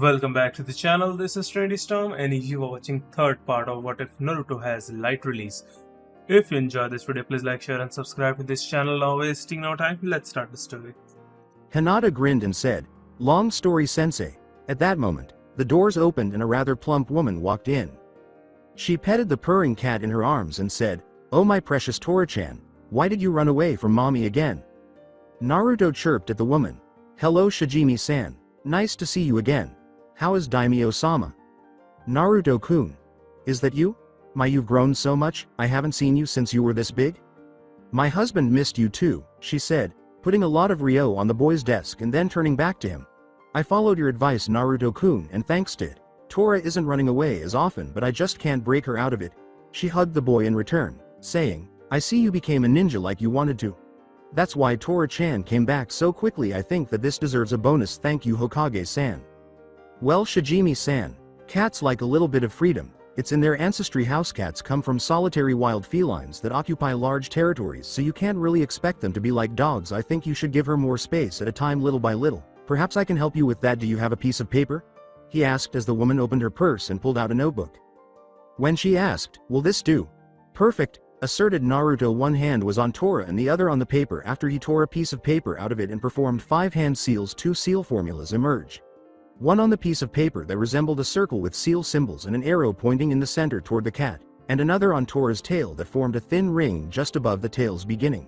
Welcome back to the channel. This is Trendy Storm and you are watching third part of What If Naruto has light release. If you enjoyed this video, please like, share and subscribe to this channel. Now wasting no time, let's start the story. Hinata grinned and said, "Long story, sensei." At that moment, the doors opened and a rather plump woman walked in. She petted the purring cat in her arms and said, "Oh my precious Tora-chan, why did you run away from mommy again?" Naruto chirped at the woman. "Hello Shijimi-san. Nice to see you again. How is Daimyo-sama?" "Naruto-kun. Is that you? My, you've grown so much, I haven't seen you since you were this big." "My husband missed you too," she said, putting a lot of Ryo on the boy's desk and then turning back to him. "I followed your advice, Naruto-kun, and thanks to it, Tora isn't running away as often, but I just can't break her out of it." She hugged the boy in return, saying, "I see you became a ninja like you wanted to. That's why Tora-chan came back so quickly. I think that this deserves a bonus. Thank you, Hokage-san." "Well, Shijimi-san, cats like a little bit of freedom. It's in their ancestry. House cats come from solitary wild felines that occupy large territories, so you can't really expect them to be like dogs. I think you should give her more space at a time, little by little. Perhaps I can help you with that. Do you have a piece of paper?" he asked as the woman opened her purse and pulled out a notebook. When she asked, "Will this do?" "Perfect," asserted Naruto. One hand was on Tora and the other on the paper. After he tore a piece of paper out of it and performed 5 hand seals, 2 seal formulas emerged. One on the piece of paper that resembled a circle with seal symbols and an arrow pointing in the center toward the cat, and another on Tora's tail that formed a thin ring just above the tail's beginning.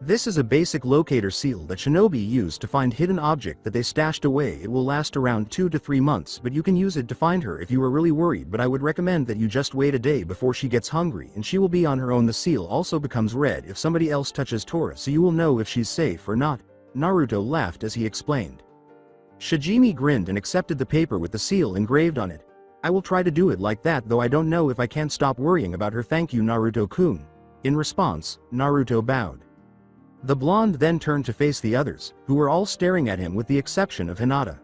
This is a basic locator seal that shinobi use to find hidden object that they stashed away. It will last around 2 to 3 months, but you can use it to find her if you are really worried, but I would recommend that you just wait a day before she gets hungry and she will be on her own. The seal also becomes red if somebody else touches Tora, so you will know if she's safe or not." Naruto laughed as he explained. Shijimi grinned and accepted the paper with the seal engraved on it. "I will try to do it like that, though I don't know if I can't stop worrying about her. Thank you, Naruto-kun." In response, Naruto bowed. The blonde then turned to face the others, who were all staring at him with the exception of Hinata.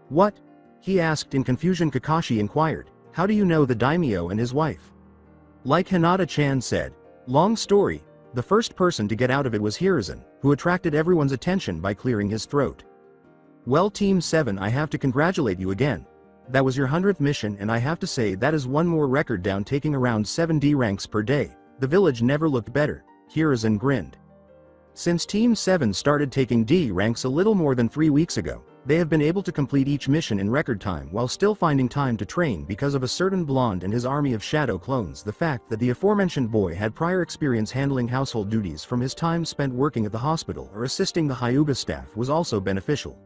"What?" he asked in confusion. Kakashi inquired, "How do you know the daimyo and his wife?" Like Hinata-chan said, long story, the first person to get out of it was Hiruzen, who attracted everyone's attention by clearing his throat. "Well, Team 7, I have to congratulate you again. That was your 100th mission, and I have to say that is one more record down, taking around 7 D ranks per day. The village never looked better." Hiruzen grinned. Since Team 7 started taking D ranks a little more than 3 weeks ago, they have been able to complete each mission in record time while still finding time to train because of a certain blonde and his army of shadow clones. The fact that the aforementioned boy had prior experience handling household duties from his time spent working at the hospital or assisting the Hyuga staff was also beneficial.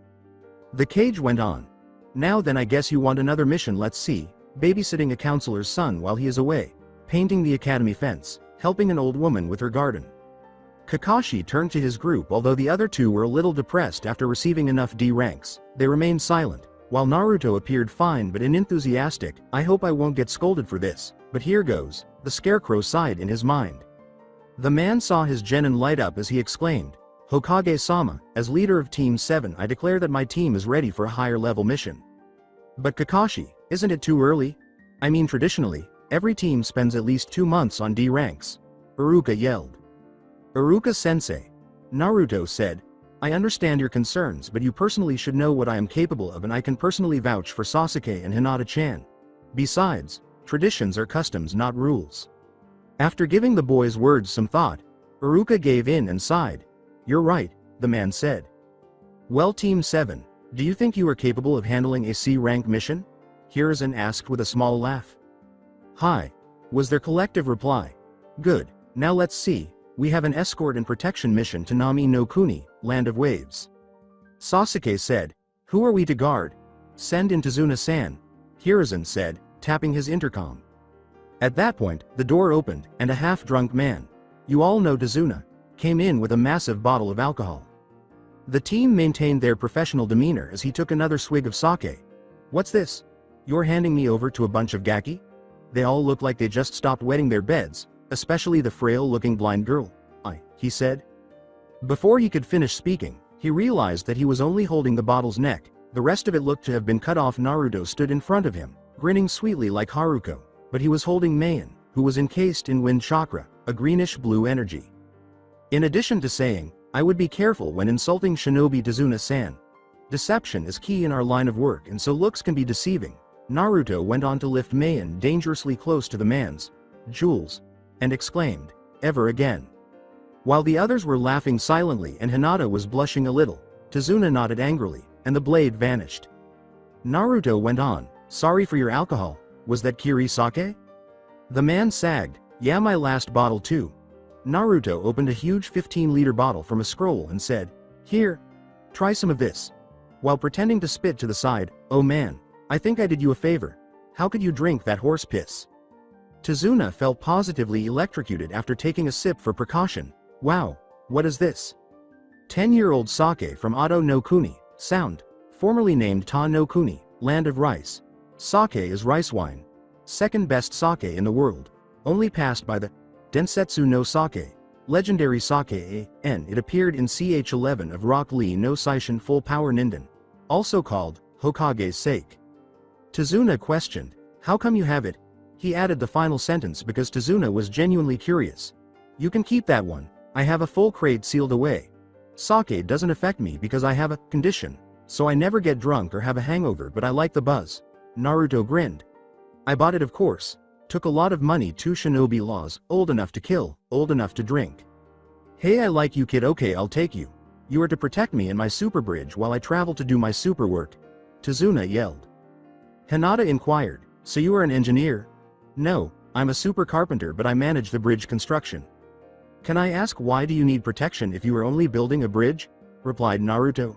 The cage went on. "Now then, I guess you want another mission. Let's see. Babysitting a counselor's son while he is away, painting the academy fence, helping an old woman with her garden." Kakashi turned to his group. Although the other two were a little depressed after receiving enough D ranks, they remained silent, while Naruto appeared fine but enthusiastic. "I hope I won't get scolded for this, but here goes." The scarecrow sighed in his mind. The man saw his genin light up as he exclaimed, "Hokage-sama, as leader of Team 7, I declare that my team is ready for a higher level mission." "But Kakashi, isn't it too early? I mean, traditionally, every team spends at least 2 months on D ranks," Iruka yelled. "Iruka-sensei," Naruto said, "I understand your concerns, but you personally should know what I am capable of, and I can personally vouch for Sasuke and Hinata-chan. Besides, traditions are customs, not rules." After giving the boy's words some thought, Iruka gave in and sighed. "You're right," the man said. "Well, Team 7, do you think you are capable of handling a C-rank mission?" Hiruzen asked with a small laugh. "Hi," was their collective reply. "Good, now let's see. We have an escort and protection mission to Nami no Kuni, Land of Waves." Sasuke said. "Who are we to guard?" "Send in Tazuna-san," Hiruzen said, tapping his intercom. At that point, the door opened, and a half-drunk man, you all know Tazuna, came in with a massive bottle of alcohol. The team maintained their professional demeanor as he took another swig of sake. "What's this? You're handing me over to a bunch of gaki? They all look like they just stopped wetting their beds, especially the frail-looking blind girl," he said. Before he could finish speaking, he realized that he was only holding the bottle's neck. The rest of it looked to have been cut off. Naruto stood in front of him, grinning sweetly like Haruko, but he was holding Mayan, who was encased in wind chakra, a greenish-blue energy. In addition to saying, "I would be careful when insulting Shinobi Tazuna-san," Deception is key in our line of work and so looks can be deceiving. Naruto went on to lift Mayan dangerously close to the man's jewels, and exclaimed, "Ever again." While the others were laughing silently and Hinata was blushing a little, Tazuna nodded angrily, and the blade vanished. Naruto went on, "Sorry for your alcohol, was that Kiri sake?" The man sagged, "Yeah, my last bottle too." Naruto opened a huge 15-liter bottle from a scroll and said, "Here, try some of this." While pretending to spit to the side, "Oh man, I think I did you a favor. How could you drink that horse piss?" Tazuna felt positively electrocuted after taking a sip for precaution. "Wow, what is this?" 10-year-old sake from Ado no Kuni, sound, formerly named Ta no Kuni, land of rice. Sake is rice wine. Second best sake in the world, only passed by the Densetsu no Sake, legendary sake and it appeared in Ch11 of Rock Lee no Seishin Full Power Ninden, also called Hokage's sake. Tazuna questioned, "How come you have it?" He added the final sentence because Tazuna was genuinely curious. "You can keep that one, I have a full crate sealed away. Sake doesn't affect me because I have a condition, so I never get drunk or have a hangover, but I like the buzz." Naruto grinned. "I bought it of course. Took a lot of money, 2 shinobi laws, old enough to kill, old enough to drink." "Hey, I like you kid, okay, I'll take you. You are to protect me and my super bridge while I travel to do my super work," Tazuna yelled. Hinata inquired, "So you are an engineer?" "No, I'm a super carpenter, but I manage the bridge construction." "Can I ask why do you need protection if you are only building a bridge?" replied Naruto.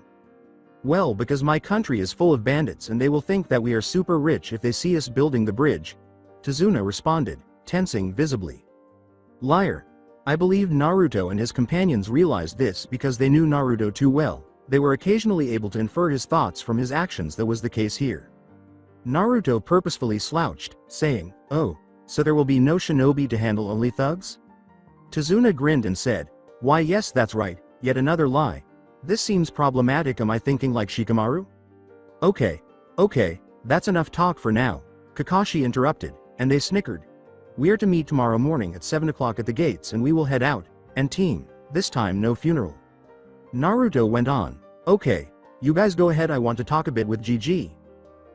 "Well, because my country is full of bandits and they will think that we are super rich if they see us building the bridge," Tazuna responded, tensing visibly. Liar. I believe Naruto and his companions realized this because they knew Naruto too well. They were occasionally able to infer his thoughts from his actions. That was the case here. Naruto purposefully slouched, saying, "Oh, so there will be no shinobi to handle, only thugs?" Tazuna grinned and said, "Why yes, that's right, yet another lie. This seems problematic, am I thinking like Shikamaru?" Okay, that's enough talk for now," Kakashi interrupted, and they snickered. "We are to meet tomorrow morning at 7 o'clock at the gates and we will head out, and team, this time no funeral." Naruto went on, "Okay, you guys go ahead, I want to talk a bit with GG."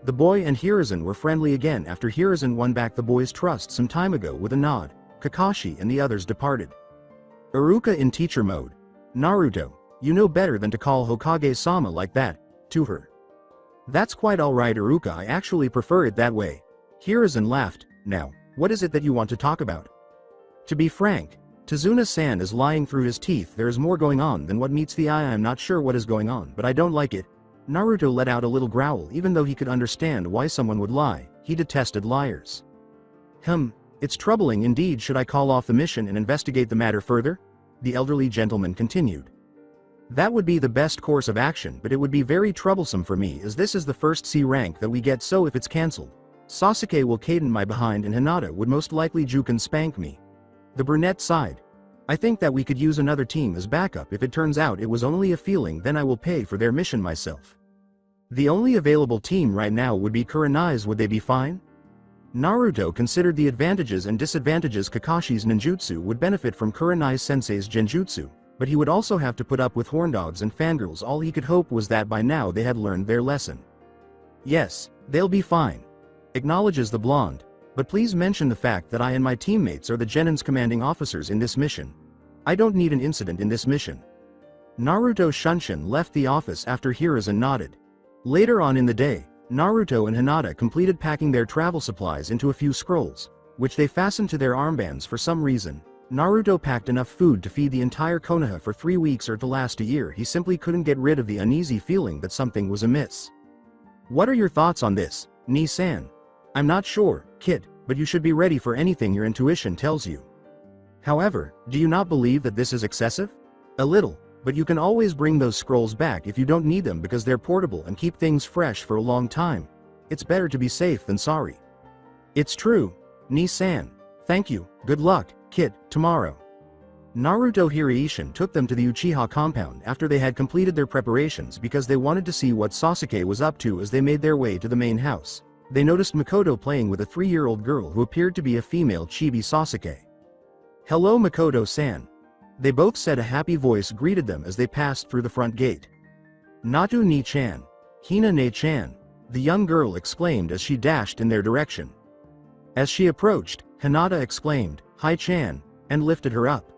The boy and Hiruzen were friendly again after Hiruzen won back the boy's trust some time ago with a nod. Kakashi and the others departed. Iruka in teacher mode. "Naruto, you know better than to call Hokage-sama like that, to her." "That's quite alright Iruka, I actually prefer it that way." Hiruzen laughed. "Now, what is it that you want to talk about?" "To be frank, Tazuna-san is lying through his teeth. There is more going on than what meets the eye. I'm not sure what is going on, but I don't like it." Naruto let out a little growl even though he could understand why someone would lie. He detested liars. It's troubling indeed. Should I call off the mission and investigate the matter further?" the elderly gentleman continued. "That would be the best course of action, but it would be very troublesome for me as this is the first C rank that we get, so if it's cancelled, Sasuke will Kaden my behind and Hinata would most likely juke and spank me." The brunette sighed. "I think that we could use another team as backup. If it turns out it was only a feeling, then I will pay for their mission myself." "The only available team right now would be Kurenai's. Would they be fine?" Naruto considered the advantages and disadvantages. Kakashi's ninjutsu would benefit from Kurenai sensei's genjutsu, but he would also have to put up with horndogs and fangirls. All he could hope was that by now they had learned their lesson. "Yes, they'll be fine," acknowledges the blonde, "but please mention the fact that I and my teammates are the Genin's commanding officers in this mission. I don't need an incident in this mission." Naruto Shunshin left the office after Hiruzen nodded. Later on in the day, Naruto and Hinata completed packing their travel supplies into a few scrolls, which they fastened to their armbands. For some reason, Naruto packed enough food to feed the entire Konoha for 3 weeks or to last a year. He simply couldn't get rid of the uneasy feeling that something was amiss. "What are your thoughts on this, Ni-san?" "I'm not sure, kid, but you should be ready for anything your intuition tells you. However, do you not believe that this is excessive?" "A little, but you can always bring those scrolls back if you don't need them because they're portable and keep things fresh for a long time. It's better to be safe than sorry." "It's true, Ni-san. Thank you, good luck, kid, tomorrow." Naruto Hiruishin took them to the Uchiha compound after they had completed their preparations because they wanted to see what Sasuke was up to. As they made their way to the main house, they noticed Makoto playing with a 3-year-old girl who appeared to be a female chibi Sasuke. "Hello Makoto-san." They both said. A happy voice greeted them as they passed through the front gate. "Natu Ni-chan, Hina-ne-chan, the young girl exclaimed as she dashed in their direction. As she approached, Hinata exclaimed, "Hi-chan," and lifted her up.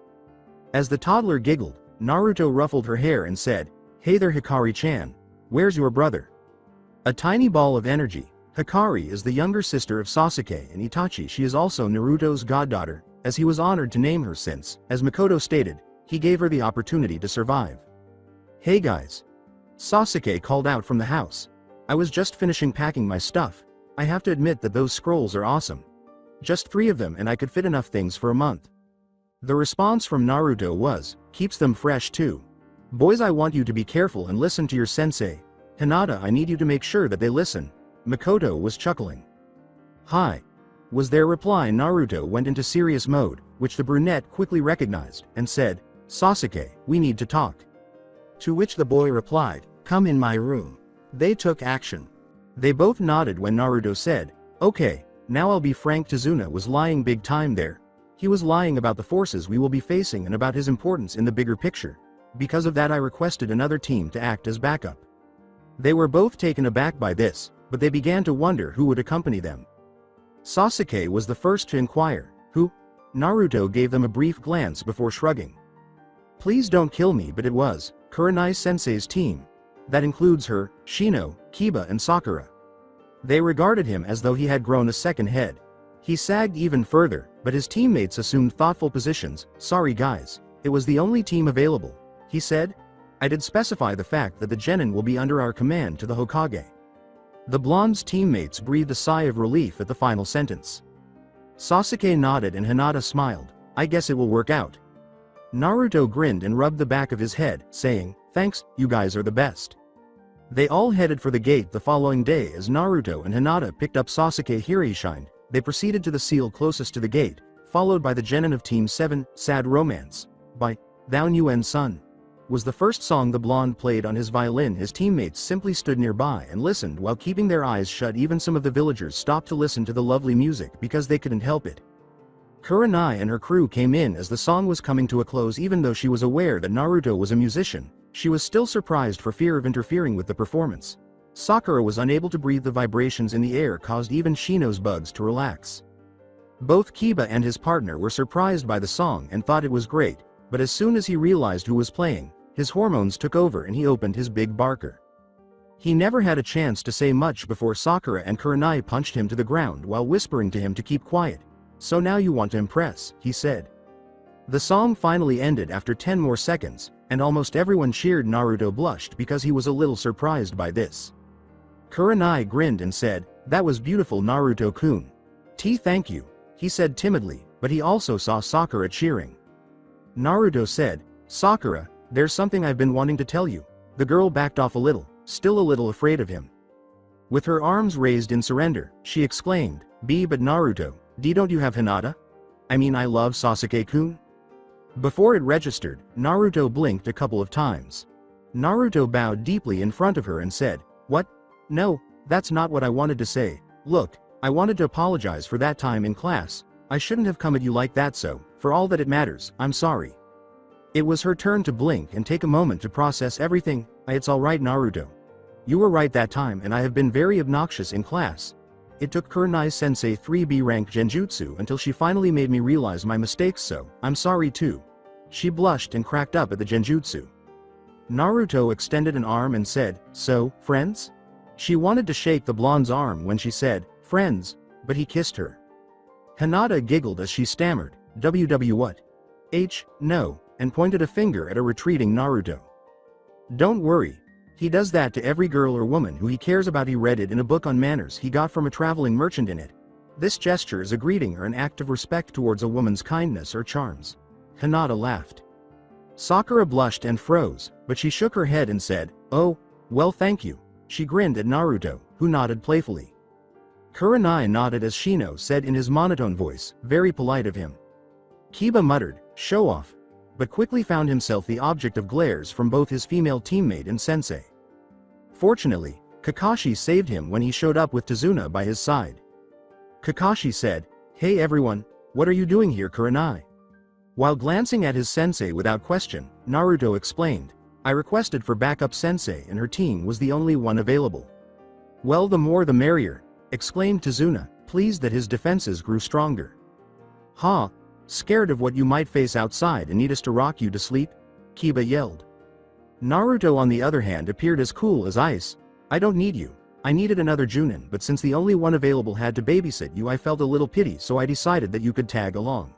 As the toddler giggled, Naruto ruffled her hair and said, "Hey there Hikari-chan, where's your brother?" A tiny ball of energy, Hikari is the younger sister of Sasuke and Itachi. She is also Naruto's goddaughter, as he was honored to name her since, as Makoto stated, he gave her the opportunity to survive. "Hey guys." Sasuke called out from the house. "I was just finishing packing my stuff. I have to admit that those scrolls are awesome. Just 3 of them and I could fit enough things for a month." The response from Naruto was, "Keeps them fresh too. Boys, I want you to be careful and listen to your sensei. Hinata, I need you to make sure that they listen." Makoto was chuckling. "Hi," was their reply. Naruto went into serious mode, which the brunette quickly recognized, and said, "Sasuke, we need to talk." To which the boy replied, "Come in my room." They took action. They both nodded when Naruto said, "Okay, now I'll be frank, Tazuna was lying big time there. He was lying about the forces we will be facing and about his importance in the bigger picture. Because of that I requested another team to act as backup." They were both taken aback by this, but they began to wonder who would accompany them. Sasuke was the first to inquire, "Who?" Naruto gave them a brief glance before shrugging. "Please don't kill me, but it was Kurenai-sensei's team. That includes her, Shino, Kiba and Sakura." They regarded him as though he had grown a second head. He sagged even further, but his teammates assumed thoughtful positions. "Sorry guys, it was the only team available," he said. "I did specify the fact that the genin will be under our command to the Hokage." The blonde's teammates breathed a sigh of relief at the final sentence. Sasuke nodded and Hinata smiled. "I guess it will work out." Naruto grinned and rubbed the back of his head, saying, "Thanks, you guys are the best." They all headed for the gate the following day. As Naruto and Hinata picked up Sasuke Hirishined, they proceeded to the seal closest to the gate, followed by the genin of Team 7, Sad Romance, by Thou Nguyen Sun. Was the first song the blonde played on his violin. His teammates simply stood nearby and listened while keeping their eyes shut. Even some of the villagers stopped to listen to the lovely music because they couldn't help it. Kurenai and her crew came in as the song was coming to a close. Even though she was aware that Naruto was a musician, she was still surprised for fear of interfering with the performance. Sakura was unable to breathe. The vibrations in the air caused even Shino's bugs to relax. Both Kiba and his partner were surprised by the song and thought it was great, but as soon as he realized who was playing, his hormones took over and he opened his big barker. He never had a chance to say much before Sakura and Kurenai punched him to the ground while whispering to him to keep quiet. "So now you want to impress," he said. The song finally ended after 10 more seconds, and almost everyone cheered. Naruto blushed because he was a little surprised by this. Kurenai grinned and said, "That was beautiful, Naruto-kun." Thank you," he said timidly, but he also saw Sakura cheering. Naruto said, "Sakura, there's something I've been wanting to tell you." The girl backed off a little, still a little afraid of him. With her arms raised in surrender, she exclaimed, But Naruto, don't you have Hinata? I mean, I love Sasuke-kun." Before it registered, Naruto blinked a couple of times. Naruto bowed deeply in front of her and said, "What? No, that's not what I wanted to say. Look, I wanted to apologize for that time in class. I shouldn't have come at you like that, so, for all that it matters, I'm sorry." It was her turn to blink and take a moment to process everything. "It's alright, Naruto. You were right that time and I have been very obnoxious in class. It took Kurenai-sensei 3B rank genjutsu until she finally made me realize my mistakes, so, I'm sorry too." She blushed and cracked up at the genjutsu. Naruto extended an arm and said, "So, friends?" She wanted to shake the blonde's arm when she said, "Friends," but he kissed her. Hinata giggled as she stammered, "WW what? No," and pointed a finger at a retreating Naruto. "Don't worry. He does that to every girl or woman who he cares about. He read it in a book on manners he got from a traveling merchant in it. This gesture is a greeting or an act of respect towards a woman's kindness or charms." Hinata laughed. Sakura blushed and froze, but she shook her head and said, "Oh, well, thank you." She grinned at Naruto, who nodded playfully. Kurenai nodded as Shino said in his monotone voice, "Very polite of him." Kiba muttered, "Show off," but quickly found himself the object of glares from both his female teammate and sensei. Fortunately, Kakashi saved him when he showed up with Tazuna by his side. Kakashi said, "Hey everyone, what are you doing here, Kurenai?" While glancing at his sensei without question, Naruto explained, I requested for backup sensei and her team was the only one available. Well, the more the merrier, exclaimed Tazuna, pleased that his defenses grew stronger. Ha! Scared of what you might face outside and need us to rock you to sleep? Kiba yelled. Naruto on the other hand appeared as cool as ice. I don't need you. I needed another Junin, but since the only one available had to babysit you, I felt a little pity, so I decided that you could tag along.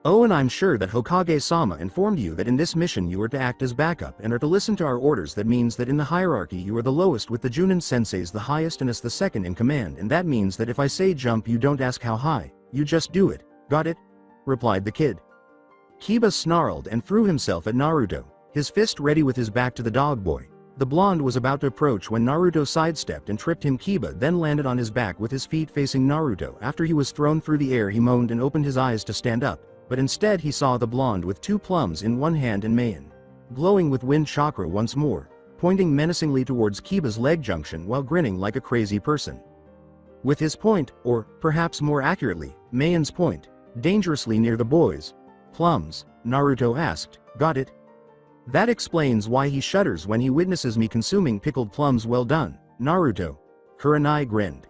Oh, and I'm sure that Hokage-sama informed you that in this mission you are to act as backup and are to listen to our orders. That means that in the hierarchy you are the lowest, with the Junin senseis the highest and us the second in command, and that means that if I say jump you don't ask how high, you just do it, got it? Replied the kid. Kiba snarled and threw himself at Naruto, his fist ready with his back to the dog boy. The blonde was about to approach when Naruto sidestepped and tripped him. Kiba then landed on his back with his feet facing Naruto. After he was thrown through the air he moaned and opened his eyes to stand up, but instead he saw the blonde with two plums in one hand and Mayan, glowing with wind chakra once more, pointing menacingly towards Kiba's leg junction while grinning like a crazy person. With his point, or perhaps more accurately, Mayan's point, dangerously near the boy's plums, Naruto asked, got it? That explains why he shudders when he witnesses me consuming pickled plums. Well done, Naruto. Kurenai grinned.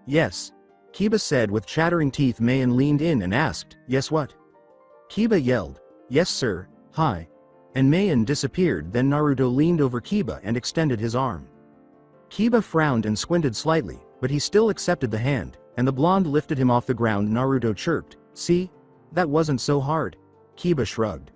Yes. Kiba said with chattering teeth. Mayan leaned in and asked, yes what? Kiba yelled, yes sir, hi. And Mayan disappeared. Then Naruto leaned over Kiba and extended his arm. Kiba frowned and squinted slightly, but he still accepted the hand, and the blonde lifted him off the ground. Naruto chirped, see? That wasn't so hard. Kiba shrugged.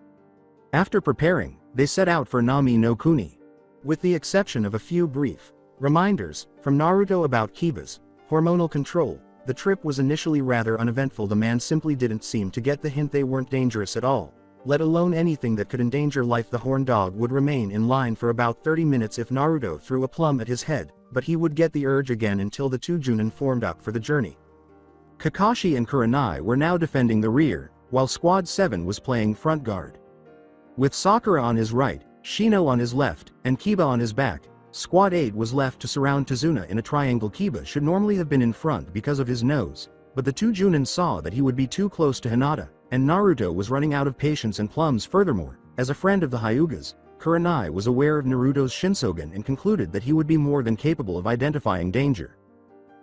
After preparing, they set out for Nami no Kuni. With the exception of a few brief reminders from Naruto about Kiba's hormonal control, the trip was initially rather uneventful. The man simply didn't seem to get the hint they weren't dangerous at all, let alone anything that could endanger life. The horned dog would remain in line for about 30 minutes if Naruto threw a plum at his head, but he would get the urge again until the two Junin formed up for the journey. Kakashi and Kurenai were now defending the rear, while Squad 7 was playing front guard. With Sakura on his right, Shino on his left, and Kiba on his back, Squad 8 was left to surround Tazuna in a triangle. Kiba should normally have been in front because of his nose, but the two Junin saw that he would be too close to Hinata, and Naruto was running out of patience and plums. Furthermore, as a friend of the Hyugas, Kurenai was aware of Naruto's Shinsogen and concluded that he would be more than capable of identifying danger.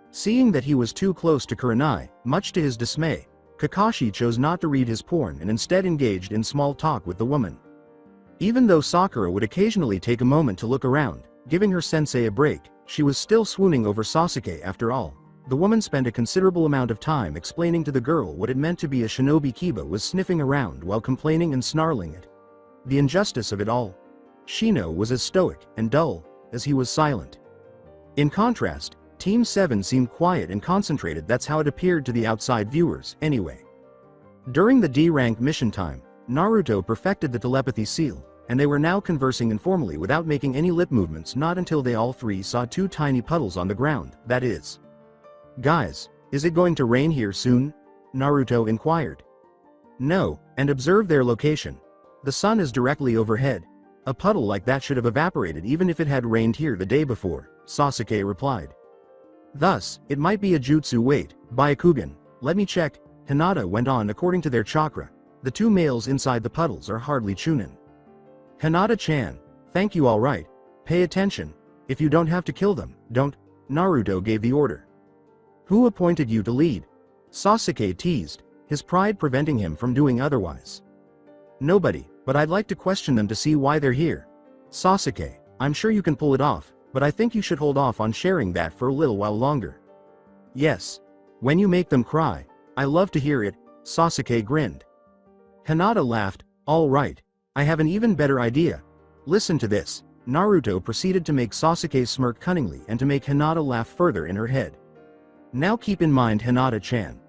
Seeing that he was too close to Kurenai, much to his dismay, Kakashi chose not to read his porn and instead engaged in small talk with the woman. Even though Sakura would occasionally take a moment to look around, giving her sensei a break, she was still swooning over Sasuke after all. The woman spent a considerable amount of time explaining to the girl what it meant to be a shinobi. Kiba was sniffing around while complaining and snarling at the injustice of it all. Shino was as stoic and dull as he was silent. In contrast, Team 7 seemed quiet and concentrated. That's how it appeared to the outside viewers, anyway. During the D-rank mission time, Naruto perfected the telepathy seal, and they were now conversing informally without making any lip movements. Not until they all three saw two tiny puddles on the ground, that is. Guys, is it going to rain here soon? Naruto inquired. No, and observe their location. The sun is directly overhead. A puddle like that should have evaporated even if it had rained here the day before, Sasuke replied. Thus, it might be a jutsu. Wait, Byakugan, let me check, Hinata went on. According to their chakra, the two males inside the puddles are hardly Chunin. Hinata-chan, thank you. All right, pay attention. If you don't have to kill them, don't. Naruto gave the order. Who appointed you to lead? Sasuke teased, his pride preventing him from doing otherwise. Nobody, but I'd like to question them to see why they're here. Sasuke, I'm sure you can pull it off, but I think you should hold off on sharing that for a little while longer. Yes. When you make them cry, I love to hear it, Sasuke grinned. Hinata laughed, all right, I have an even better idea. Listen to this. Naruto proceeded to make Sasuke smirk cunningly and to make Hinata laugh further in her head. Now keep in mind, Hinata-chan.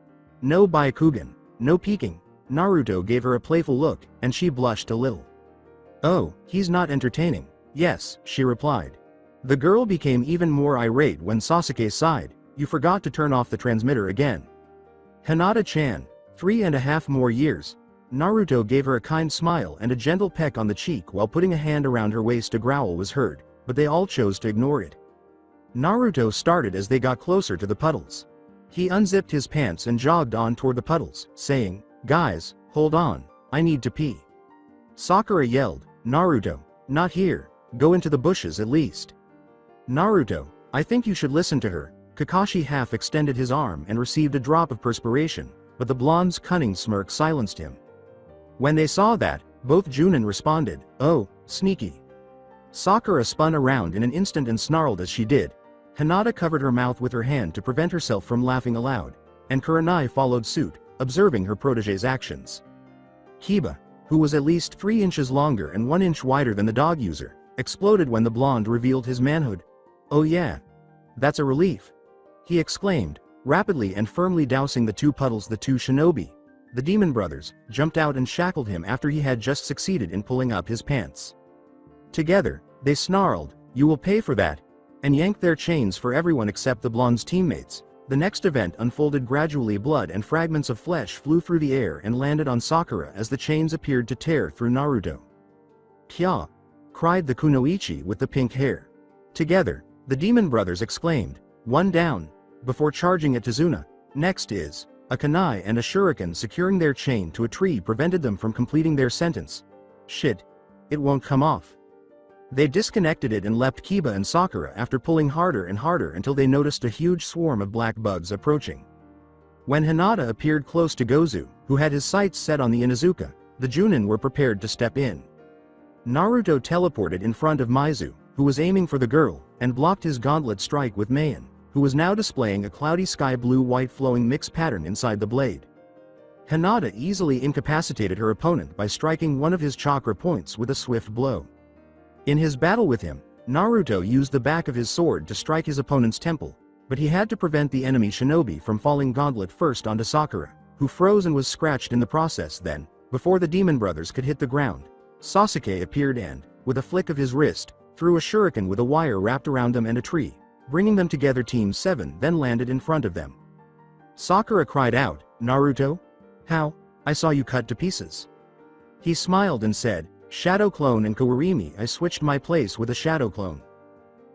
No Byakugan, no peeking. Naruto gave her a playful look, and she blushed a little. Oh, he's not entertaining. Yes, she replied. The girl became even more irate when Sasuke sighed, you forgot to turn off the transmitter again. Hinata-chan, 3.5 more years. Naruto gave her a kind smile and a gentle peck on the cheek while putting a hand around her waist. A growl was heard, but they all chose to ignore it. Naruto started as they got closer to the puddles. He unzipped his pants and jogged on toward the puddles, saying, guys, hold on, I need to pee. Sakura yelled, Naruto, Not here, go into the bushes at least. Naruto, I think you should listen to her. Kakashi half extended his arm and received a drop of perspiration, but the blonde's cunning smirk silenced him. When they saw that, both Junin responded, oh, sneaky. Sakura spun around in an instant and snarled as she did. Hinata covered her mouth with her hand to prevent herself from laughing aloud, and Kurenai followed suit, observing her protege's actions. Kiba, who was at least 3 inches longer and 1 inch wider than the dog user, exploded when the blonde revealed his manhood. Oh yeah. That's a relief. He exclaimed, rapidly and firmly dousing the 2 puddles. The 2 shinobi, the demon brothers, jumped out and shackled him after he had just succeeded in pulling up his pants. Together, they snarled, you will pay for that, and yanked their chains for everyone except the blonde's teammates. The next event unfolded gradually. Blood and fragments of flesh flew through the air and landed on Sakura as the chains appeared to tear through Naruto. Kya! Cried the kunoichi with the pink hair. Together, the demon brothers exclaimed, one down, before charging at Tazuna. Next is, a kunai and a shuriken securing their chain to a tree prevented them from completing their sentence. Shit. It won't come off. They disconnected it and leapt Kiba and Sakura after pulling harder and harder until they noticed a huge swarm of black bugs approaching. When Hinata appeared close to Gozu, who had his sights set on the Inuzuka, the Junin were prepared to step in. Naruto teleported in front of Maizu, who was aiming for the girl, and blocked his gauntlet strike with Mayan, who was now displaying a cloudy sky blue-white flowing mix pattern inside the blade. Hinata easily incapacitated her opponent by striking one of his chakra points with a swift blow. In his battle with him, Naruto used the back of his sword to strike his opponent's temple, but he had to prevent the enemy shinobi from falling gauntlet first onto Sakura, who froze and was scratched in the process. Then, before the demon brothers could hit the ground, Sasuke appeared and, with a flick of his wrist, threw a shuriken with a wire wrapped around them and a tree, bringing them together. Team 7 then landed in front of them. Sakura cried out, Naruto? How? I saw you cut to pieces. He smiled and said, Shadow Clone and Kawarimi, I switched my place with a Shadow Clone.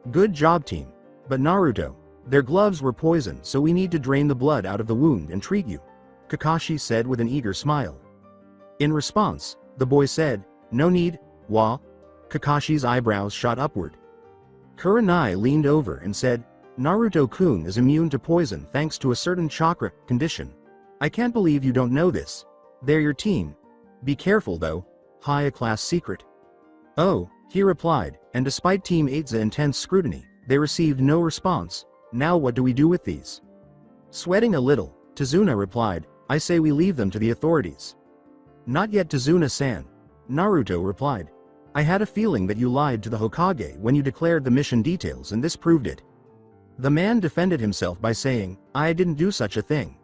Good job team. But Naruto, their gloves were poisoned, so we need to drain the blood out of the wound and treat you, Kakashi said with an eager smile. In response, the boy said, no need, wa? Kakashi's eyebrows shot upward. Kurenai leaned over and said, Naruto-kun is immune to poison thanks to a certain chakra condition. I can't believe you don't know this. They're your team. Be careful though. High-class secret. Oh, he replied, and despite Team 8's intense scrutiny, they received no response. Now what do we do with these? Sweating a little, Tazuna replied, I say we leave them to the authorities. Not yet Tazuna-san. Naruto replied. I had a feeling that you lied to the Hokage when you declared the mission details and this proved it. The man defended himself by saying, I didn't do such a thing.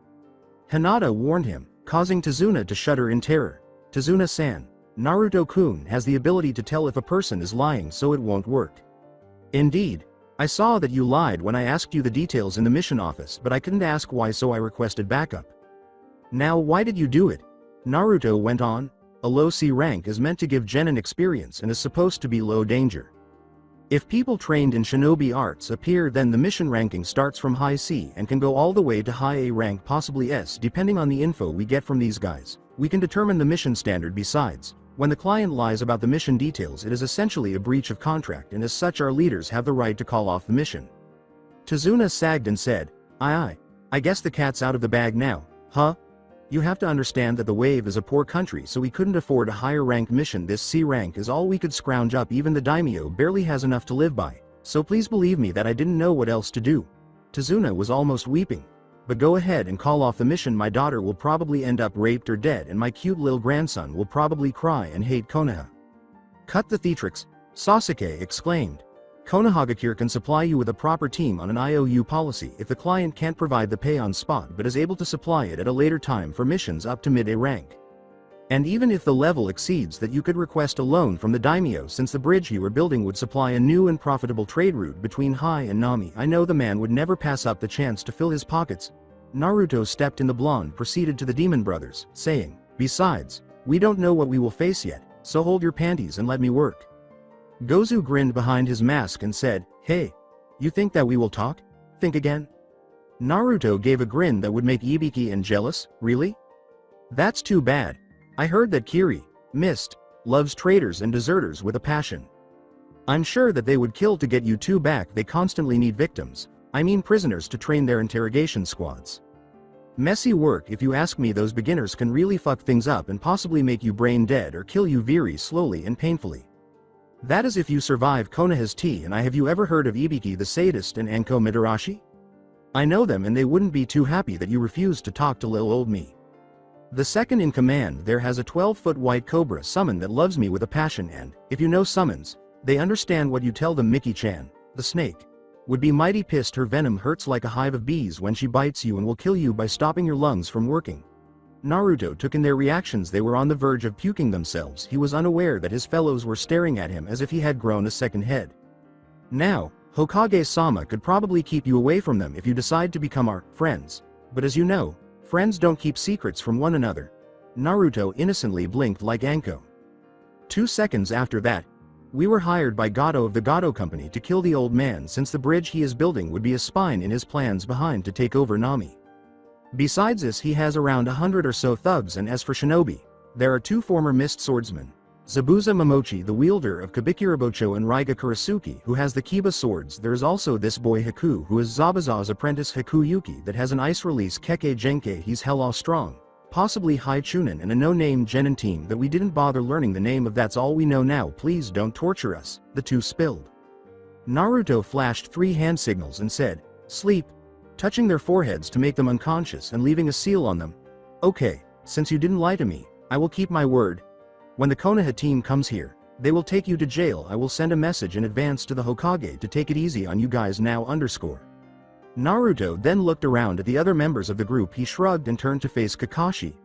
Hinata warned him, causing Tazuna to shudder in terror. Tazuna-san, Naruto-kun has the ability to tell if a person is lying, so it won't work. Indeed. I saw that you lied when I asked you the details in the mission office, but I couldn't ask why, so I requested backup. Now why did you do it? Naruto went on. A low C rank is meant to give genin experience and is supposed to be low danger. If people trained in shinobi arts appear, then the mission ranking starts from high C and can go all the way to high A rank, possibly S, depending on the info we get from these guys. We can determine the mission standard. Besides, when the client lies about the mission details, it is essentially a breach of contract, and as such our leaders have the right to call off the mission. Tazuna sagged and said, I guess the cat's out of the bag now, huh? You have to understand that the wave is a poor country, so we couldn't afford a higher ranked mission. This C rank is all we could scrounge up. Even the daimyo barely has enough to live by, so please believe me that I didn't know what else to do. Tazuna was almost weeping. But go ahead and call off the mission. My daughter will probably end up raped or dead, and my cute little grandson will probably cry and hate Konoha. Cut the theatrics, Sasuke exclaimed. Konohagakure can supply you with a proper team on an IOU policy if the client can't provide the pay on spot but is able to supply it at a later time for missions up to mid-A rank. And even if the level exceeds that, you could request a loan from the daimyo, since the bridge you are building would supply a new and profitable trade route between Hai and Nami. I know the man would never pass up the chance to fill his pockets. Naruto stepped in. The blonde proceeded to the demon brothers, saying, besides, we don't know what we will face yet, so hold your panties and let me work. Gozu grinned behind his mask and said, hey, you think that we will talk? Think again? Naruto gave a grin that would make Ibiki and jealous. Really? That's too bad. I heard that Kiri, Mist, loves traitors and deserters with a passion. I'm sure that they would kill to get you two back. They constantly need victims. I mean prisoners to train their interrogation squads. Messy work if you ask me. Those beginners can really fuck things up and possibly make you brain dead or kill you very slowly and painfully. That is if you survive Konoha's tea. And have you ever heard of Ibiki the sadist and Anko Midarashi? I know them and they wouldn't be too happy that you refused to talk to lil old me. The second in command there has a 12-foot white cobra summon that loves me with a passion, and, if you know summons, they understand what you tell them. Miki-chan, the snake, would be mighty pissed. Her venom hurts like a hive of bees when she bites you and will kill you by stopping your lungs from working. Naruto took in their reactions. They were on the verge of puking themselves. He was unaware that his fellows were staring at him as if he had grown a second head. Now, Hokage-sama could probably keep you away from them if you decide to become our friends. But as you know, friends don't keep secrets from one another. Naruto innocently blinked like Anko. 2 seconds after that, we were hired by Gato of the Gato Company to kill the old man, since the bridge he is building would be a spine in his plans behind to take over Nami. Besides this, he has around 100 or so thugs, and as for shinobi, there are 2 former mist swordsmen, Zabuza Momochi, the wielder of Kabikirabocho, and Raiga Kurasuki, who has the Kiba swords. There is also this boy Haku, who is Zabuza's apprentice Haku Yuki, that has an ice release Keke Genkai. He's hella strong, possibly high chunin, and a no-name genin team that we didn't bother learning the name of. That's all we know now. Please don't torture us, the 2 spilled. Naruto flashed 3 hand signals and said, sleep, touching their foreheads to make them unconscious and leaving a seal on them. Okay, since you didn't lie to me, I will keep my word. When the Konoha team comes here, they will take you to jail. I will send a message in advance to the Hokage to take it easy on you guys now. Naruto then looked around at the other members of the group. He shrugged and turned to face Kakashi.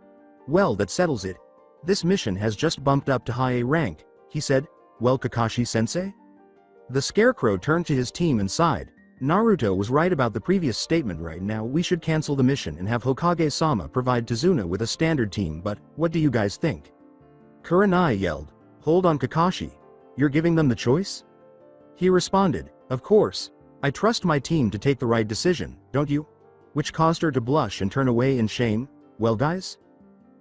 Well, that settles it. This mission has just bumped up to high A rank, he said. Well, Kakashi-sensei? The Scarecrow turned to his team and sighed. Naruto was right about the previous statement. Right now we should cancel the mission and have Hokage-sama provide Tazuna with a standard team, but what do you guys think? Kurenai yelled, hold on Kakashi, you're giving them the choice? He responded, of course, I trust my team to take the right decision, don't you? Which caused her to blush and turn away in shame. Well guys?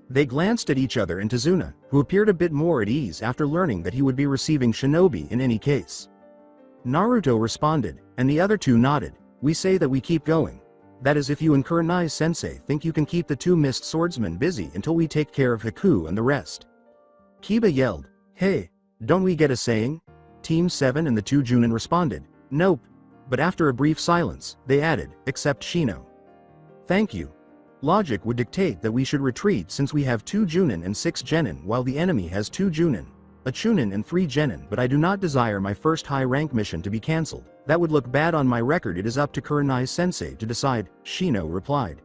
They glanced at each other and Tazuna, who appeared a bit more at ease after learning that he would be receiving shinobi in any case. Naruto responded, and the other 2 nodded. We say that we keep going. That is if you and Kurenai-sensei think you can keep the 2 mist swordsmen busy until we take care of Haku and the rest. Kiba yelled, hey, don't we get a saying? Team 7 and the 2 Junin responded, nope. But after a brief silence, they added, except Shino. Thank you. Logic would dictate that we should retreat since we have 2 Junin and 6 Genin while the enemy has 2 Junin, a Chunin and 3 Genin, but I do not desire my first high-rank mission to be cancelled. That would look bad on my record. It is up to Kurenai-sensei to decide, Shino replied.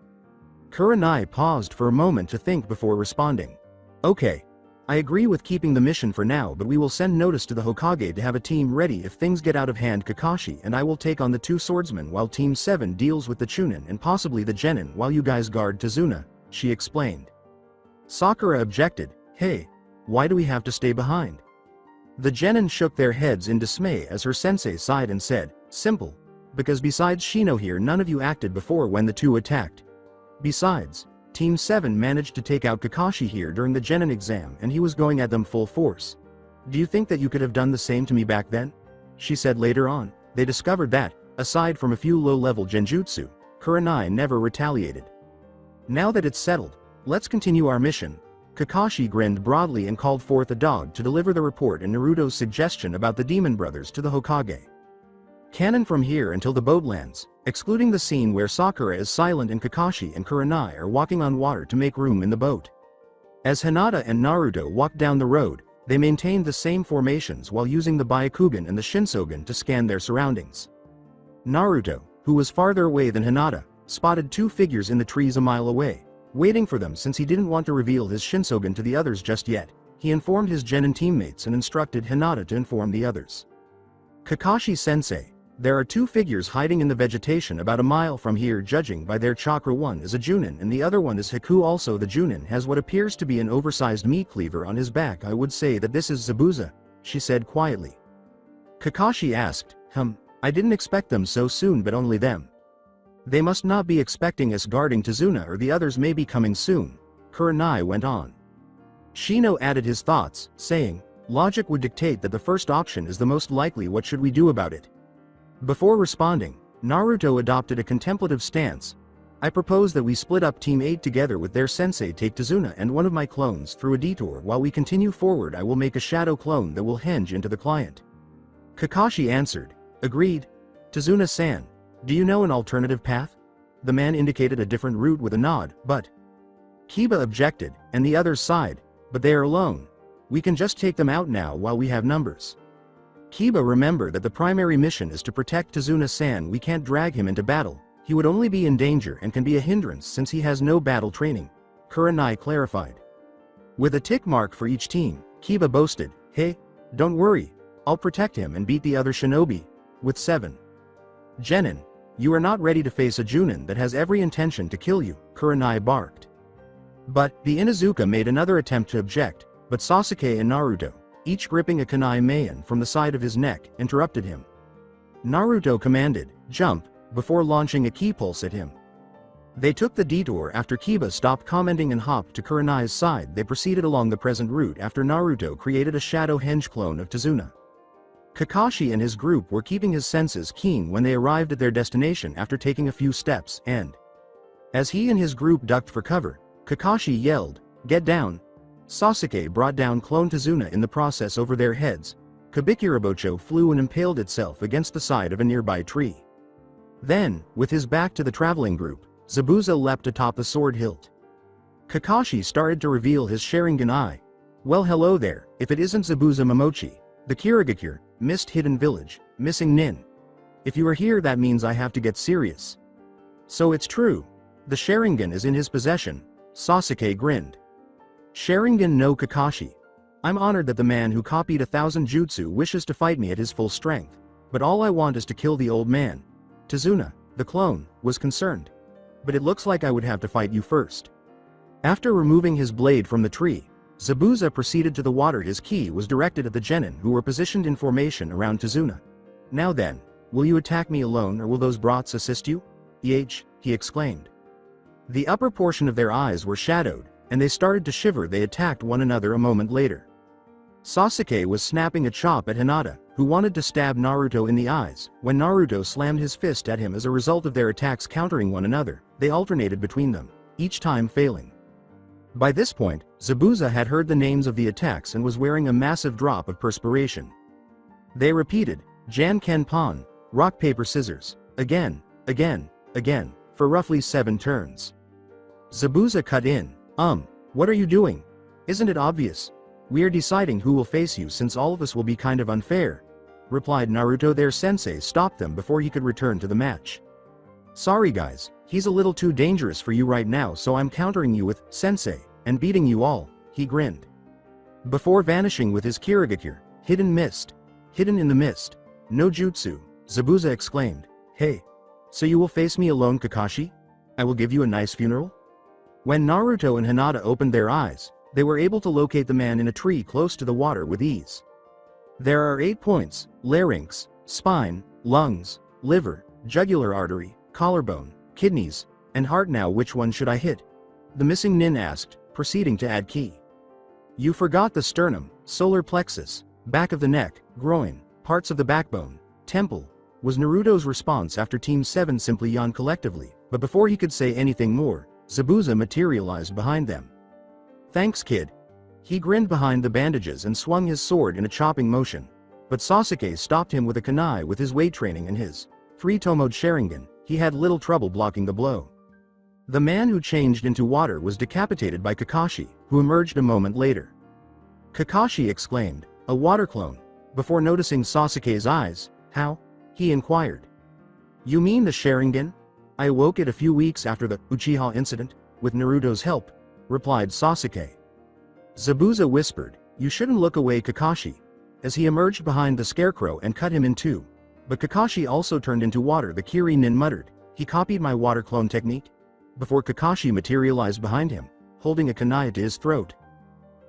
Kurenai paused for a moment to think before responding. Okay. I agree with keeping the mission for now, but we will send notice to the Hokage to have a team ready if things get out of hand. Kakashi and I will take on the 2 swordsmen while Team 7 deals with the Chunin and possibly the Genin while you guys guard Tazuna, she explained. Sakura objected, hey, why do we have to stay behind? The Genin shook their heads in dismay as her sensei sighed and said, simple. Because besides Shino here, none of you acted before when the 2 attacked. Besides, Team 7 managed to take out Kakashi here during the Genin exam and he was going at them full force. Do you think that you could have done the same to me back then? She said later on. They discovered that, aside from a few low-level genjutsu, Kurenai never retaliated. Now that it's settled, let's continue our mission. Kakashi grinned broadly and called forth a dog to deliver the report and Naruto's suggestion about the Demon Brothers to the Hokage. Canon from here until the boat lands, excluding the scene where Sakura is silent and Kakashi and Kurenai are walking on water to make room in the boat. As Hinata and Naruto walked down the road, they maintained the same formations while using the Byakugan and the Shinsogan to scan their surroundings. Naruto, who was farther away than Hinata, spotted 2 figures in the trees a mile away, waiting for them. Since he didn't want to reveal his Shinsogan to the others just yet, he informed his Genin teammates and instructed Hinata to inform the others. Kakashi-sensei, there are 2 figures hiding in the vegetation about a mile from here. Judging by their chakra, one is a Junin and the other one is Haku. Also the Junin has what appears to be an oversized meat cleaver on his back. I would say that this is Zabuza, she said quietly. Kakashi asked, I didn't expect them so soon, but only them. They must not be expecting us guarding Tazuna, or the others may be coming soon, Kurenai went on. Shino added his thoughts, saying, Logic would dictate that the first option is the most likely. What should we do about it? Before responding, Naruto adopted a contemplative stance. I propose that we split up Team 8 together with their sensei take Tazuna and one of my clones through a detour. While we continue forward, I will make a shadow clone that will henge into the client. Kakashi answered. Agreed. Tazuna-san, do you know an alternative path? The man indicated a different route with a nod, but Kiba objected, and the others sighed. But they are alone. We can just take them out now while we have numbers. Kiba, remember that the primary mission is to protect Tazuna-san. We can't drag him into battle. He would only be in danger and can be a hindrance since he has no battle training, Kurenai clarified. With a tick mark for each team, Kiba boasted, hey, don't worry, I'll protect him and beat the other shinobi. With 7. Genin, you are not ready to face a Junin that has every intention to kill you, Kurenai barked. But the Inuzuka made another attempt to object, but Sasuke and Naruto, each gripping a kunai maen from the side of his neck, interrupted him. Naruto commanded, jump, before launching a ki pulse at him. They took the detour after Kiba stopped commenting and hopped to Kurenai's side. They proceeded along the present route after Naruto created a shadow henge clone of Tazuna. Kakashi and his group were keeping his senses keen when they arrived at their destination after taking a few steps, and as he and his group ducked for cover, Kakashi yelled, get down! Sasuke brought down clone Tazuna in the process over their heads. Kabikirabocho flew and impaled itself against the side of a nearby tree. Then, with his back to the traveling group, Zabuza leapt atop the sword hilt. Kakashi started to reveal his Sharingan eye. Well, hello there, if it isn't Zabuza Momochi, the Kirigakure, Mist Hidden Village, missing Nin. If you are here, that means I have to get serious. So it's true. The Sharingan is in his possession, Sasuke grinned. Sharingan no Kakashi. I'm honored that the man who copied 1,000 jutsu wishes to fight me at his full strength, but all I want is to kill the old man. Tazuna, the clone, was concerned. But it looks like I would have to fight you first. After removing his blade from the tree, Zabuza proceeded to the water. His ki was directed at the genin who were positioned in formation around Tazuna. Now then, will you attack me alone or will those brats assist you? Yh, he exclaimed. The upper portion of their eyes were shadowed, and they started to shiver. They attacked one another a moment later. Sasuke was snapping a chop at Hinata, who wanted to stab Naruto in the eyes, when Naruto slammed his fist at him. As a result of their attacks countering one another, they alternated between them, each time failing. By this point, Zabuza had heard the names of the attacks and was wearing a massive drop of perspiration. They repeated, Jan Ken Pon, rock paper scissors, again, for roughly 7 turns. Zabuza cut in, what are you doing? Isn't it obvious? We're deciding who will face you since all of us will be kind of unfair, replied Naruto. Their sensei stopped them before he could return to the match. Sorry guys, he's a little too dangerous for you right now, so I'm countering you with sensei, and beating you all, he grinned. Before vanishing with his Kirigakure, hidden in the mist, no jutsu, Zabuza exclaimed, hey, so you will face me alone, Kakashi? I will give you a nice funeral? When Naruto and Hinata opened their eyes, they were able to locate the man in a tree close to the water with ease. There are 8 points, larynx, spine, lungs, liver, jugular artery, collarbone, kidneys, and heart. Now which one should I hit? The missing nin asked, proceeding to add ki. You forgot the sternum, solar plexus, back of the neck, groin, parts of the backbone, temple, was Naruto's response after Team 7 simply yawned collectively, but before he could say anything more, Zabuza materialized behind them. Thanks kid. He grinned behind the bandages and swung his sword in a chopping motion. But Sasuke stopped him with a kunai. With his weight training and his 3-tomoed Sharingan, he had little trouble blocking the blow. The man who changed into water was decapitated by Kakashi, who emerged a moment later. Kakashi exclaimed, a water clone, before noticing Sasuke's eyes. How? He inquired. You mean the Sharingan? I awoke it a few weeks after the Uchiha incident, with Naruto's help, replied Sasuke. Zabuza whispered, you shouldn't look away, Kakashi, as he emerged behind the scarecrow and cut him in 2. But Kakashi also turned into water. The Kiri-nin muttered, he copied my water clone technique? Before Kakashi materialized behind him, holding a kunai to his throat.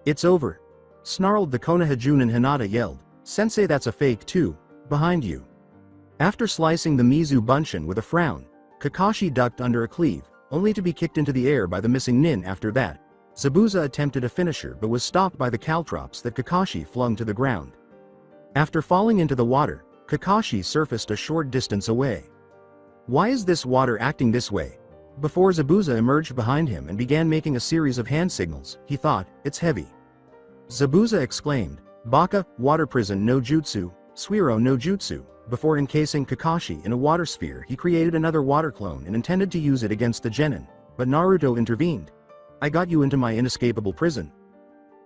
It's over, snarled the Konoha Junin. Hinata yelled, Sensei, that's a fake too, behind you. After slicing the Mizu Bunshin with a frown, Kakashi ducked under a cleave, only to be kicked into the air by the missing nin. After that, Zabuza attempted a finisher but was stopped by the caltrops that Kakashi flung to the ground. After falling into the water, Kakashi surfaced a short distance away. Why is this water acting this way? Before Zabuza emerged behind him and began making a series of hand signals, he thought, it's heavy. Zabuza exclaimed, Baka, water prison no jutsu, Suiro no jutsu. Before encasing Kakashi in a water sphere, he created another water clone and intended to use it against the genin, but Naruto intervened. I got you into my inescapable prison.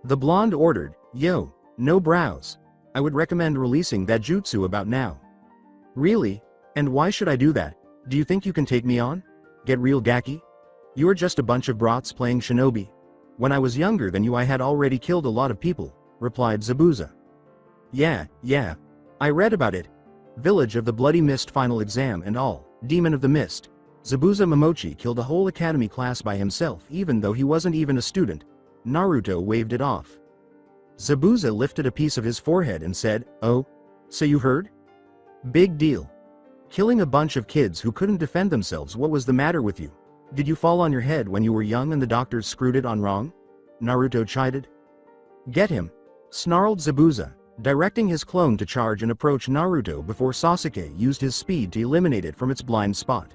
The blonde ordered, yo, no brows. I would recommend releasing that jutsu about now. Really? And why should I do that? Do you think you can take me on? Get real Gaki? You are just a bunch of brats playing shinobi. When I was younger than you I had already killed a lot of people, replied Zabuza. Yeah. I read about it. Village of the Bloody Mist final exam and all, Demon of the Mist. Zabuza Momochi killed a whole academy class by himself even though he wasn't even a student. Naruto waved it off. Zabuza lifted a piece of his forehead and said, oh? So you heard? Big deal. Killing a bunch of kids who couldn't defend themselves, what was the matter with you? Did you fall on your head when you were young and the doctors screwed it on wrong? Naruto chided. Get him! Snarled Zabuza, directing his clone to charge and approach Naruto before Sasuke used his speed to eliminate it from its blind spot.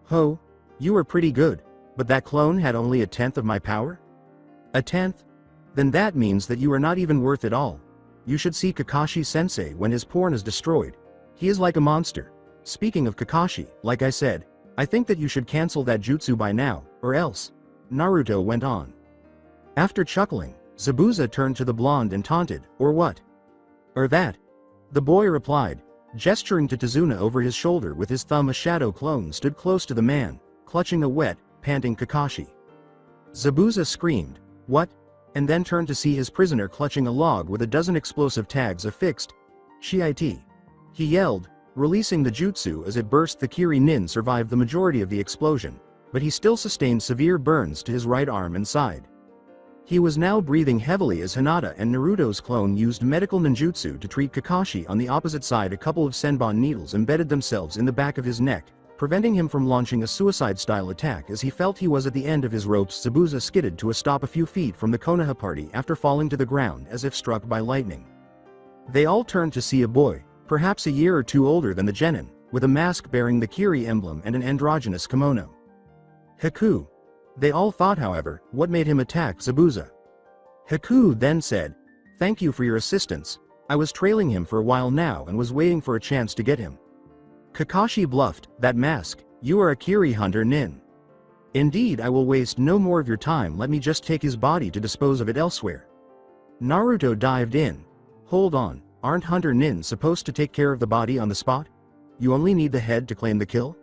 Ho! You were pretty good, but that clone had only a tenth of my power? A tenth? Then that means that you are not even worth it all. You should see Kakashi-sensei when his porn is destroyed. He is like a monster. Speaking of Kakashi, like I said, I think that you should cancel that jutsu by now, or else. Naruto went on. After chuckling, Zabuza turned to the blonde and taunted, or what? Or that? The boy replied, gesturing to Tazuna over his shoulder with his thumb. A shadow clone stood close to the man, clutching a wet, panting Kakashi. Zabuza screamed, what? And then turned to see his prisoner clutching a log with a dozen explosive tags affixed. Shit. He yelled, releasing the jutsu as it burst. The Kiri Nin survived the majority of the explosion, but he still sustained severe burns to his right arm and side. He was now breathing heavily as Hinata and Naruto's clone used medical ninjutsu to treat Kakashi. On the opposite side, a couple of senbon needles embedded themselves in the back of his neck, preventing him from launching a suicide-style attack. As he felt he was at the end of his ropes, Zabuza skidded to a stop a few feet from the Konoha party after falling to the ground as if struck by lightning. They all turned to see a boy, perhaps a year or two older than the genin, with a mask bearing the Kiri emblem and an androgynous kimono. Haku. They all thought, however, what made him attack Zabuza? Haku then said, thank you for your assistance. I was trailing him for a while now and was waiting for a chance to get him. Kakashi bluffed, that mask, you are a Kiri hunter nin. Indeed, I will waste no more of your time, let me just take his body to dispose of it elsewhere. Naruto dived in. Hold on, aren't hunter nin supposed to take care of the body on the spot? You only need the head to claim the kill?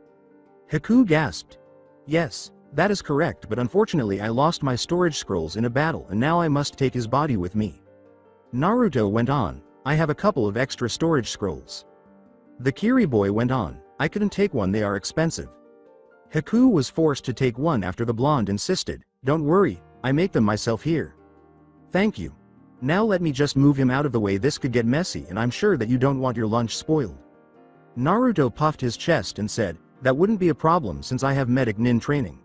Haku gasped. Yes, that is correct, but unfortunately I lost my storage scrolls in a battle and now I must take his body with me. Naruto went on, I have a couple of extra storage scrolls. The Kiri boy went on, I couldn't take one, they are expensive. Haku was forced to take one after the blonde insisted, don't worry, I make them myself here. Thank you. Now let me just move him out of the way, this could get messy and I'm sure that you don't want your lunch spoiled. Naruto puffed his chest and said, that wouldn't be a problem since I have medic nin training.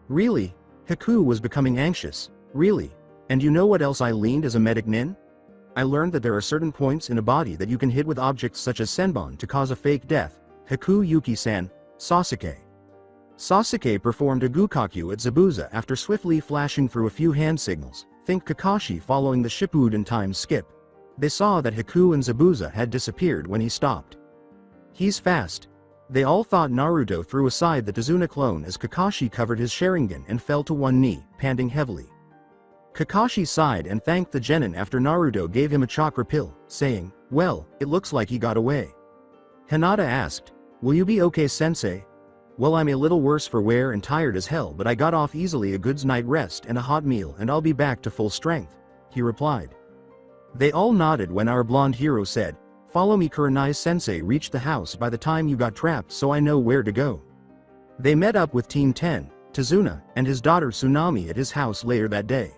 Really? Haku was becoming anxious. Really? And you know what else I learned as a medic nin? I learned that there are certain points in a body that you can hit with objects such as senbon to cause a fake death. Haku Yuki-san, Sasuke. Sasuke performed a Gukaku at Zabuza after swiftly flashing through a few hand signals. Think Kakashi following the Shippuden time skip. They saw that Haku and Zabuza had disappeared when he stopped. He's fast. They all thought Naruto threw aside the Tazuna clone as Kakashi covered his Sharingan and fell to one knee, panting heavily. Kakashi sighed and thanked the genin after Naruto gave him a chakra pill, saying, well, it looks like he got away. Hinata asked, will you be okay, sensei? Well, I'm a little worse for wear and tired as hell, but I got off easily, a good night's rest and a hot meal and I'll be back to full strength, he replied. They all nodded when our blonde hero said, follow me. Kurenai-sensei reached the house by the time you got trapped, so I know where to go. They met up with Team 10, Tazuna, and his daughter Tsunami at his house later that day.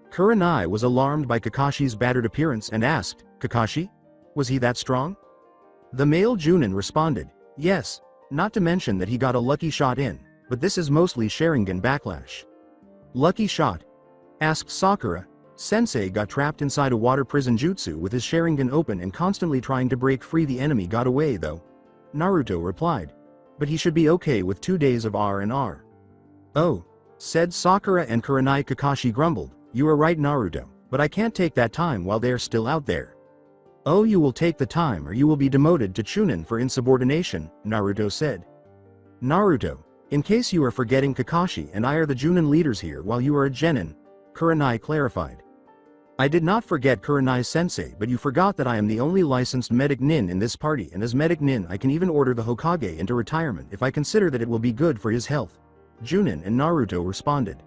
Kurenai was alarmed by Kakashi's battered appearance and asked, Kakashi? Was he that strong? The male Junin responded, yes, not to mention that he got a lucky shot in, but this is mostly Sharingan backlash. Lucky shot? asked Sakura. Sensei got trapped inside a water prison jutsu with his Sharingan open and constantly trying to break free. The enemy got away though. Naruto replied. But he should be okay with 2 days of R&R. Oh, said Sakura, and Kurenai Kakashi grumbled, you are right Naruto, but I can't take that time while they're still out there. Oh, you will take the time or you will be demoted to Chunin for insubordination, Naruto said. Naruto, in case you are forgetting, Kakashi and I are the Junin leaders here while you are a genin, Kurenai clarified. I did not forget Kurenai-sensei, but you forgot that I am the only licensed medic nin in this party, and as medic nin I can even order the Hokage into retirement if I consider that it will be good for his health. Junin and Naruto responded.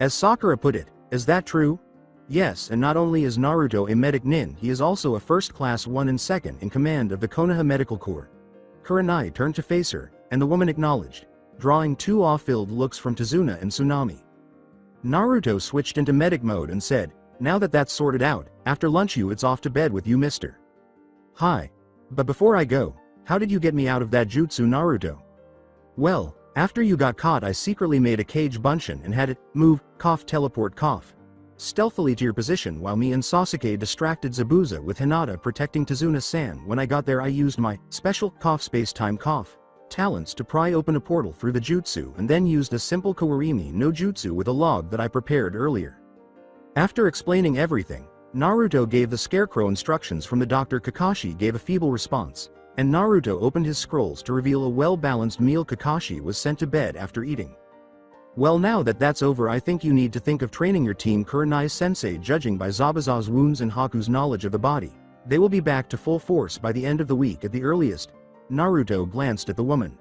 As Sakura put it, is that true? Yes, and not only is Naruto a medic nin, he is also a first class 1 and 2nd in command of the Konoha Medical Corps. Kurenai turned to face her, and the woman acknowledged, drawing 2 awe-filled looks from Tazuna and Tsunami. Naruto switched into medic mode and said, now that that's sorted out, after lunch it's off to bed with you, mister. Hi. But before I go, how did you get me out of that jutsu, Naruto? Well, after you got caught I secretly made a cage bunshin and had it move, teleport stealthily to your position while me and Sasuke distracted Zabuza with Hinata protecting Tazuna-san. When I got there I used my special space-time talents to pry open a portal through the jutsu and then used a simple Kawarimi no jutsu with a log that I prepared earlier. After explaining everything, Naruto gave the scarecrow instructions from the doctor. Kakashi gave a feeble response, and Naruto opened his scrolls to reveal a well-balanced meal. Kakashi was sent to bed after eating. Well, now that that's over I think you need to think of training your team. Kurenai-sensei, judging by Zabuza's wounds and Haku's knowledge of the body, they will be back to full force by the end of the week at the earliest. Naruto glanced at the woman.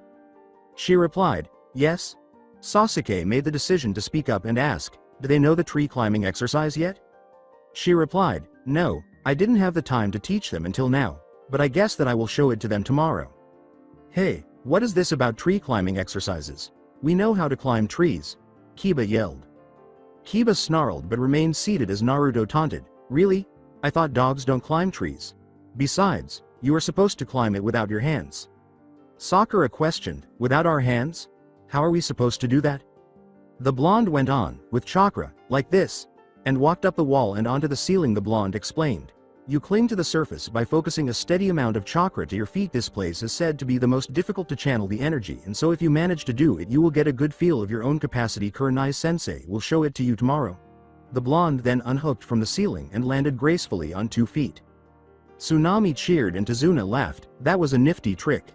She replied, yes. Sasuke made the decision to speak up and ask, do they know the tree climbing exercise yet? She replied, no, I didn't have the time to teach them until now, but I guess that I will show it to them tomorrow. Hey, what is this about tree climbing exercises? We know how to climb trees. Kiba yelled. Kiba snarled but remained seated as Naruto taunted, really? I thought dogs don't climb trees. Besides, you are supposed to climb it without your hands. Sakura questioned, without our hands? How are we supposed to do that? The blonde went on, with chakra, like this, and walked up the wall and onto the ceiling. The blonde explained, you cling to the surface by focusing a steady amount of chakra to your feet. This place is said to be the most difficult to channel the energy, and so if you manage to do it you will get a good feel of your own capacity. Kurenai-sensei will show it to you tomorrow. The blonde then unhooked from the ceiling and landed gracefully on 2 feet. Tsunami cheered and Tazuna laughed, that was a nifty trick.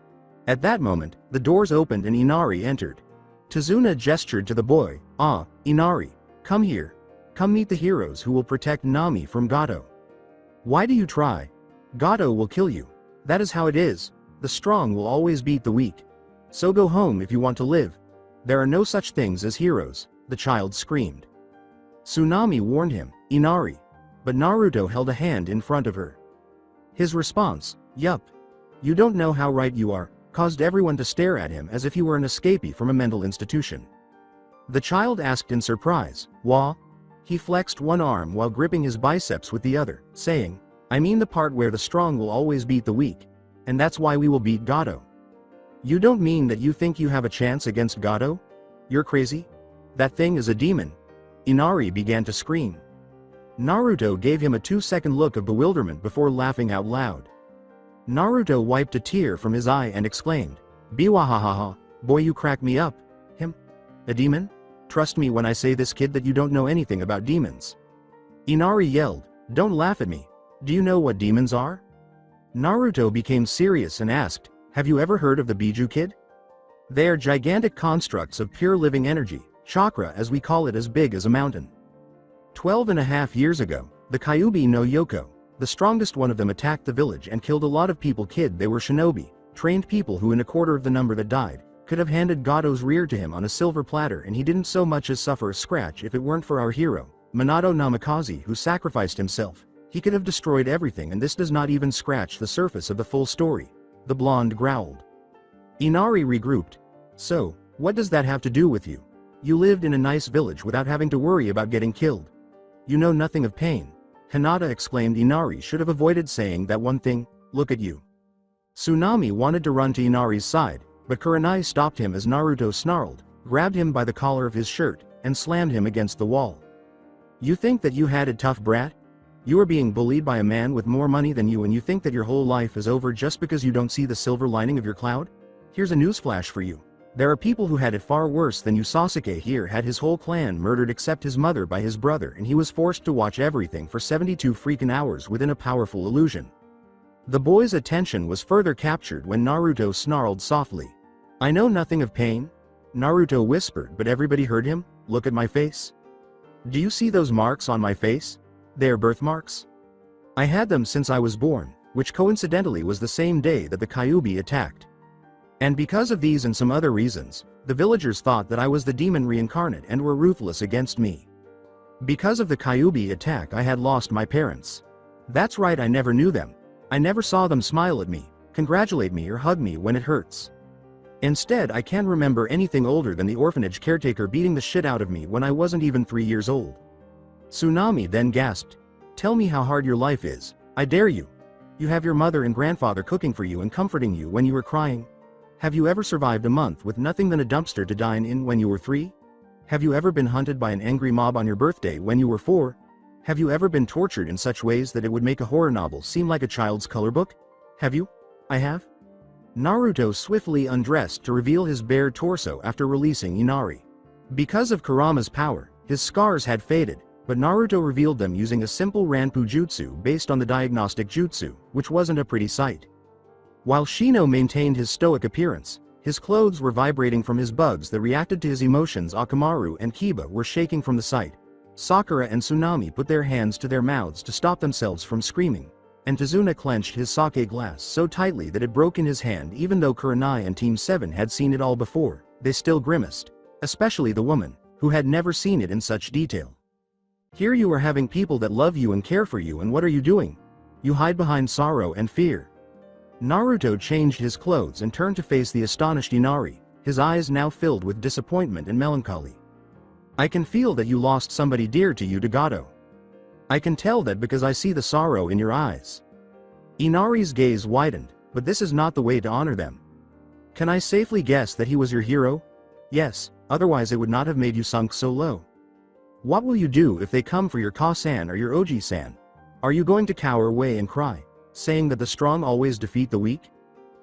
At that moment, the doors opened and Inari entered. Tazuna gestured to the boy, Inari, come here. Come meet the heroes who will protect Nami from Gato. Why do you try? Gato will kill you. That is how it is. The strong will always beat the weak. So go home if you want to live. There are no such things as heroes, the child screamed. Tsunami warned him, Inari. But Naruto held a hand in front of her. His response, yup. You don't know how right you are, caused everyone to stare at him as if he were an escapee from a mental institution. The child asked in surprise, wha? He flexed one arm while gripping his biceps with the other, saying, I mean the part where the strong will always beat the weak. And that's why we will beat Gato. You don't mean that you think you have a chance against Gato? You're crazy? That thing is a demon. Inari began to scream. Naruto gave him a 2-second look of bewilderment before laughing out loud. Naruto wiped a tear from his eye and exclaimed, Biwahahaha, boy you crack me up. Him? A demon? Trust me when I say this kid that you don't know anything about demons. Inari yelled, don't laugh at me. Do you know what demons are? Naruto became serious and asked, have you ever heard of the Biju kid? They are gigantic constructs of pure living energy, chakra as we call it, as big as a mountain. 12.5 years ago, the Kyuubi no Yoko, the strongest one of them, attacked the village and killed a lot of people. They were shinobi, trained people who in a quarter of the number that died, could have handed Gato's rear to him on a silver platter and he didn't so much as suffer a scratch. If it weren't for our hero, Minato Namikaze, who sacrificed himself, he could have destroyed everything, and this does not even scratch the surface of the full story. The blonde growled. Inari regrouped. So, what does that have to do with you? You lived in a nice village without having to worry about getting killed. You know nothing of pain. Hinata exclaimed. Inari should have avoided saying that one thing, look at you. Tsunami wanted to run to Inari's side, but Kurenai stopped him as Naruto snarled, grabbed him by the collar of his shirt, and slammed him against the wall. You think that you had a tough brat? You are being bullied by a man with more money than you and you think that your whole life is over just because you don't see the silver lining of your cloud? Here's a newsflash for you. There are people who had it far worse than you. Sasuke here had his whole clan murdered except his mother by his brother, and he was forced to watch everything for 72 freaking hours within a powerful illusion. The boy's attention was further captured when Naruto snarled softly. I know nothing of pain, Naruto whispered, but everybody heard him. Look at my face. Do you see those marks on my face? They are birthmarks. I had them since I was born, which coincidentally was the same day that the Kyuubi attacked. And because of these and some other reasons, the villagers thought that I was the demon reincarnate and were ruthless against me. Because of the Kyuubi attack I had lost my parents. That's right, I never knew them. I never saw them smile at me, congratulate me or hug me when it hurts. Instead, I can't remember anything older than the orphanage caretaker beating the shit out of me when I wasn't even 3 years old. Tsunami then gasped. Tell me how hard your life is, I dare you. You have your mother and grandfather cooking for you and comforting you when you were crying. Have you ever survived a month with nothing than a dumpster to dine in when you were 3? Have you ever been hunted by an angry mob on your birthday when you were 4? Have you ever been tortured in such ways that it would make a horror novel seem like a child's color book? Have you? I have. Naruto swiftly undressed to reveal his bare torso after releasing Inari. Because of Kurama's power, his scars had faded, but Naruto revealed them using a simple Ranpu jutsu based on the diagnostic jutsu, which wasn't a pretty sight. While Shino maintained his stoic appearance, his clothes were vibrating from his bugs that reacted to his emotions. Akamaru and Kiba were shaking from the sight. Sakura and Tsunami put their hands to their mouths to stop themselves from screaming, and Tazuna clenched his sake glass so tightly that it broke in his hand. Even though Kurenai and Team 7 had seen it all before, they still grimaced, especially the woman, who had never seen it in such detail. Here you are having people that love you and care for you, and what are you doing? You hide behind sorrow and fear. Naruto changed his clothes and turned to face the astonished Inari, his eyes now filled with disappointment and melancholy. I can feel that you lost somebody dear to you, Dagato. I can tell that because I see the sorrow in your eyes. Inari's gaze widened, but this is not the way to honor them. Can I safely guess that he was your hero? Yes, otherwise it would not have made you sunk so low. What will you do if they come for your Ka-san or your Oji-san? Are you going to cower away and cry, saying that the strong always defeat the weak?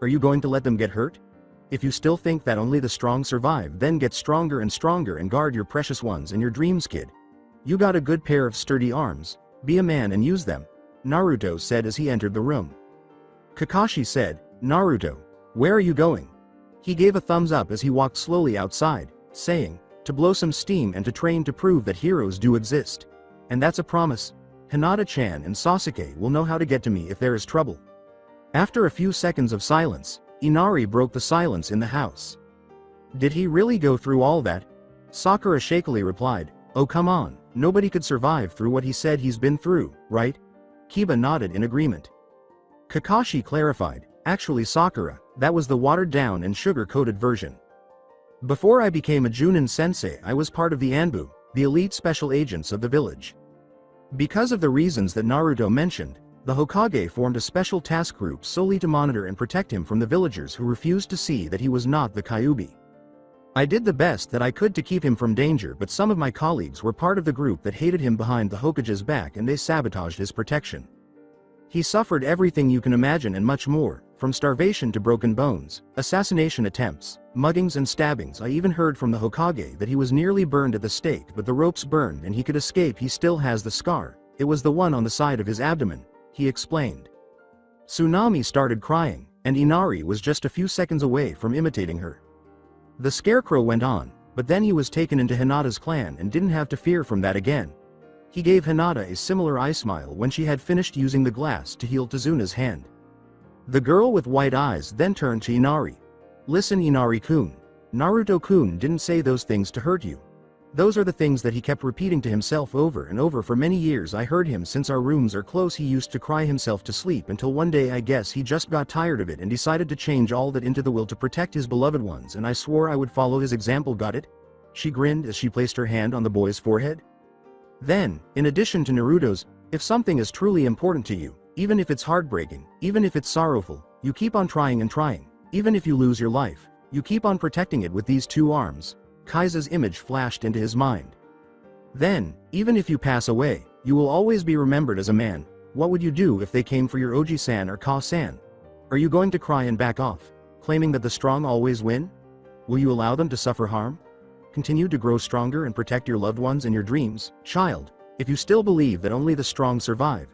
Are you going to let them get hurt? If you still think that only the strong survive, then get stronger and guard your precious ones and your dreams, kid. You got a good pair of sturdy arms, be a man and use them, Naruto said as he entered the room. Kakashi said, Naruto, where are you going? He gave a thumbs up as he walked slowly outside, saying, to blow some steam and to train to prove that heroes do exist. And that's a promise. Hinata-chan and Sasuke will know how to get to me if there is trouble. After a few seconds of silence, Inari broke the silence in the house. Did he really go through all that? Sakura shakily replied, oh come on, nobody could survive through what he said he's been through, right? Kiba nodded in agreement. Kakashi clarified, actually Sakura, that was the watered down and sugar-coated version. Before I became a Junin sensei, I was part of the Anbu, the elite special agents of the village. Because of the reasons that Naruto mentioned, the Hokage formed a special task group solely to monitor and protect him from the villagers who refused to see that he was not the Kyuubi. I did the best that I could to keep him from danger, but some of my colleagues were part of the group that hated him behind the Hokage's back and they sabotaged his protection. He suffered everything you can imagine and much more, from starvation to broken bones, assassination attempts, muggings and stabbings. I even heard from the Hokage that he was nearly burned at the stake, but the ropes burned and he could escape. He still has the scar, it was the one on the side of his abdomen, he explained. Tsunami started crying, and Inari was just a few seconds away from imitating her. The scarecrow went on, but then he was taken into Hinata's clan and didn't have to fear from that again. He gave Hinata a similar eye smile when she had finished using the glass to heal Tazuna's hand. The girl with white eyes then turned to Inari. Listen Inari-kun, Naruto-kun didn't say those things to hurt you. Those are the things that he kept repeating to himself over and over for many years. I heard him since our rooms are close. He used to cry himself to sleep until one day I guess he just got tired of it and decided to change all that into the will to protect his beloved ones, and I swore I would follow his example. Got it? She grinned as she placed her hand on the boy's forehead. Then, in addition to Naruto's, if something is truly important to you, even if it's heartbreaking, even if it's sorrowful, you keep on trying and trying. Even if you lose your life, you keep on protecting it with these two arms. Kaisa's image flashed into his mind. Then, even if you pass away, you will always be remembered as a man. What would you do if they came for your Oji-san or Ka-san? Are you going to cry and back off, claiming that the strong always win? Will you allow them to suffer harm? Continue to grow stronger and protect your loved ones and your dreams, child, if you still believe that only the strong survive.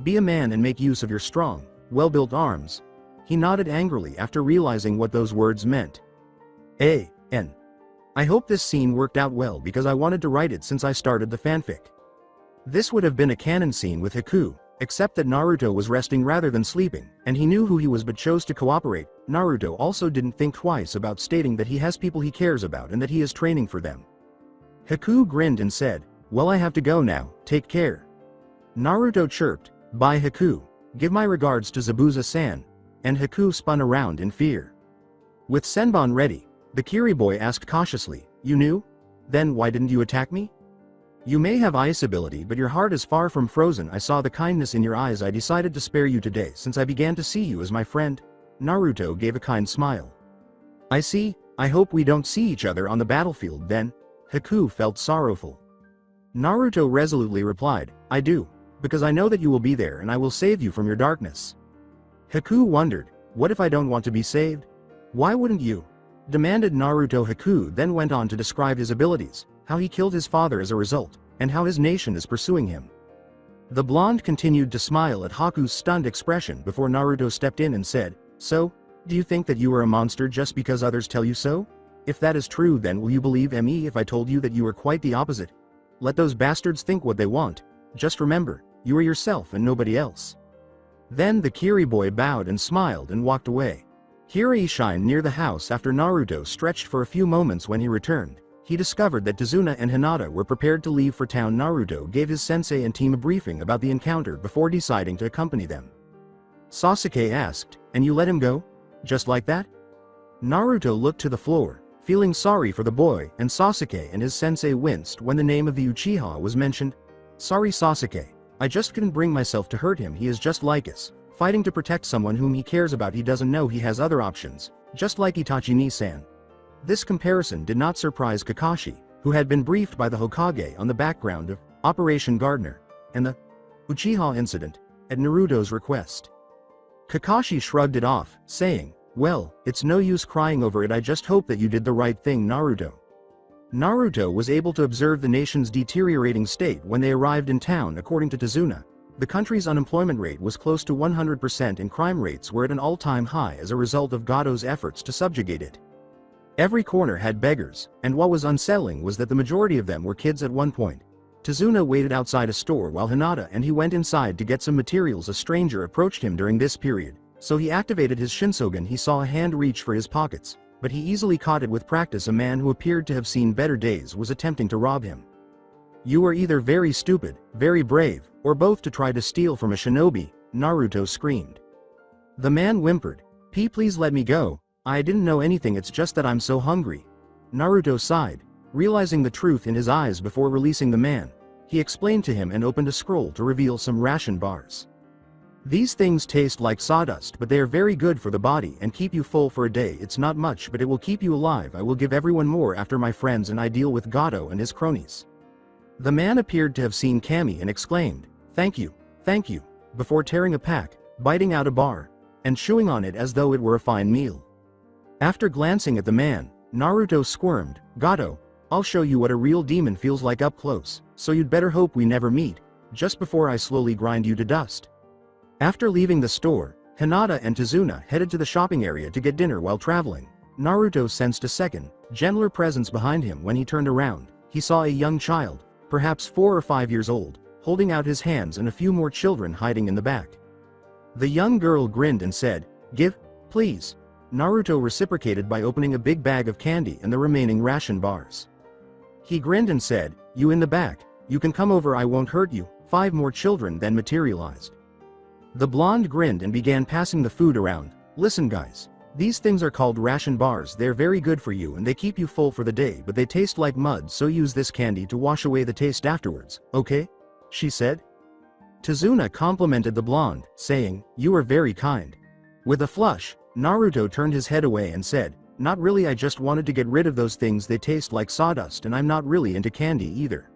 Be a man and make use of your strong, well-built arms. He nodded angrily after realizing what those words meant. A.N. I hope this scene worked out well because I wanted to write it since I started the fanfic. This would have been a canon scene with Haku, except that Naruto was resting rather than sleeping, and he knew who he was but chose to cooperate. Naruto also didn't think twice about stating that he has people he cares about and that he is training for them. Haku grinned and said, "Well, I have to go now, take care." Naruto chirped, "Bye Haku, give my regards to Zabuza-san," and Haku spun around in fear. With Senbon ready, the Kiri boy asked cautiously, "You knew? Then why didn't you attack me? You may have ice ability but your heart is far from frozen. I saw the kindness in your eyes. I decided to spare you today since I began to see you as my friend." Naruto gave a kind smile. "I see, I hope we don't see each other on the battlefield then." Haku felt sorrowful. Naruto resolutely replied, "I do, because I know that you will be there and I will save you from your darkness." Haku wondered, "What if I don't want to be saved? Why wouldn't you?" demanded Naruto. Haku then went on to describe his abilities, how he killed his father as a result, and how his nation is pursuing him. The blonde continued to smile at Haku's stunned expression before Naruto stepped in and said, "So, do you think that you are a monster just because others tell you so? If that is true, then will you believe me if I told you that you are quite the opposite? Let those bastards think what they want. Just remember, you are yourself and nobody else." Then the Kiri boy bowed and smiled and walked away. Kiri shined near the house after Naruto stretched for a few moments. When he returned, he discovered that Tazuna and Hinata were prepared to leave for town. Naruto gave his sensei and team a briefing about the encounter before deciding to accompany them. Sasuke asked, "And you let him go? Just like that?" Naruto looked to the floor, feeling sorry for the boy, and Sasuke and his sensei winced when the name of the Uchiha was mentioned. "Sorry Sasuke, I just couldn't bring myself to hurt him. He is just like us, fighting to protect someone whom he cares about. He doesn't know he has other options, just like Itachi-ni-san." This comparison did not surprise Kakashi, who had been briefed by the Hokage on the background of Operation Gardener and the Uchiha incident at Naruto's request. Kakashi shrugged it off, saying, "Well, it's no use crying over it. I just hope that you did the right thing, Naruto." Naruto was able to observe the nation's deteriorating state when they arrived in town. According to Tazuna, the country's unemployment rate was close to 100% and crime rates were at an all-time high as a result of Gado's efforts to subjugate it. Every corner had beggars, and what was unsettling was that the majority of them were kids at one point. Tazuna waited outside a store while Hinata and he went inside to get some materials. A stranger approached him during this period, so he activated his Shinsogen. He saw a hand reach for his pockets, but he easily caught it with practice. A man who appeared to have seen better days was attempting to rob him. "You are either very stupid, very brave, or both to try to steal from a shinobi," Naruto screamed. The man whimpered, Please let me go. I didn't know anything, it's just that I'm so hungry." Naruto sighed, realizing the truth in his eyes before releasing the man. He explained to him and opened a scroll to reveal some ration bars. "These things taste like sawdust, but they are very good for the body and keep you full for a day. It's not much, but it will keep you alive. I will give everyone more after my friends and I deal with Gado and his cronies." The man appeared to have seen Kami and exclaimed, thank you, before tearing a pack, biting out a bar, and chewing on it as though it were a fine meal. After glancing at the man, Naruto squirmed, "Gado, I'll show you what a real demon feels like up close, so you'd better hope we never meet, just before I slowly grind you to dust." After leaving the store, Hinata and Tazuna headed to the shopping area to get dinner. While traveling, Naruto sensed a second, gentler presence behind him. When he turned around, he saw a young child, perhaps 4 or 5 years old, holding out his hands and a few more children hiding in the back. The young girl grinned and said, "Give, please." Naruto reciprocated by opening a big bag of candy and the remaining ration bars. He grinned and said, "You in the back, you can come over, I won't hurt you." 5 more children then materialized. The blonde grinned and began passing the food around. "Listen guys, these things are called ration bars. They're very good for you and they keep you full for the day, but they taste like mud, so use this candy to wash away the taste afterwards, okay?" she said. Tazuna complimented the blonde, saying, "You are very kind." With a flush, Naruto turned his head away and said, "Not really, I just wanted to get rid of those things. They taste like sawdust and I'm not really into candy either."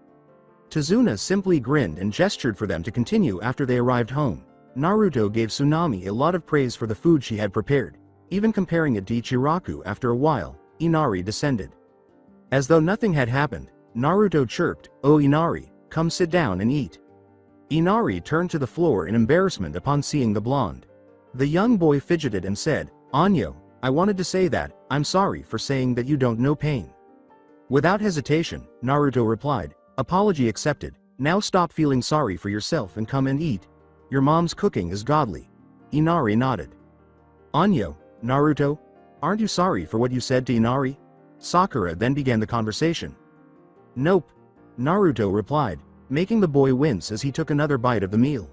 Tazuna simply grinned and gestured for them to continue after they arrived home. Naruto gave Tsunami a lot of praise for the food she had prepared, even comparing it to Ichiraku. After a while, Inari descended. As though nothing had happened, Naruto chirped, "Oh Inari, come sit down and eat." Inari turned to the floor in embarrassment upon seeing the blonde. The young boy fidgeted and said, "Anyo, I wanted to say that, I'm sorry for saying that you don't know pain." Without hesitation, Naruto replied, "Apology accepted, now stop feeling sorry for yourself and come and eat. Your mom's cooking is godly." Inari nodded. "Anyo, Naruto, aren't you sorry for what you said to Inari?" Sakura then began the conversation. "Nope," Naruto replied, making the boy wince as he took another bite of the meal.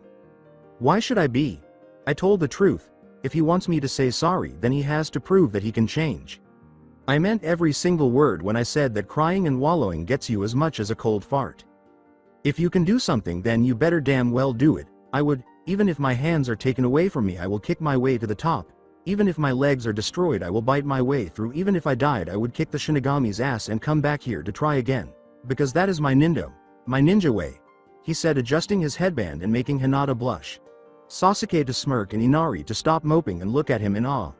"Why should I be? I told the truth. If he wants me to say sorry, then he has to prove that he can change. I meant every single word when I said that crying and wallowing gets you as much as a cold fart. If you can do something, then you better damn well do it. I would, even if my hands are taken away from me, I will kick my way to the top. Even if my legs are destroyed, I will bite my way through. Even if I died, I would kick the Shinigami's ass and come back here to try again. Because that is my ninja way," he said, adjusting his headband and making Hinata blush. Sasuke to smirk and Inari to stop moping and look at him in awe.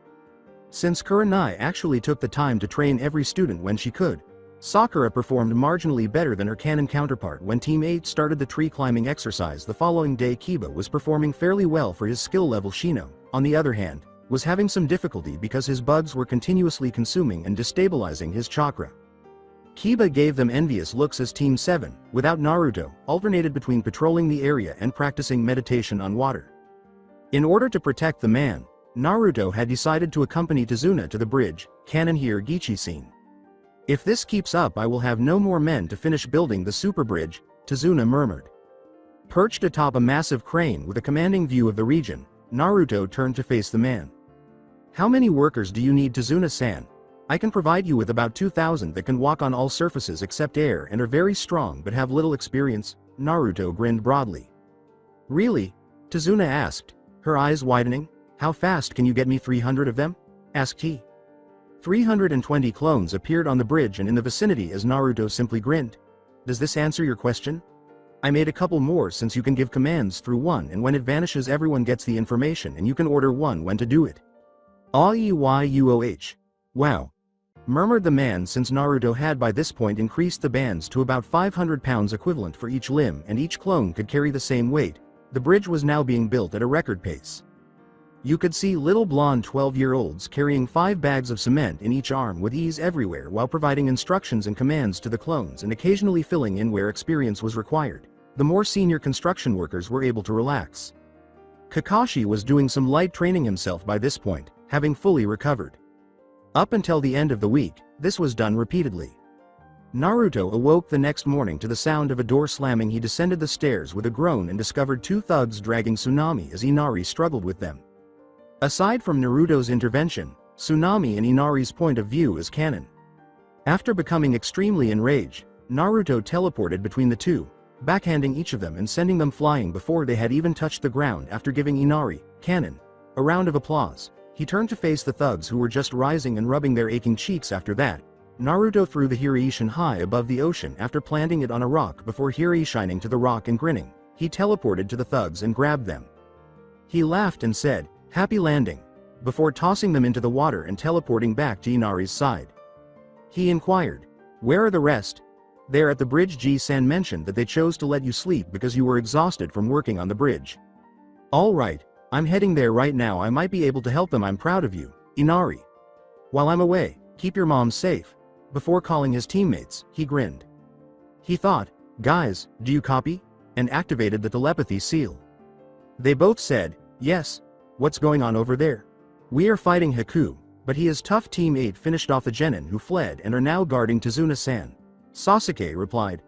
Since Kurenai actually took the time to train every student when she could, Sakura performed marginally better than her canon counterpart. When Team 8 started the tree climbing exercise the following day, Kiba was performing fairly well for his skill level. Shino, on the other hand, was having some difficulty because his bugs were continuously consuming and destabilizing his chakra. Kiba gave them envious looks as Team 7, without Naruto, alternated between patrolling the area and practicing meditation on water. In order to protect the man, Naruto had decided to accompany Tazuna to the bridge, Canon here Gichi scene. "If this keeps up, I will have no more men to finish building the super bridge," Tazuna murmured. Perched atop a massive crane with a commanding view of the region, Naruto turned to face the man. "How many workers do you need, Tazuna-san? I can provide you with about 2,000 that can walk on all surfaces except air and are very strong but have little experience." Naruto grinned broadly. "Really?" Tazuna asked, her eyes widening. "How fast can you get me 300 of them?" asked he. 320 clones appeared on the bridge and in the vicinity as Naruto simply grinned. "Does this answer your question? I made a couple more since you can give commands through one, and when it vanishes everyone gets the information and you can order one when to do it." "Ayuoh. Wow," murmured the man, since Naruto had by this point increased the bands to about 500 pounds equivalent for each limb and each clone could carry the same weight. The bridge was now being built at a record pace. You could see little blonde 12-year-olds carrying 5 bags of cement in each arm with ease everywhere while providing instructions and commands to the clones and occasionally filling in where experience was required. The more senior construction workers were able to relax. Kakashi was doing some light training himself by this point, having fully recovered. Up until the end of the week, this was done repeatedly. Naruto awoke the next morning to the sound of a door slamming. He descended the stairs with a groan and discovered 2 thugs dragging Tsunami as Inari struggled with them. Aside from Naruto's intervention, Tsunami and Inari's point of view is canon. After becoming extremely enraged, Naruto teleported between the two, backhanding each of them and sending them flying before they had even touched the ground. After giving Inari, canon, a round of applause, he turned to face the thugs who were just rising and rubbing their aching cheeks. After that, Naruto threw the Hiraishin high above the ocean after planting it on a rock. Before Hiraishining to the rock and grinning, he teleported to the thugs and grabbed them. He laughed and said, "Happy landing," before tossing them into the water and teleporting back to Inari's side. He inquired, "Where are the rest?" "They're at the bridge. Ji-san mentioned that they chose to let you sleep because you were exhausted from working on the bridge." "All right, I'm heading there right now. I might be able to help them. I'm proud of you, Inari. While I'm away, keep your mom safe." Before calling his teammates, he grinned. He thought, "Guys, do you copy?" and activated the telepathy seal. They both said, "Yes." "What's going on over there?" "We are fighting Haku, but he is tough." Team 8 finished off the genin who fled and are now guarding Tazuna-san. Sasuke replied,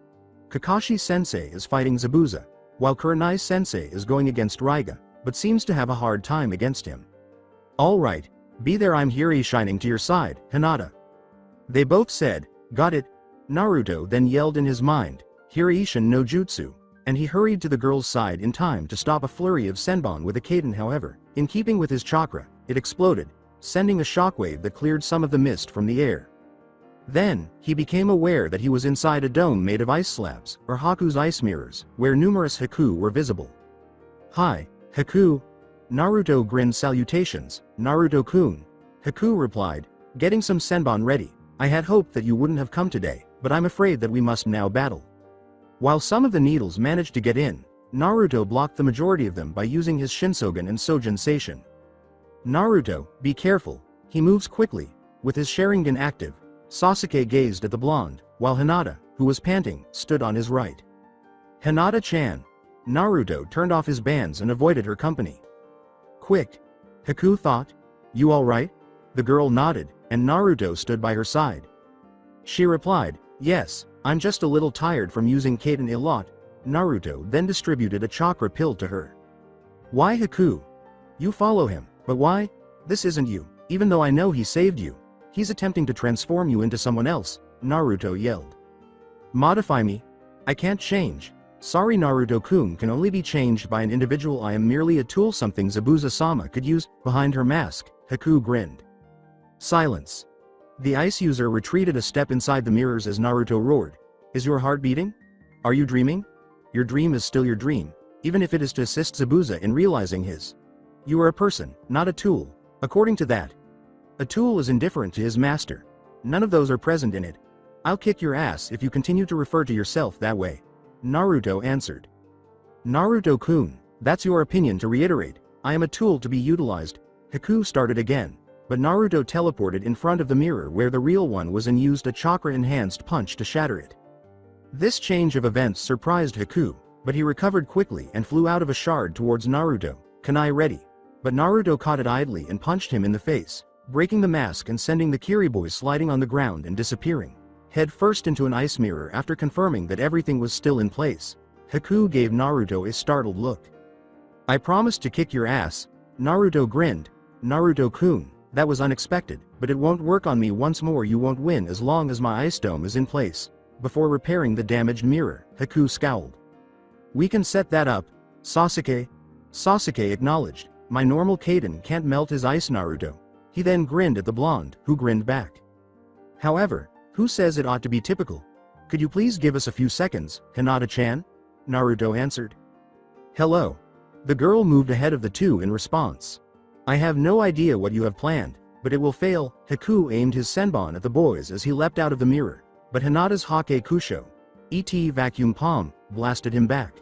"Kakashi-sensei is fighting Zabuza, while Kurenai-sensei is going against Ryuga, but seems to have a hard time against him." "All right, be there. I'm Hiraishining to your side, Hinata." They both said, "Got it." Naruto then yelled in his mind, "Hiraishin no jutsu," and he hurried to the girl's side in time to stop a flurry of senbon with a Kaden. However, in keeping with his chakra, it exploded, sending a shockwave that cleared some of the mist from the air. Then, he became aware that he was inside a dome made of ice slabs, or Haku's ice mirrors, where numerous Haku were visible. "Hi, Haku." Naruto grinned salutations. "Naruto-kun." Haku replied, "Getting some senbon ready. I had hoped that you wouldn't have come today, but I'm afraid that we must now battle." While some of the needles managed to get in, Naruto blocked the majority of them by using his Shinsogen and Sojin Seishin. "Naruto, be careful. He moves quickly." With his Sharingan active, Sasuke gazed at the blonde, while Hinata, who was panting, stood on his right. "Hinata-chan." Naruto turned off his bands and avoided her company. "Quick." Haku thought. "You alright?" The girl nodded, and Naruto stood by her side. She replied, "Yes, I'm just a little tired from using Kaden a lot." Naruto then distributed a chakra pill to her. "Why Haku? You follow him, but why? This isn't you, even though I know he saved you. He's attempting to transform you into someone else," Naruto yelled. "Modify me? I can't change. Sorry, Naruto-kun can only be changed by an individual. I am merely a tool, something Zabuza-sama could use." Behind her mask, Haku grinned. Silence. The ice user retreated a step inside the mirrors as Naruto roared, "Is your heart beating? Are you dreaming? Your dream is still your dream, even if it is to assist Zabuza in realizing his. You are a person, not a tool. According to that, a tool is indifferent to his master. None of those are present in it. I'll kick your ass if you continue to refer to yourself that way," Naruto answered. "Naruto-kun, that's your opinion. To reiterate, I am a tool to be utilized." Haku started again, but Naruto teleported in front of the mirror where the real one was and used a chakra-enhanced punch to shatter it. This change of events surprised Haku, but he recovered quickly and flew out of a shard towards Naruto. "Kunai ready." But Naruto caught it idly and punched him in the face, breaking the mask and sending the Kiriboy sliding on the ground and disappearing head first into an ice mirror. After confirming that everything was still in place, Haku gave Naruto a startled look. "I promised to kick your ass." Naruto grinned. "Naruto-kun, that was unexpected, but it won't work on me once more. You won't win as long as my ice dome is in place." Before repairing the damaged mirror, Haku scowled. "We can set that up, Sasuke." Sasuke acknowledged, "My normal Kaden can't melt his ice, Naruto." He then grinned at the blonde, who grinned back. "However, who says it ought to be typical? Could you please give us a few seconds, Hinata-chan?" Naruto answered. "Hello." The girl moved ahead of the two in response. "I have no idea what you have planned, but it will fail." Haku aimed his senbon at the boys as he leapt out of the mirror, but Hinata's Hake Kusho, ET vacuum palm, blasted him back.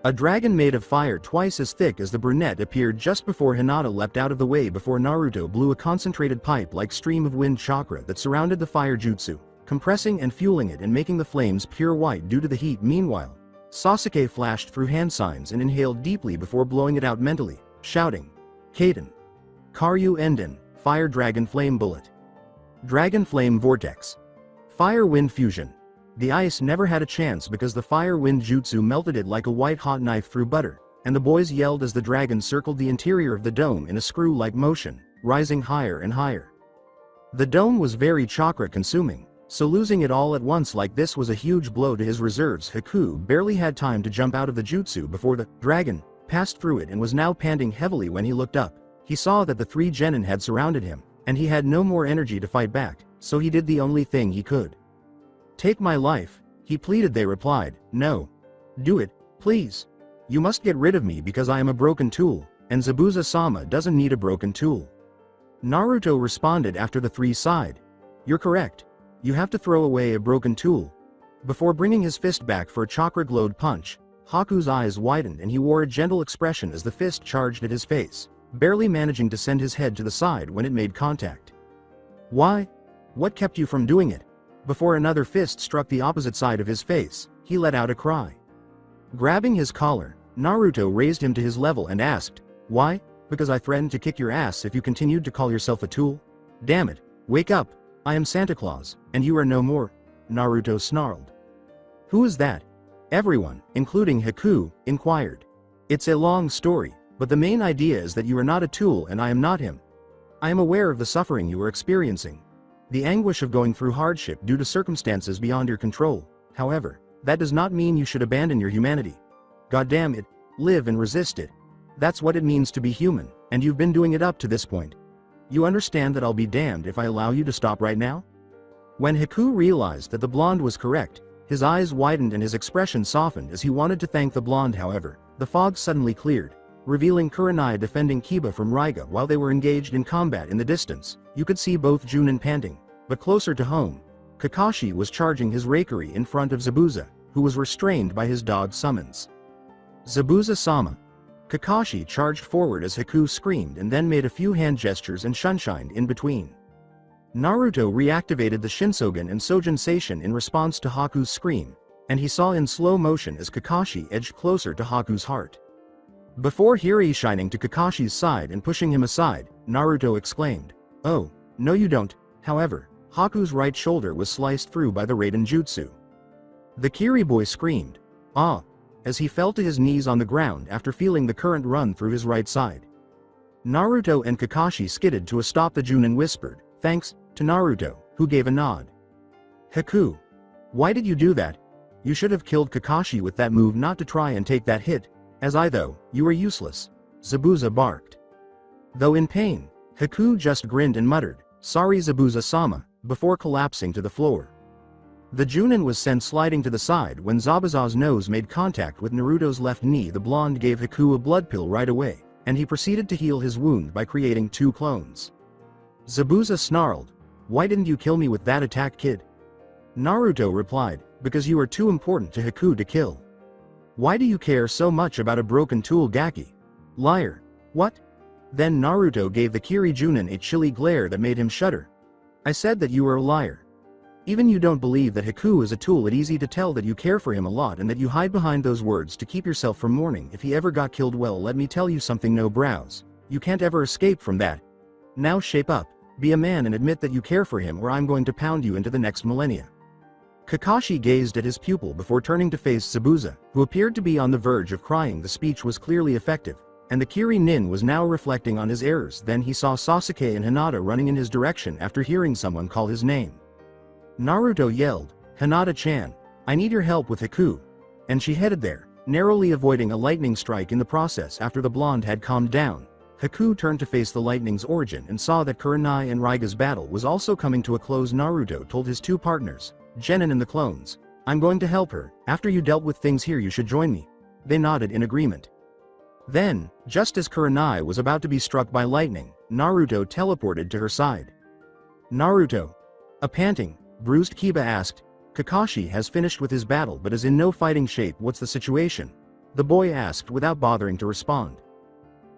A dragon made of fire twice as thick as the brunette appeared just before Hinata leapt out of the way before Naruto blew a concentrated pipe-like stream of wind chakra that surrounded the fire jutsu, compressing and fueling it and making the flames pure white due to the heat. Meanwhile, Sasuke flashed through hand signs and inhaled deeply before blowing it out mentally, shouting, "Kaden. Karyu Enden, Fire Dragon Flame Bullet. Dragon Flame Vortex. Fire Wind Fusion." The ice never had a chance because the fire wind jutsu melted it like a white-hot knife through butter, and the boys yelled as the dragon circled the interior of the dome in a screw-like motion, rising higher and higher. The dome was very chakra-consuming, so losing it all at once like this was a huge blow to his reserves. Haku barely had time to jump out of the jutsu before the dragon passed through it and was now panting heavily. When he looked up, he saw that the three genin had surrounded him, and he had no more energy to fight back, so he did the only thing he could. "Take my life," he pleaded. They replied, "No. Do it, please. You must get rid of me because I am a broken tool, and Zabuza-sama doesn't need a broken tool." Naruto responded after the three sighed. "You're correct. You have to throw away a broken tool." Before bringing his fist back for a chakra-glowed punch, Haku's eyes widened and he wore a gentle expression as the fist charged at his face, barely managing to send his head to the side when it made contact. "Why? What kept you from doing it?" Before another fist struck the opposite side of his face, he let out a cry. Grabbing his collar, Naruto raised him to his level and asked, "Why?" "Because I threatened to kick your ass if you continued to call yourself a tool." "Damn it, wake up. I am Santa Claus, and you are no more," Naruto snarled. "Who is that?" everyone, including Haku, inquired. "It's a long story, but the main idea is that you are not a tool and I am not him. I am aware of the suffering you are experiencing. The anguish of going through hardship due to circumstances beyond your control. However, that does not mean you should abandon your humanity. Goddamn it, live and resist it. That's what it means to be human, and you've been doing it up to this point. You understand that I'll be damned if I allow you to stop right now?" When Haku realized that the blonde was correct, his eyes widened and his expression softened as he wanted to thank the blonde. However, the fog suddenly cleared, revealing Kurenai defending Kiba from Ryuga while they were engaged in combat. In the distance, you could see both Junin panting, but closer to home, Kakashi was charging his Reikiri in front of Zabuza, who was restrained by his dog summons. Zabuza-sama. Kakashi charged forward as Haku screamed and then made a few hand gestures and shunshined in between. Naruto reactivated the Shinsogen and Sojin Seishin in response to Haku's scream, and he saw in slow motion as Kakashi edged closer to Haku's heart. Before Hiri shining to Kakashi's side and pushing him aside, Naruto exclaimed, "Oh, no you don't." However, Haku's right shoulder was sliced through by the Raiden Jutsu. The Kiri boy screamed, "Ah," as he fell to his knees on the ground after feeling the current run through his right side. Naruto and Kakashi skidded to a stop. The Junin whispered, "Thanks," to Naruto, who gave a nod. "Haku, why did you do that? You should have killed Kakashi with that move, not to try and take that hit. As I though, you were useless," Zabuza barked. Though in pain, Haku just grinned and muttered, "Sorry Zabuza-sama," before collapsing to the floor. The Junin was sent sliding to the side when Zabuza's nose made contact with Naruto's left knee. The blonde gave Haku a blood pill right away, and he proceeded to heal his wound by creating 2 clones. Zabuza snarled, "Why didn't you kill me with that attack, kid?" Naruto replied, "Because you are too important to Haku to kill. Why do you care so much about a broken tool, Gaki? Liar. What?" Then Naruto gave the Kiri Junin a chilly glare that made him shudder. "I said that you were a liar. Even you don't believe that Haku is a tool. It's easy to tell that you care for him a lot and that you hide behind those words to keep yourself from mourning if he ever got killed. Well, let me tell you something, no brows. You can't ever escape from that. Now shape up, be a man and admit that you care for him, or I'm going to pound you into the next millennia." Kakashi gazed at his pupil before turning to face Zabuza, who appeared to be on the verge of crying. The speech was clearly effective, and the Kiri nin was now reflecting on his errors. Then he saw Sasuke and Hinata running in his direction after hearing someone call his name. Naruto yelled, "Hinata-chan, I need your help with Haku," and she headed there, narrowly avoiding a lightning strike in the process. After the blonde had calmed down, Haku turned to face the lightning's origin and saw that Kurenai and Ryuga's battle was also coming to a close. Naruto told his 2 partners, Genin and the clones, "I'm going to help her. After you dealt with things here, you should join me." They nodded in agreement. Then, just as Kurenai was about to be struck by lightning, Naruto teleported to her side. "Naruto." A panting, bruised Kiba asked, "Kakashi has finished with his battle but is in no fighting shape. What's the situation?" the boy asked without bothering to respond.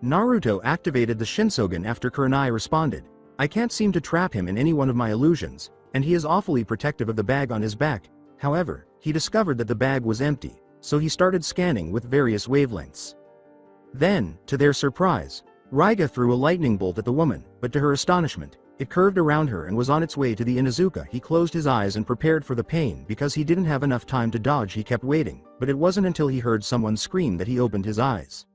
Naruto activated the Shinsogen after Kurenai responded, "I can't seem to trap him in any one of my illusions, and he is awfully protective of the bag on his back." However, he discovered that the bag was empty, so he started scanning with various wavelengths. Then, to their surprise, Ryuga threw a lightning bolt at the woman, but to her astonishment, it curved around her and was on its way to the Inuzuka. He closed his eyes and prepared for the pain because he didn't have enough time to dodge. He kept waiting, but it wasn't until he heard someone scream that he opened his eyes.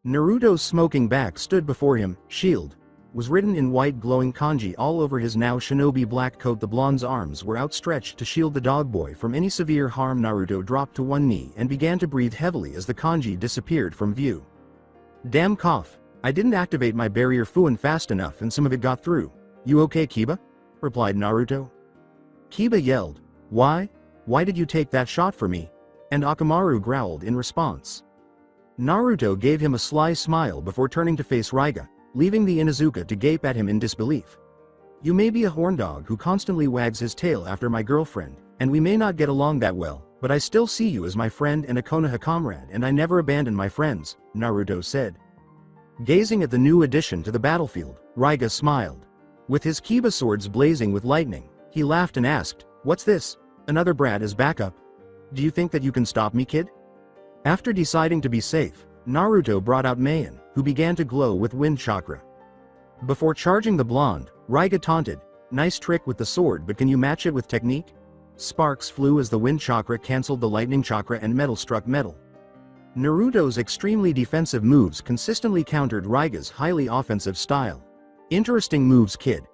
Naruto's smoking back stood before him. "Shield" was written in white glowing kanji all over his now shinobi black coat. The blonde's arms were outstretched to shield the dog boy from any severe harm. Naruto dropped to one knee and began to breathe heavily as the kanji disappeared from view. "Damn cough. I didn't activate my barrier Fuin fast enough and some of it got through. You okay, Kiba?" replied Naruto. Kiba yelled, "Why? Why did you take that shot for me?" and Akamaru growled in response. Naruto gave him a sly smile before turning to face Ryuga, leaving the Inuzuka to gape at him in disbelief. "You may be a horndog who constantly wags his tail after my girlfriend, and we may not get along that well, but I still see you as my friend and a Konoha comrade, and I never abandon my friends," Naruto said. Gazing at the new addition to the battlefield, Ryuga smiled. With his Kiba swords blazing with lightning, he laughed and asked, "What's this? Another brat as backup? Do you think that you can stop me, kid?" After deciding to be safe, Naruto brought out Mayan, who began to glow with wind chakra. Before charging the blonde, Ryuga taunted, "Nice trick with the sword, but can you match it with technique?" Sparks flew as the wind chakra cancelled the lightning chakra and metal struck metal. Naruto's extremely defensive moves consistently countered Ryuga's highly offensive style. "Interesting moves, kid,"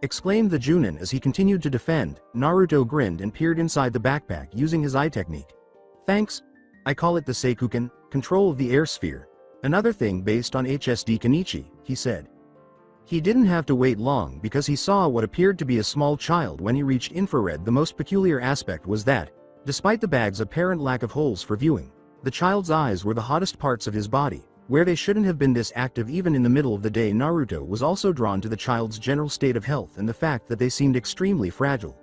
exclaimed the Junin as he continued to defend. Naruto grinned and peered inside the backpack using his eye technique. "Thanks. I call it the Seikuken, control of the air sphere. Another thing based on HSD Kenichi," he said. He didn't have to wait long because he saw what appeared to be a small child when he reached infrared. The most peculiar aspect was that, despite the bag's apparent lack of holes for viewing, the child's eyes were the hottest parts of his body, where they shouldn't have been this active even in the middle of the day. Naruto was also drawn to the child's general state of health and the fact that they seemed extremely fragile.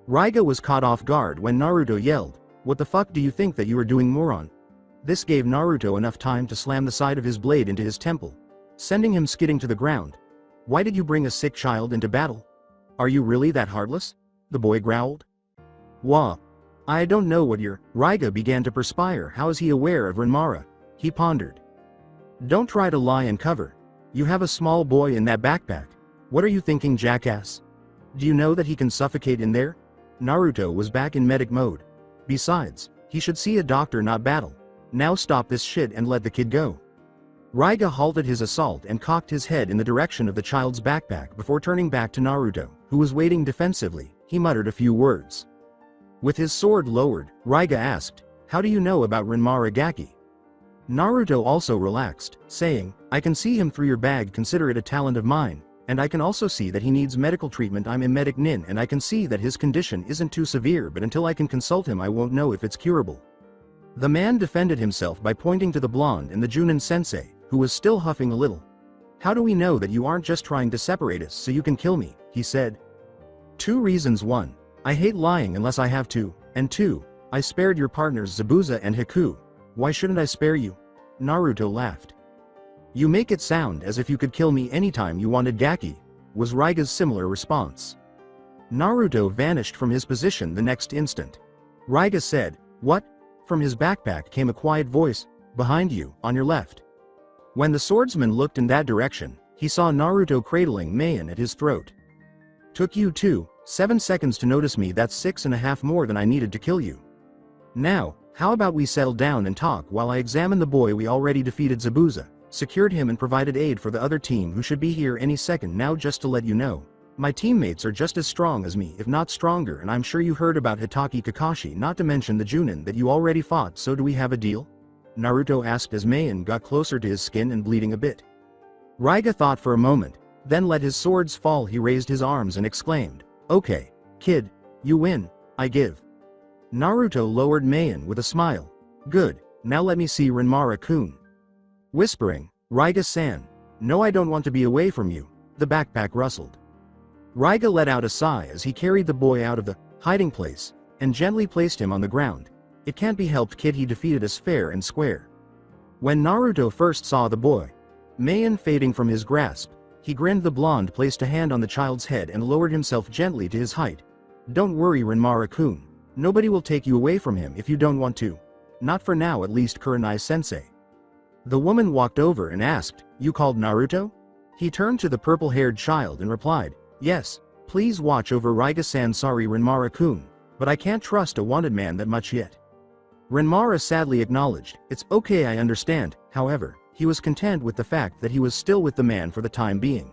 Hyuga was caught off guard when Naruto yelled, "What the fuck do you think that you are doing, moron?" This gave Naruto enough time to slam the side of his blade into his temple, sending him skidding to the ground. "Why did you bring a sick child into battle? Are you really that heartless?" the boy growled. "Wah. I don't know what you're—" Hyuga began to perspire. How is he aware of Renmara? He pondered. "Don't try to lie and cover. You have a small boy in that backpack. What are you thinking, jackass? Do you know that he can suffocate in there?" Naruto was back in medic mode. Besides, he should see a doctor, not battle. Now stop this shit and let the kid go. Hyuga halted his assault and cocked his head in the direction of the child's backpack before turning back to Naruto, who was waiting defensively. He muttered a few words. With his sword lowered, Hyuga asked, "How do you know about Renmara Gaki?" Naruto also relaxed, saying, "I can see him through your bag. Consider it a talent of mine, and I can also see that he needs medical treatment. I'm a medic nin and I can see that his condition isn't too severe, but until I can consult him I won't know if it's curable." The man defended himself by pointing to the blonde and the Junin sensei, who was still huffing a little. "How do we know that you aren't just trying to separate us so you can kill me?" he said. "Two reasons. One, I hate lying unless I have to, and two, I spared your partners Zabuza and Haku. Why shouldn't I spare you?" Naruto laughed. "You make it sound as if you could kill me anytime you wanted, Gaki," was Ryuga's similar response. Naruto vanished from his position the next instant. Hyuga said, "What?" From his backpack came a quiet voice, "Behind you, on your left." When the swordsman looked in that direction, he saw Naruto cradling Mayan at his throat. "Took you 7 seconds to notice me. That's 6.5 more than I needed to kill you. Now, how about we settle down and talk while I examine the boy? We already defeated Zabuza, secured him and provided aid for the other team who should be here any second now. Just to let you know, my teammates are just as strong as me, if not stronger, and I'm sure you heard about Hitaki Kakashi, not to mention the Junin that you already fought. So do we have a deal?" Naruto asked as Mayan got closer to his skin and bleeding a bit. Hyuga thought for a moment, then let his swords fall. He raised his arms and exclaimed, "Okay, kid, you win, I give." Naruto lowered Mayan with a smile. "Good, now let me see Renmara-kun." Whispering, "Hyuga-san, no, I don't want to be away from you." The backpack rustled. Hyuga let out a sigh as he carried the boy out of the hiding place and gently placed him on the ground. "It can't be helped, kid, he defeated us fair and square." When Naruto first saw the boy, Mayan fading from his grasp, he grinned. The blonde placed a hand on the child's head and lowered himself gently to his height. "Don't worry, Renmara-kun. Nobody will take you away from him if you don't want to. Not for now, at least, Kurenai-sensei." The woman walked over and asked, "You called Naruto?" He turned to the purple-haired child and replied, "Yes, please watch over Hyuga-san." "Sorry, Renmara-kun, but I can't trust a wanted man that much yet." Renmara sadly acknowledged, "It's okay, I understand." However, he was content with the fact that he was still with the man for the time being.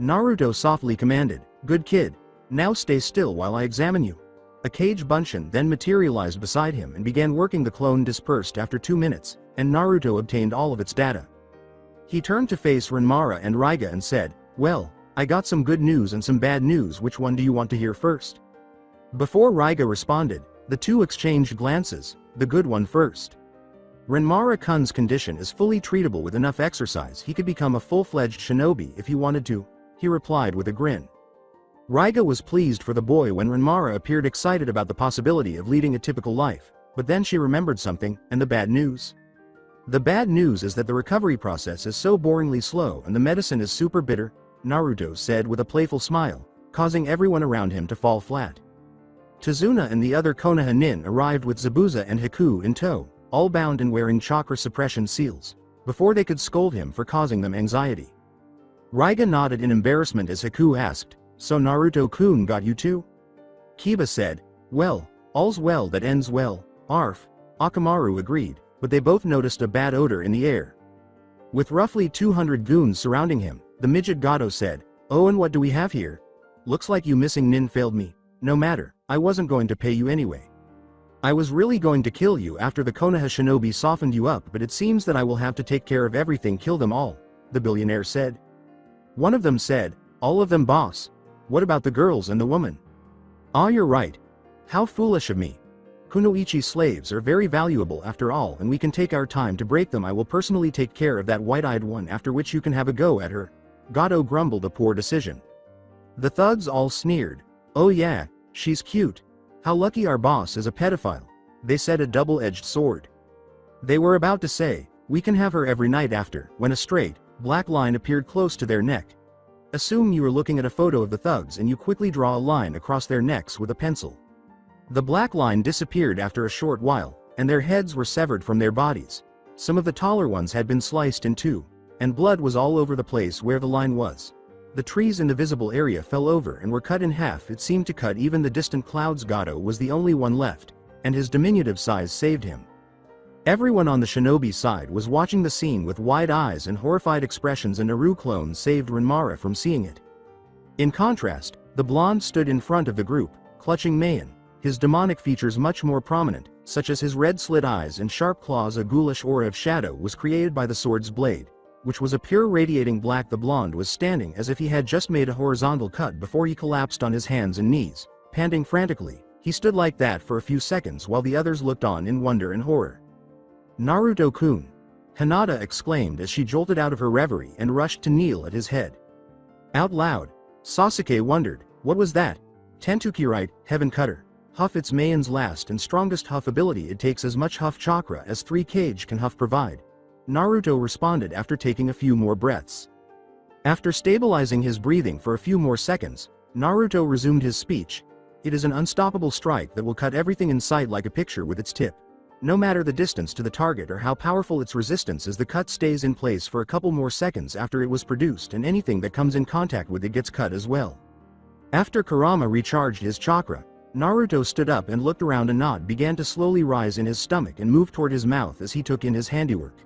Naruto softly commanded, "Good kid, now stay still while I examine you." A cage bunshin then materialized beside him and began working. The clone dispersed after 2 minutes, and Naruto obtained all of its data. He turned to face Renmara and Hyuga and said, "Well, I got some good news and some bad news. Which one do you want to hear first?" Before Hyuga responded, the two exchanged glances. "The good one first. Renmara-kun's condition is fully treatable with enough exercise. He could become a full-fledged shinobi if he wanted to," he replied with a grin. Hyuga was pleased for the boy when Renmara appeared excited about the possibility of leading a typical life, but then she remembered something, and the bad news. "The bad news is that the recovery process is so boringly slow and the medicine is super bitter," Naruto said with a playful smile, causing everyone around him to fall flat. Tazuna and the other Konoha nin arrived with Zabuza and Haku in tow, all bound and wearing chakra suppression seals, before they could scold him for causing them anxiety. Hyuga nodded in embarrassment as Haku asked, "So Naruto-kun got you too?" Kiba said, "Well, all's well that ends well, Arf." Akamaru agreed, but they both noticed a bad odor in the air. With roughly 200 goons surrounding him, the midget Gato said, "Oh, and what do we have here? Looks like you missing nin failed me. No matter, I wasn't going to pay you anyway. I was really going to kill you after the Konoha shinobi softened you up, but it seems that I will have to take care of everything." "Kill them all," the billionaire said. One of them said, "All of them, boss. What about the girls and the woman?" "Ah, you're right. How foolish of me. Kunoichi's slaves are very valuable after all, and we can take our time to break them. I will personally take care of that white-eyed one, after which you can have a go at her." Gato grumbled a poor decision. The thugs all sneered. "Oh yeah, she's cute. How lucky our boss is a pedophile," they said, a double-edged sword. They were about to say, "We can have her every night after," when a straight, black line appeared close to their neck. Assume you are looking at a photo of the thugs and you quickly draw a line across their necks with a pencil. The black line disappeared after a short while, and their heads were severed from their bodies. Some of the taller ones had been sliced in two, and blood was all over the place where the line was. The trees in the visible area fell over and were cut in half. It seemed to cut even the distant clouds. Gato was the only one left, and his diminutive size saved him. Everyone on the shinobi side was watching the scene with wide eyes and horrified expressions. A Naru clone saved Renmara from seeing it. In contrast, the blonde stood in front of the group, clutching Mayan, his demonic features much more prominent, such as his red slit eyes and sharp claws. A ghoulish aura of shadow was created by the sword's blade, which was a pure radiating black. The blonde was standing as if he had just made a horizontal cut before he collapsed on his hands and knees, panting frantically. He stood like that for a few seconds while the others looked on in wonder and horror. "Naruto-kun!" Hinata exclaimed as she jolted out of her reverie and rushed to kneel at his head. Out loud, Sasuke wondered, "What was that?" "Tentuki, right, Heaven Cutter. Huff, it's Mayan's last and strongest huff ability. It takes as much huff chakra as 3 Kage can huff provide." Naruto responded after taking a few more breaths. After stabilizing his breathing for a few more seconds, Naruto resumed his speech. "It is an unstoppable strike that will cut everything in sight like a picture with its tip. No matter the distance to the target or how powerful its resistance is, the cut stays in place for a couple more seconds after it was produced, and anything that comes in contact with it gets cut as well." After Kurama recharged his chakra, Naruto stood up and looked around. A knot began to slowly rise in his stomach and move toward his mouth as he took in his handiwork.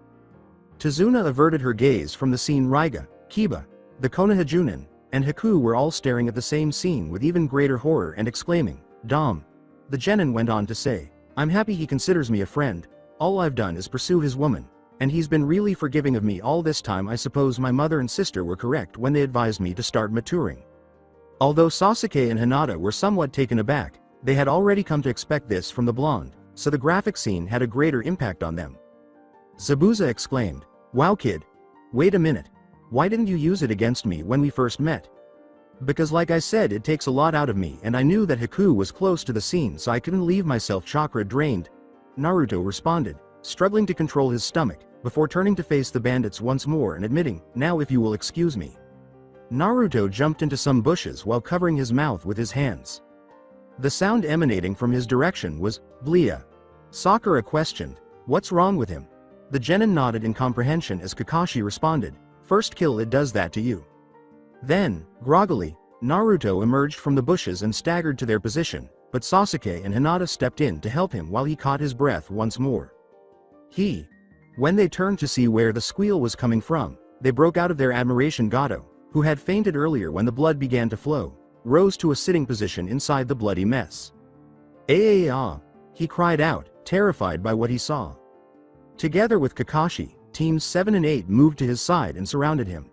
Tazuna averted her gaze from the scene. Raiga, Kiba, the Konoha Junin, and Haku were all staring at the same scene with even greater horror and exclaiming, "Dom." The genin went on to say, "I'm happy he considers me a friend. All I've done is pursue his woman, and he's been really forgiving of me all this time. I suppose my mother and sister were correct when they advised me to start maturing." Although Sasuke and Hinata were somewhat taken aback, they had already come to expect this from the blonde, so the graphic scene had a greater impact on them. Zabuza exclaimed, "Wow kid. Wait a minute. Why didn't you use it against me when we first met?" "Because like I said, it takes a lot out of me, and I knew that Haku was close to the scene, so I couldn't leave myself chakra drained," Naruto responded, struggling to control his stomach, before turning to face the bandits once more and admitting, "Now if you will excuse me." Naruto jumped into some bushes while covering his mouth with his hands. The sound emanating from his direction was, "Blia." Sakura questioned, "What's wrong with him?" The genin nodded in comprehension as Kakashi responded, "First kill, it does that to you." Then, groggily, Naruto emerged from the bushes and staggered to their position, but Sasuke and Hinata stepped in to help him while he caught his breath once more. When they turned to see where the squeal was coming from, they broke out of their admiration. Gato, who had fainted earlier when the blood began to flow, rose to a sitting position inside the bloody mess. "Ah!" he cried out, terrified by what he saw. Together with Kakashi, teams 7 and 8 moved to his side and surrounded him.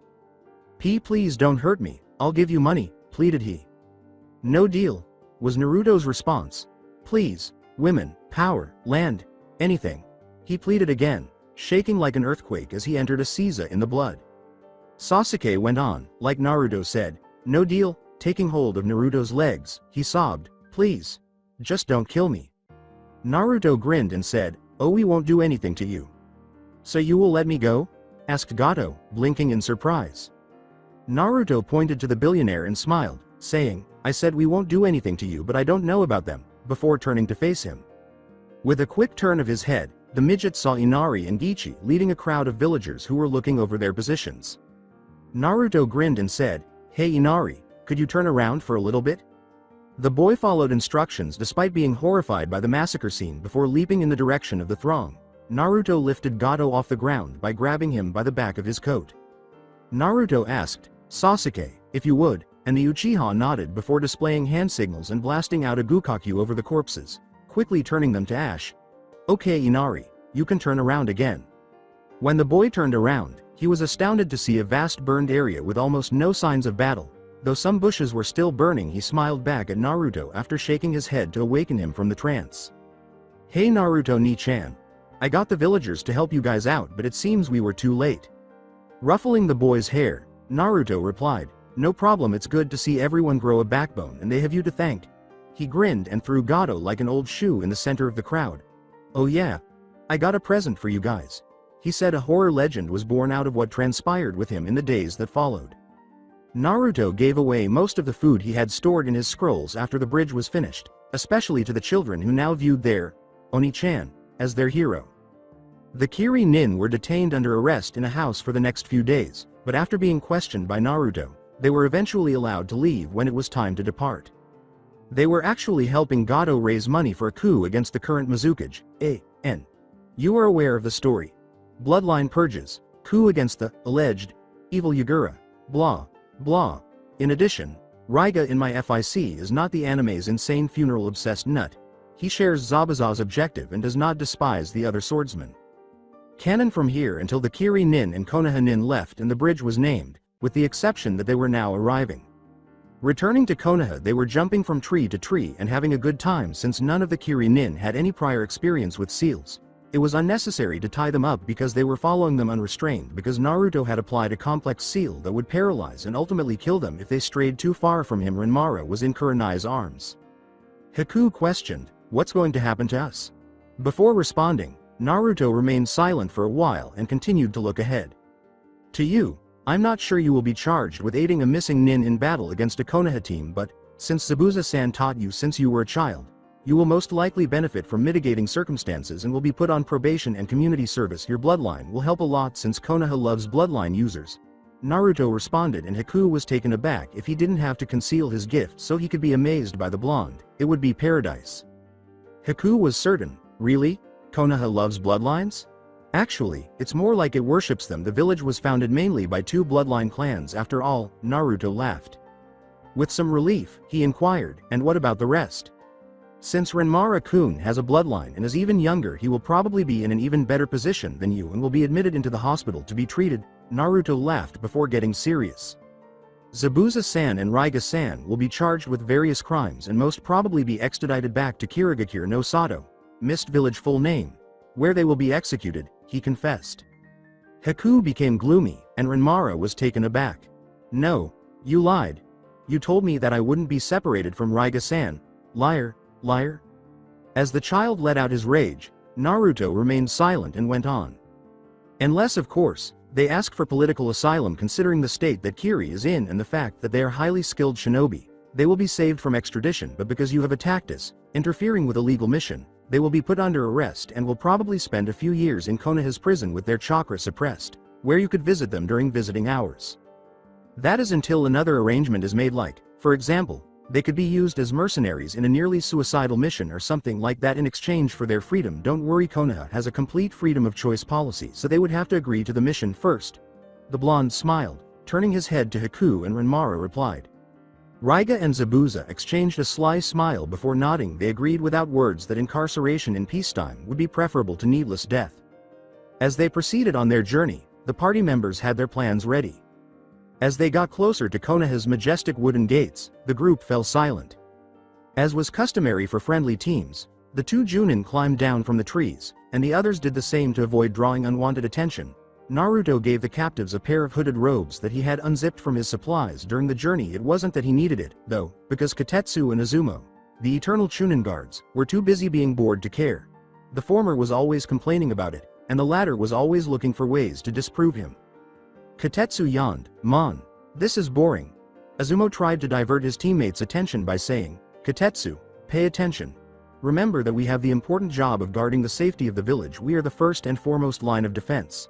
Please don't hurt me, I'll give you money," pleaded he. "No deal," was Naruto's response. "Please, women, power, land, anything," he pleaded again, shaking like an earthquake as he entered a seiza in the blood. Sasuke went on, like Naruto said, "No deal," taking hold of Naruto's legs, he sobbed, "Please, just don't kill me." Naruto grinned and said, "Oh, we won't do anything to you." "So you will let me go?" asked Gato, blinking in surprise. Naruto pointed to the billionaire and smiled, saying, "I said we won't do anything to you, but I don't know about them," before turning to face him. With a quick turn of his head, the midget saw Inari and Gichi leading a crowd of villagers who were looking over their positions. Naruto grinned and said, "Hey Inari, could you turn around for a little bit?" The boy followed instructions despite being horrified by the massacre scene before leaping in the direction of the throng. Naruto lifted Gato off the ground by grabbing him by the back of his coat. Naruto asked, "Sasuke, if you would," and the Uchiha nodded before displaying hand signals and blasting out a Gukakyu over the corpses, quickly turning them to ash. "Okay Inari, you can turn around again." When the boy turned around, He was astounded to see a vast burned area with almost no signs of battle. Though some bushes were still burning, he smiled back at Naruto after shaking his head to awaken him from the trance. "Hey Naruto ni-chan. I got the villagers to help you guys out, but it seems we were too late." Ruffling the boy's hair, Naruto replied, "No problem, it's good to see everyone grow a backbone and they have you to thank." He grinned and threw Gato like an old shoe in the center of the crowd. "Oh yeah. I got a present for you guys." He said a horror legend was born out of what transpired with him in the days that followed. Naruto gave away most of the food he had stored in his scrolls after the bridge was finished, especially to the children who now viewed their Oni-chan as their hero. The Kiri Nin were detained under arrest in a house for the next few days, but after being questioned by Naruto, they were eventually allowed to leave when it was time to depart. They were actually helping Gato raise money for a coup against the current Mizukage, A.N. You are aware of the story. Bloodline purges, coup against the alleged evil Yagura, blah, blah. In addition, Ryuga in my FIC is not the anime's insane funeral-obsessed nut. He shares Zabuza's objective and does not despise the other swordsmen. Canon from here until the Kiri Nin and Konoha Nin left and the bridge was named, with the exception that they were now arriving. Returning to Konoha, they were jumping from tree to tree and having a good time since none of the Kiri Nin had any prior experience with seals. It was unnecessary to tie them up because they were following them unrestrained because Naruto had applied a complex seal that would paralyze and ultimately kill them if they strayed too far from him. Renmara was in Kurenai's arms. Haku questioned, "What's going to happen to us?" Before responding, Naruto remained silent for a while and continued to look ahead. "To you, I'm not sure you will be charged with aiding a missing nin in battle against a Konoha team, but, since Zabuza-san taught you since you were a child, you will most likely benefit from mitigating circumstances and will be put on probation and community service. Your bloodline will help a lot since Konoha loves bloodline users." Naruto responded, and Haku was taken aback. If he didn't have to conceal his gift so he could be amazed by the blonde, it would be paradise. Haku was certain. Really? Konoha loves bloodlines? Actually, it's more like it worships them. The village was founded mainly by two bloodline clans after all. Naruto laughed. With some relief, he inquired, "And what about the rest?" "Since Renmara-kun has a bloodline and is even younger, he will probably be in an even better position than you and will be admitted into the hospital to be treated." Naruto laughed before getting serious. "Zabuza-san and Ryuga-san will be charged with various crimes and most probably be extradited back to Kirigakure no Sato, Mist Village full name, where they will be executed," he confessed. Haku became gloomy, and Renmara was taken aback. "No, you lied. You told me that I wouldn't be separated from Ryuga-san. Liar, liar." As the child let out his rage, Naruto remained silent and went on. "Unless, of course, they ask for political asylum. Considering the state that Kiri is in and the fact that they are highly skilled shinobi, they will be saved from extradition, but because you have attacked us, interfering with a legal mission, they will be put under arrest and will probably spend a few years in Konoha's prison with their chakra suppressed, where you could visit them during visiting hours. That is until another arrangement is made, like, for example, they could be used as mercenaries in a nearly suicidal mission or something like that in exchange for their freedom. Don't worry, Konoha has a complete freedom of choice policy, so they would have to agree to the mission first." The blonde smiled, turning his head to Haku, and Renmara replied. Ryuga and Zabuza exchanged a sly smile before nodding. They agreed without words that incarceration in peacetime would be preferable to needless death. As they proceeded on their journey, the party members had their plans ready. As they got closer to Konoha's majestic wooden gates, the group fell silent. As was customary for friendly teams, the two Junin climbed down from the trees, and the others did the same to avoid drawing unwanted attention. Naruto gave the captives a pair of hooded robes that he had unzipped from his supplies during the journey. It wasn't that he needed it, though, because Kotetsu and Izumo, the eternal Chunin guards, were too busy being bored to care. The former was always complaining about it, and the latter was always looking for ways to disprove him. Kotetsu yawned. "Man, this is boring." Izumo tried to divert his teammates' attention by saying, "Kotetsu, pay attention. Remember that we have the important job of guarding the safety of the village. We are the first and foremost line of defense."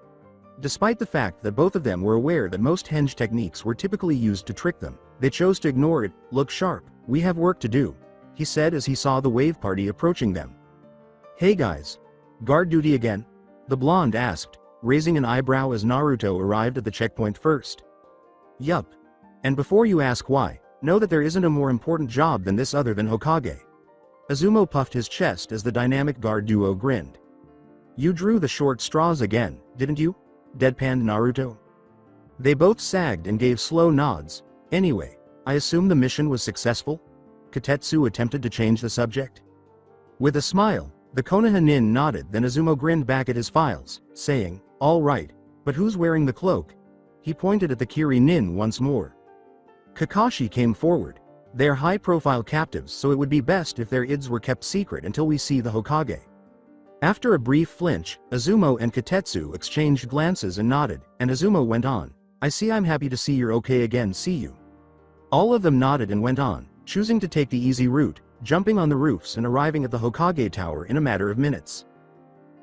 Despite the fact that both of them were aware that most henge techniques were typically used to trick them, they chose to ignore it. "Look sharp, we have work to do," he said as he saw the wave party approaching them. "Hey guys, guard duty again?" the blonde asked, raising an eyebrow as Naruto arrived at the checkpoint first. "Yup. And before you ask why, know that there isn't a more important job than this other than Hokage." Izumo puffed his chest as the dynamic guard duo grinned. "You drew the short straws again, didn't you?" deadpanned Naruto. They both sagged and gave slow nods. Anyway, I assume the mission was successful? Kotetsu attempted to change the subject. With a smile, the Konoha nin nodded, then Izumo grinned back at his files, saying, "All right, but who's wearing the cloak?" He pointed at the Kiri nin once more. Kakashi came forward. They are high-profile captives, so it would be best if their ids were kept secret until we see the Hokage. After a brief flinch, Izumo and Kotetsu exchanged glances and nodded, and Izumo went on, "I see. I'm happy to see you're okay again. See you." All of them nodded and went on, choosing to take the easy route, jumping on the roofs and arriving at the Hokage Tower in a matter of minutes.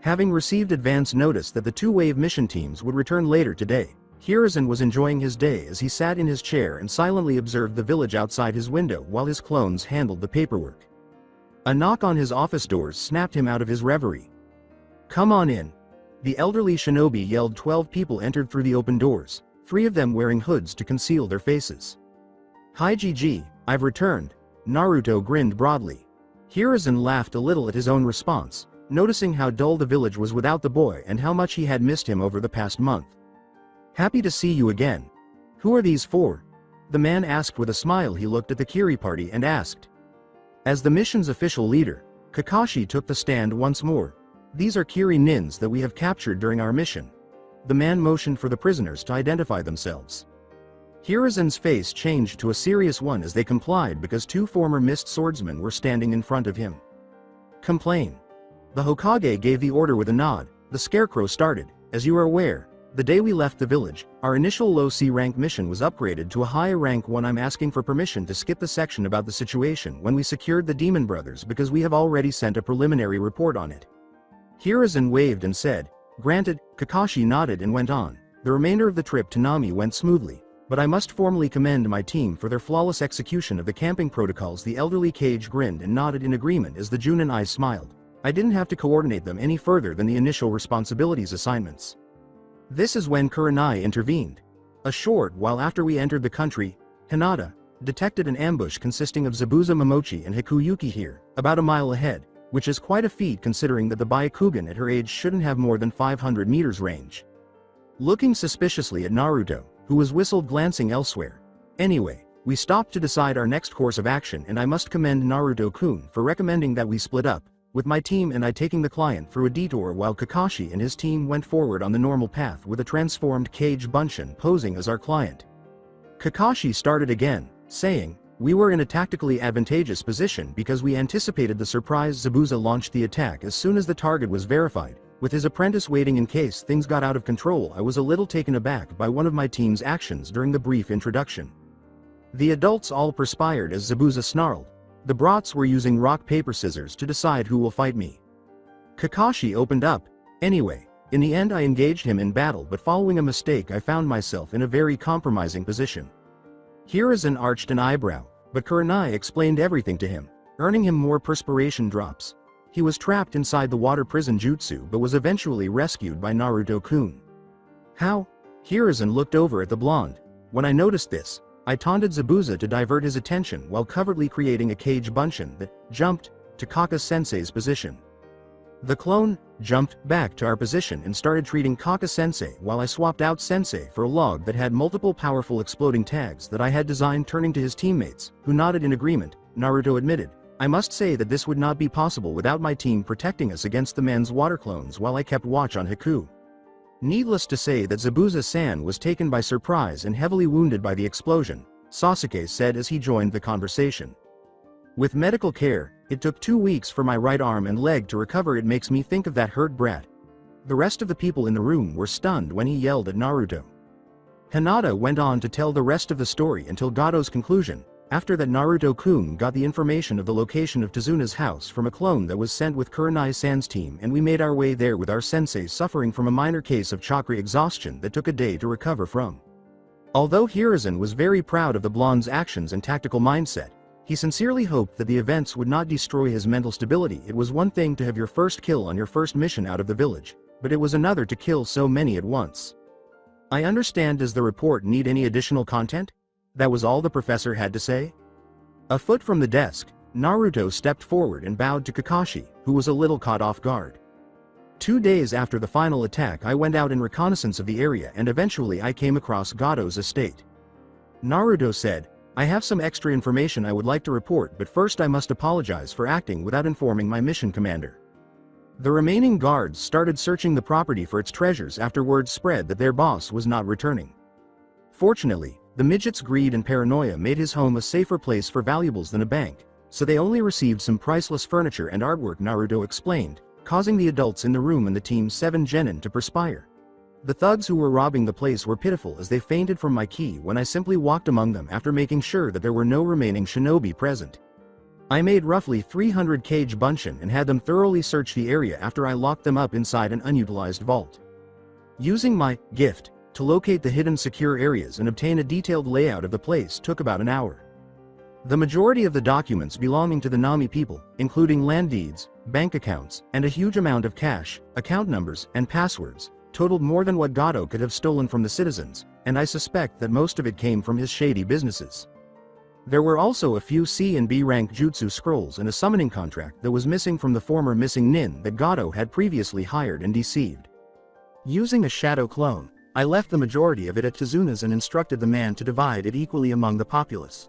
Having received advance notice that the two-wave mission teams would return later today, Hiruzen was enjoying his day as he sat in his chair and silently observed the village outside his window while his clones handled the paperwork. A knock on his office doors snapped him out of his reverie. "Come on in." The elderly shinobi yelled. 12 people entered through the open doors, 3 of them wearing hoods to conceal their faces. "Hi GG, I've returned." Naruto grinned broadly. Hiruzen laughed a little at his own response, noticing how dull the village was without the boy and how much he had missed him over the past month. "Happy to see you again. Who are these 4? The man asked with a smile. He looked at the Kiri party and asked. As the mission's official leader, Kakashi took the stand once more. "These are Kiri nins that we have captured during our mission." The man motioned for the prisoners to identify themselves. Hiruzen's face changed to a serious one as they complied because 2 former mist swordsmen were standing in front of him. "Complain." The Hokage gave the order with a nod. The scarecrow started. "As you are aware, the day we left the village, our initial low C rank mission was upgraded to a higher rank one. I'm asking for permission to skip the section about the situation when we secured the Demon Brothers because we have already sent a preliminary report on it." Hiruzen waved and said, "Granted." Kakashi nodded and went on. "The remainder of the trip to Nami went smoothly, but I must formally commend my team for their flawless execution of the camping protocols." The elderly Kage grinned and nodded in agreement as the Junin eyes smiled. "I didn't have to coordinate them any further than the initial responsibilities assignments." This is when Kurenai intervened. A short while after we entered the country, Hinata detected an ambush consisting of Zabuza Momochi and Hikuyuki here, about a mile ahead, which is quite a feat considering that the Byakugan at her age shouldn't have more than 500 meters range. Looking suspiciously at Naruto, who was whistled glancing elsewhere. "Anyway, we stopped to decide our next course of action, and I must commend Naruto-kun for recommending that we split up, with my team and I taking the client through a detour while Kakashi and his team went forward on the normal path with a transformed Kage Bunshin posing as our client." Kakashi started again, saying, "We were in a tactically advantageous position because we anticipated the surprise. Zabuza launched the attack as soon as the target was verified, with his apprentice waiting in case things got out of control. I was a little taken aback by one of my team's actions during the brief introduction." The adults all perspired as Zabuza snarled, "The brats were using rock paper scissors to decide who will fight me." Kakashi opened up. "Anyway, in the end I engaged him in battle, but following a mistake I found myself in a very compromising position." Hiruzen arched an eyebrow, but Kurenai explained everything to him, earning him more perspiration drops. He was trapped inside the water prison jutsu but was eventually rescued by Naruto-kun. "How?" Hiruzen looked over at the blonde. "When I noticed this, I taunted Zabuza to divert his attention while covertly creating a Kage Bunshin that jumped to Kaka-sensei's position. The clone jumped back to our position and started treating Kaka-sensei while I swapped out sensei for a log that had multiple powerful exploding tags that I had designed." Turning to his teammates, who nodded in agreement, Naruto admitted, "I must say that this would not be possible without my team protecting us against the man's water clones while I kept watch on Haku." Needless to say that Zabuza-san was taken by surprise and heavily wounded by the explosion, Sasuke said as he joined the conversation. "With medical care, it took 2 weeks for my right arm and leg to recover. It makes me think of that hurt brat." The rest of the people in the room were stunned when he yelled at Naruto. Hinata went on to tell the rest of the story until Gato's conclusion. After that, Naruto-kun got the information of the location of Tazuna's house from a clone that was sent with Kurenai-san's team, and we made our way there with our sensei suffering from a minor case of chakra exhaustion that took a day to recover from. Although Hiruzen was very proud of the blonde's actions and tactical mindset, he sincerely hoped that the events would not destroy his mental stability. It was one thing to have your first kill on your first mission out of the village, but it was another to kill so many at once. "I understand. Does the report need any additional content?" That was all the professor had to say. A foot from the desk, Naruto stepped forward and bowed to Kakashi, who was a little caught off guard. 2 days after the final attack I went out in reconnaissance of the area and eventually I came across Gado's estate. Naruto said, I have some extra information I would like to report, but first I must apologize for acting without informing my mission commander. The remaining guards started searching the property for its treasures after word spread that their boss was not returning. Fortunately, the midget's greed and paranoia made his home a safer place for valuables than a bank, so they only received some priceless furniture and artwork, Naruto explained, causing the adults in the room and the team's 7 genin to perspire. The thugs who were robbing the place were pitiful as they fainted from my ki when I simply walked among them after making sure that there were no remaining shinobi present. I made roughly 300 kage bunshin and had them thoroughly search the area after I locked them up inside an unutilized vault. Using my gift to locate the hidden secure areas and obtain a detailed layout of the place took about an hour. The majority of the documents belonging to the Nami people, including land deeds, bank accounts, and a huge amount of cash, account numbers, and passwords, totaled more than what Gado could have stolen from the citizens, and I suspect that most of it came from his shady businesses. There were also a few C and B rank jutsu scrolls and a summoning contract that was missing from the former missing nin that Gado had previously hired and deceived. Using a shadow clone, I left the majority of it at Tazuna's and instructed the man to divide it equally among the populace.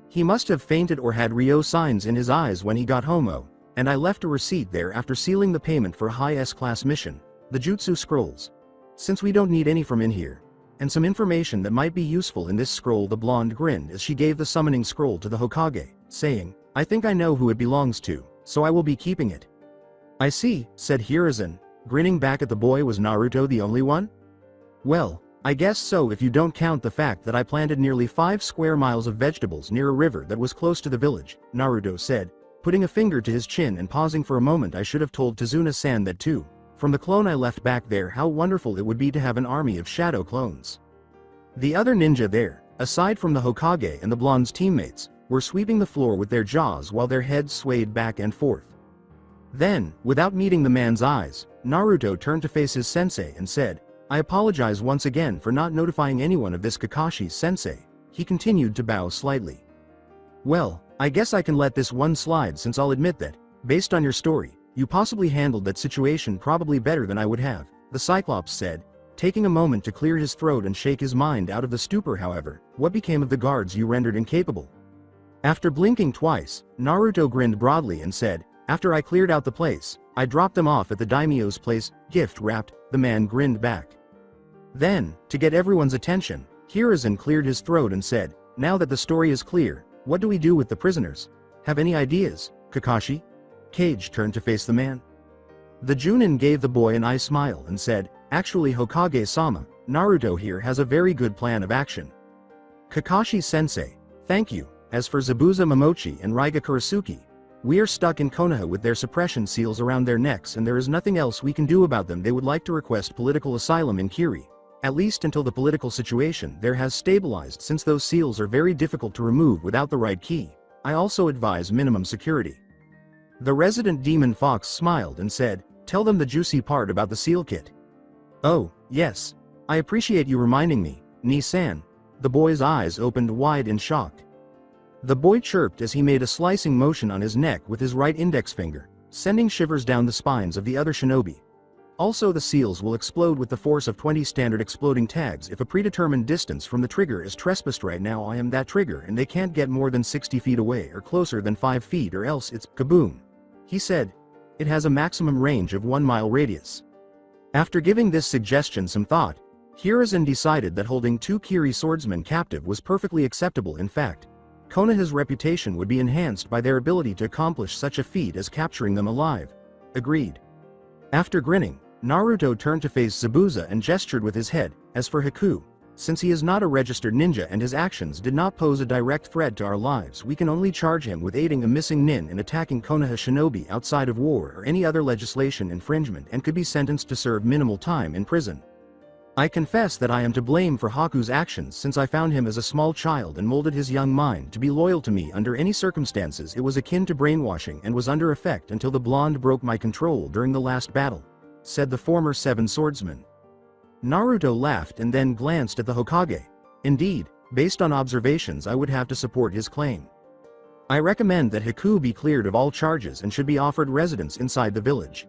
He must have fainted or had Ryo signs in his eyes when he got home, and I left a receipt there after sealing the payment for a high S-class mission, the Jutsu Scrolls. Since we don't need any from in here, and some information that might be useful in this scroll. The blonde grinned as she gave the summoning scroll to the Hokage, saying, I think I know who it belongs to, so I will be keeping it. I see, said Hiruzen, grinning back at the boy. Was Naruto the only one? Well, I guess so if you don't count the fact that I planted nearly 5 square miles of vegetables near a river that was close to the village, Naruto said, putting a finger to his chin and pausing for a moment. I should have told Tazuna-san that too. From the clone I left back there, how wonderful it would be to have an army of shadow clones. The other ninja there, aside from the Hokage and the blonde's teammates, were sweeping the floor with their jaws while their heads swayed back and forth. Then, without meeting the man's eyes, Naruto turned to face his sensei and said, I apologize once again for not notifying anyone of this, Kakashi's sensei. He continued to bow slightly. Well, I guess I can let this one slide, since I'll admit that, based on your story, you possibly handled that situation probably better than I would have, the Cyclops said, taking a moment to clear his throat and shake his mind out of the stupor. However, what became of the guards you rendered incapable? After blinking twice, Naruto grinned broadly and said, after I cleared out the place, I dropped them off at the daimyo's place, gift wrapped. The man grinned back. Then, to get everyone's attention, Hiruzen cleared his throat and said, now that the story is clear, what do we do with the prisoners? Have any ideas, Kakashi? Kage turned to face the man. The Junin gave the boy an eye smile and said, actually Hokage-sama, Naruto here has a very good plan of action. Kakashi-sensei, thank you. As for Zabuza Momochi and Raiga Kurasuki, we are stuck in Konoha with their suppression seals around their necks and there is nothing else we can do about them. They would like to request political asylum in Kiri, at least until the political situation there has stabilized, since those seals are very difficult to remove without the right key. I also advise minimum security. The resident demon fox smiled and said, tell them the juicy part about the seal kit. Oh, yes. I appreciate you reminding me, Ni-san. The boy's eyes opened wide in shock. The boy chirped as he made a slicing motion on his neck with his right index finger, sending shivers down the spines of the other shinobi. Also, the seals will explode with the force of 20 standard exploding tags if a predetermined distance from the trigger is trespassed. Right now I am that trigger and they can't get more than 60 feet away or closer than 5 feet or else it's kaboom. He said, it has a maximum range of 1 mile radius. After giving this suggestion some thought, Hiruzen decided that holding 2 Kiri swordsmen captive was perfectly acceptable. In fact, Konoha's reputation would be enhanced by their ability to accomplish such a feat as capturing them alive. Agreed. After grinning, Naruto turned to face Zabuza and gestured with his head. As for Haku, since he is not a registered ninja and his actions did not pose a direct threat to our lives, we can only charge him with aiding a missing nin and attacking Konoha shinobi outside of war or any other legislation infringement and could be sentenced to serve minimal time in prison. I confess that I am to blame for Haku's actions, since I found him as a small child and molded his young mind to be loyal to me under any circumstances. It was akin to brainwashing and was under effect until the blonde broke my control during the last battle, said the former 7 swordsman. Naruto laughed and then glanced at the Hokage. Indeed, based on observations I would have to support his claim. I recommend that Haku be cleared of all charges and should be offered residence inside the village.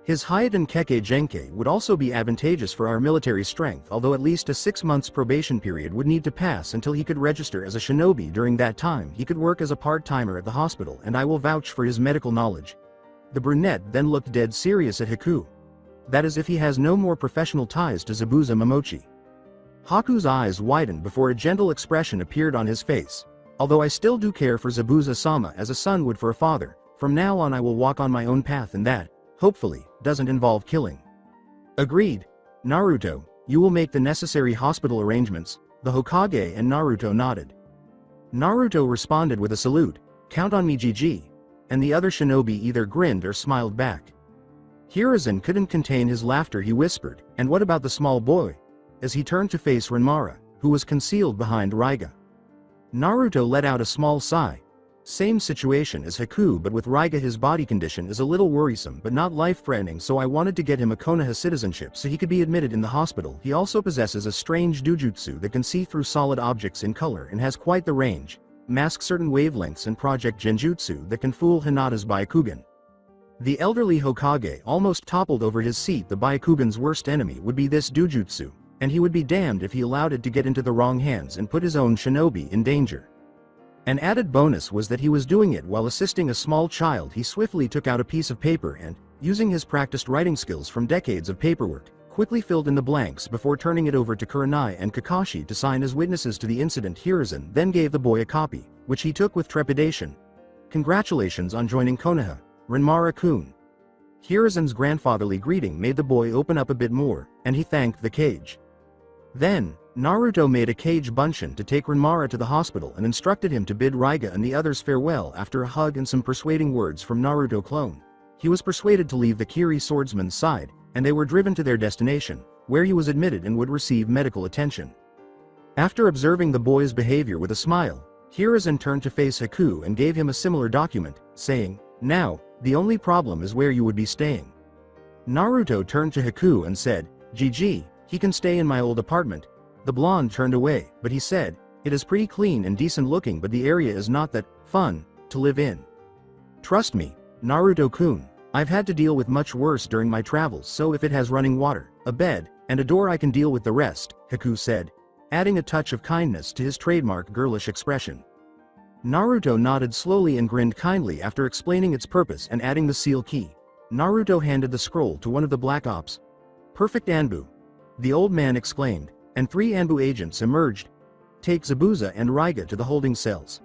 His Hyuga Keke Genkai would also be advantageous for our military strength, although at least a 6 months probation period would need to pass until he could register as a shinobi. During that time he could work as a part-timer at the hospital, and I will vouch for his medical knowledge. The brunette then looked dead serious at Haku. That is if he has no more professional ties to Zabuza Momochi. Haku's eyes widened before a gentle expression appeared on his face. Although I still do care for Zabuza-sama as a son would for a father, from now on I will walk on my own path, and that, hopefully, doesn't involve killing. Agreed. Naruto, you will make the necessary hospital arrangements. The Hokage and Naruto nodded. Naruto responded with a salute. Count on me, GG. And the other shinobi either grinned or smiled back. Hiruzen couldn't contain his laughter. He whispered, "And what about the small boy?" as he turned to face Renmara, who was concealed behind Ryuga. Naruto let out a small sigh. Same situation as Haku, but with Ryuga his body condition is a little worrisome but not life-threatening, so I wanted to get him a Konoha citizenship so he could be admitted in the hospital. He also possesses a strange dujutsu that can see through solid objects in color and has quite the range, mask certain wavelengths, and project genjutsu that can fool Hinata's Byakugan. The elderly Hokage almost toppled over his seat. The Byakugan's worst enemy would be this dujutsu, and he would be damned if he allowed it to get into the wrong hands and put his own shinobi in danger. An added bonus was that he was doing it while assisting a small child. He swiftly took out a piece of paper and, using his practiced writing skills from decades of paperwork, quickly filled in the blanks before turning it over to Kurenai and Kakashi to sign as witnesses to the incident. Hiruzen then gave the boy a copy, which he took with trepidation. "Congratulations on joining Konoha, Renmara-kun." Hiruzen's grandfatherly greeting made the boy open up a bit more, and he thanked the Kage. Then, Naruto made a Kage Bunshin to take Renmara to the hospital and instructed him to bid Ryuga and the others farewell. After a hug and some persuading words from Naruto clone, he was persuaded to leave the Kiri swordsman's side, and they were driven to their destination, where he was admitted and would receive medical attention. After observing the boy's behavior with a smile, Hiruzen turned to face Haku and gave him a similar document, saying, "Now, the only problem is where you would be staying." Naruto turned to Haku and said, "GG, he can stay in my old apartment." The blonde turned away, but he said, "It is pretty clean and decent looking, but the area is not that fun to live in. Trust me, Naruto-kun, I've had to deal with much worse during my travels, so if it has running water, a bed, and a door, I can deal with the rest," Haku said, adding a touch of kindness to his trademark girlish expression. Naruto nodded slowly and grinned kindly after explaining its purpose and adding the seal key. Naruto handed the scroll to one of the Black Ops. "Perfect, Anbu," the old man exclaimed, and 3 Anbu agents emerged. "Take Zabuza and Ryuga to the holding cells."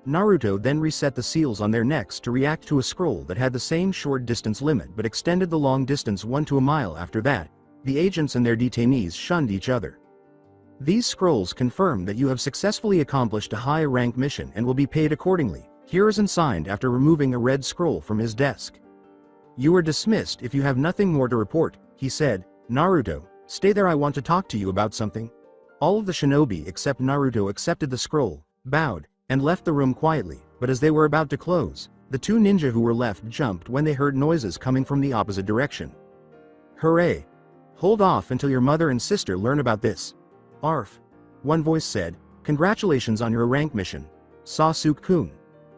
Naruto then reset the seals on their necks to react to a scroll that had the same short distance limit but extended the long distance 1 to a mile. After that, the agents and their detainees shunned each other. "These scrolls confirm that you have successfully accomplished a high rank mission and will be paid accordingly," Hiruzen signed after removing a red scroll from his desk. "You are dismissed if you have nothing more to report," he said. "Naruto, stay there, I want to talk to you about something." All of the shinobi except Naruto accepted the scroll, bowed, and left the room quietly, but as they were about to close, the 2 ninja who were left jumped when they heard noises coming from the opposite direction. "Hooray! Hold off until your mother and sister learn about this." "Arf," one voice said, "congratulations on your rank mission, Sasuke-kun."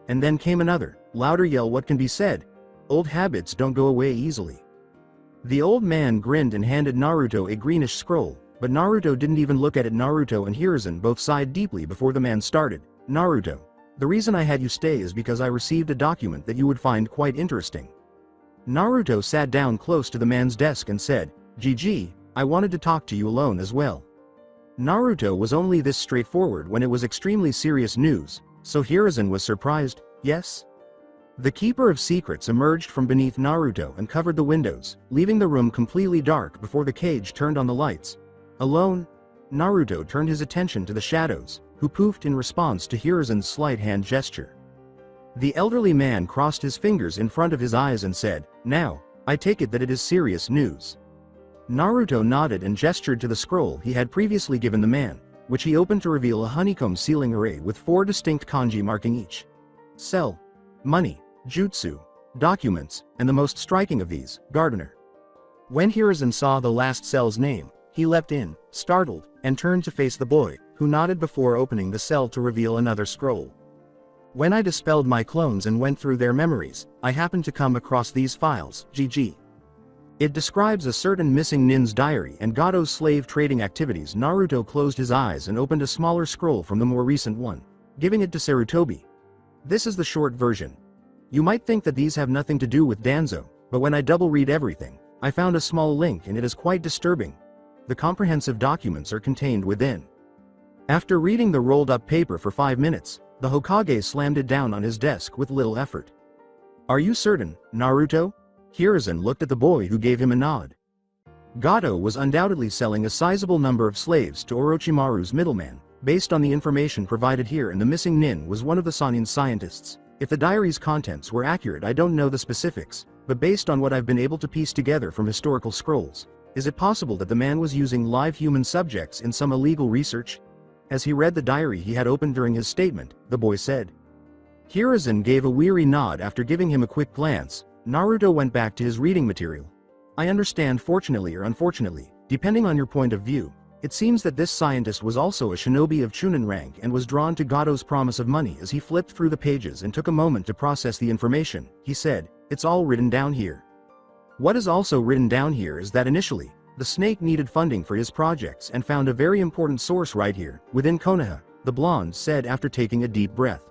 And then came another, louder yell, "What can be said? Old habits don't go away easily." The old man grinned and handed Naruto a greenish scroll, but Naruto didn't even look at it. Naruto and Hiruzen both sighed deeply before the man started. "Naruto, the reason I had you stay is because I received a document that you would find quite interesting." Naruto sat down close to the man's desk and said, "GG, I wanted to talk to you alone as well." Naruto was only this straightforward when it was extremely serious news, so Hiruzen was surprised. "Yes?" The Keeper of Secrets emerged from beneath Naruto and covered the windows, leaving the room completely dark before the Kage turned on the lights. "Alone?" Naruto turned his attention to the shadows, who poofed in response to Hiruzen's slight hand gesture. The elderly man crossed his fingers in front of his eyes and said, "Now, I take it that it is serious news." Naruto nodded and gestured to the scroll he had previously given the man, which he opened to reveal a honeycomb ceiling array with 4 distinct kanji marking each cell: money, jutsu, documents, and the most striking of these, gardener. When Hiruzen saw the last cell's name, he leapt in, startled, and turned to face the boy, who nodded before opening the cell to reveal another scroll. "When I dispelled my clones and went through their memories, I happened to come across these files, GG. It describes a certain missing nin's diary and Gato's slave trading activities. Naruto closed his eyes and opened a smaller scroll from the more recent one, giving it to Sarutobi. This is the short version. You might think that these have nothing to do with Danzo, but when I double read everything, I found a small link and it is quite disturbing. The comprehensive documents are contained within. After reading the rolled up paper for 5 minutes, the Hokage slammed it down on his desk with little effort. Are you certain, Naruto? Hiruzen looked at the boy who gave him a nod. Gato was undoubtedly selling a sizable number of slaves to Orochimaru's middleman, based on the information provided here, and the missing nin was one of the Sannin scientists. If the diary's contents were accurate, I don't know the specifics, but based on what I've been able to piece together from historical scrolls, is it possible that the man was using live human subjects in some illegal research? As he read the diary he had opened during his statement, the boy said. Hiruzen gave a weary nod. After giving him a quick glance, Naruto went back to his reading material. I understand, fortunately or unfortunately, depending on your point of view. It seems that this scientist was also a shinobi of Chunin rank and was drawn to Gato's promise of money. As he flipped through the pages and took a moment to process the information, he said, it's all written down here. What is also written down here is that initially, the snake needed funding for his projects and found a very important source right here, within Konoha, the blonde said after taking a deep breath.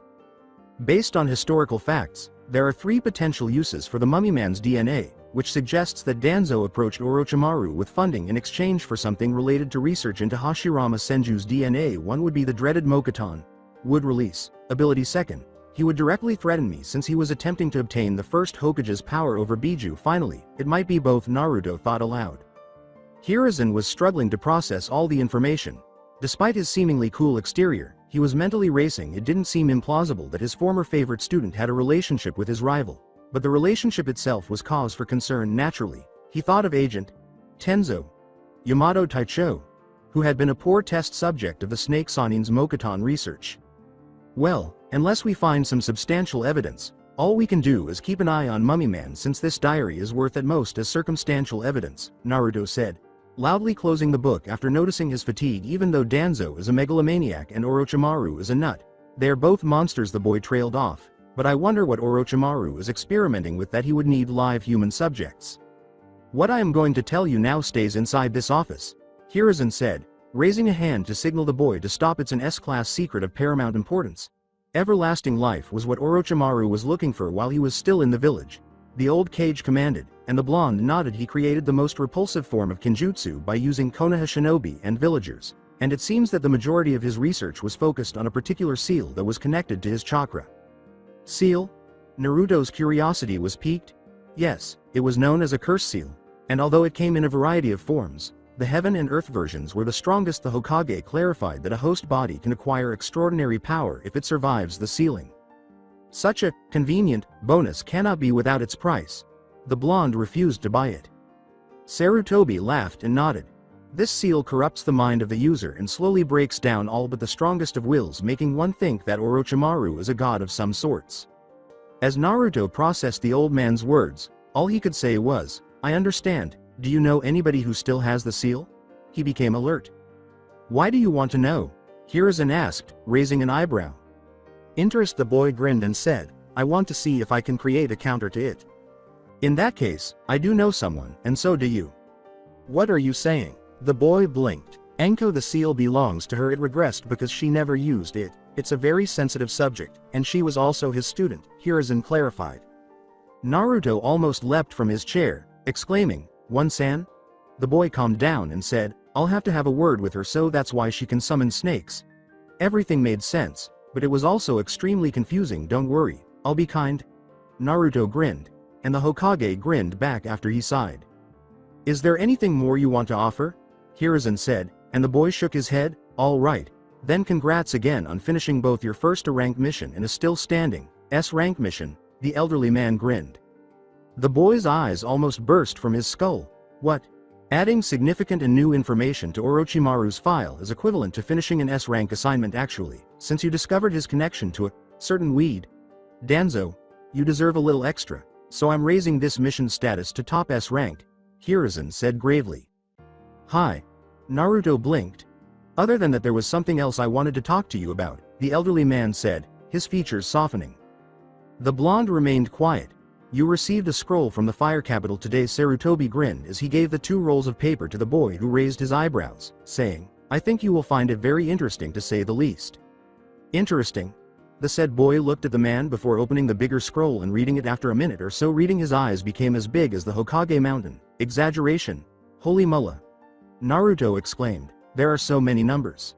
Based on historical facts, there are 3 potential uses for the mummy man's DNA, which suggests that Danzo approached Orochimaru with funding in exchange for something related to research into Hashirama Senju's DNA. One would be the dreaded Mokuton would release ability. Second, he would directly threaten me since he was attempting to obtain the first Hokage's power over Biju. Finally, it might be both, Naruto thought aloud. Hiruzen was struggling to process all the information. Despite his seemingly cool exterior, he was mentally racing. It didn't seem implausible that his former favorite student had a relationship with his rival. But the relationship itself was cause for concern. Naturally, he thought of Agent Tenzo Yamato Taicho, who had been a poor test subject of the Snake Sannin's Mokuton research. Well, unless we find some substantial evidence, all we can do is keep an eye on Mummy Man, since this diary is worth at most as circumstantial evidence, Naruto said, loudly closing the book after noticing his fatigue. Even though Danzo is a megalomaniac and Orochimaru is a nut, they are both monsters. The boy trailed off. But I wonder what Orochimaru is experimenting with that he would need live human subjects. What I am going to tell you now stays inside this office, Hiruzen said, raising a hand to signal the boy to stop. It's an S-class secret of paramount importance. Everlasting life was what Orochimaru was looking for while he was still in the village. The old Kage commanded, and the blonde nodded. He created the most repulsive form of Kenjutsu by using Konoha shinobi and villagers, and it seems that the majority of his research was focused on a particular seal that was connected to his chakra. Seal? Naruto's curiosity was piqued. Yes, it was known as a curse seal, and although it came in a variety of forms, the heaven and earth versions were the strongest. The Hokage clarified that a host body can acquire extraordinary power if it survives the sealing. Such a convenient bonus cannot be without its price. The blonde refused to buy it. Sarutobi laughed and nodded. This seal corrupts the mind of the user and slowly breaks down all but the strongest of wills, making one think that Orochimaru is a god of some sorts. As Naruto processed the old man's words, all he could say was, I understand. Do you know anybody who still has the seal? He became alert. Why do you want to know? Hiruzen asked, raising an eyebrow. Interest. The boy grinned and said, I want to see if I can create a counter to it. In that case, I do know someone, and so do you. What are you saying? The boy blinked. Enko, the seal belongs to her. It regressed because she never used it. It's a very sensitive subject, and she was also his student, Hiruzen clarified. Naruto almost leapt from his chair, exclaiming, One-san? The boy calmed down and said, I'll have to have a word with her, so that's why she can summon snakes. Everything made sense, but it was also extremely confusing. Don't worry, I'll be kind. Naruto grinned, and the Hokage grinned back after he sighed. Is there anything more you want to offer? Hiruzen said, and the boy shook his head. All right, then congrats again on finishing both your first A-rank mission and a still-standing S-rank mission. The elderly man grinned. The boy's eyes almost burst from his skull. What? Adding significant and new information to Orochimaru's file is equivalent to finishing an S-rank assignment. Actually, since you discovered his connection to a certain weed, Danzo, you deserve a little extra, so I'm raising this mission status to top S rank, Hiruzen said gravely. Hi. Naruto blinked. Other than that, there was something else I wanted to talk to you about, the elderly man said, his features softening. The blonde remained quiet. You received a scroll from the fire capital today. Sarutobi grinned as he gave the 2 rolls of paper to the boy, who raised his eyebrows, saying, I think you will find it very interesting, to say the least. Interesting? The said boy looked at the man before opening the bigger scroll and reading it. After a minute or so reading, his eyes became as big as the Hokage mountain. Exaggeration. Holy mullah. Naruto exclaimed, there are so many numbers.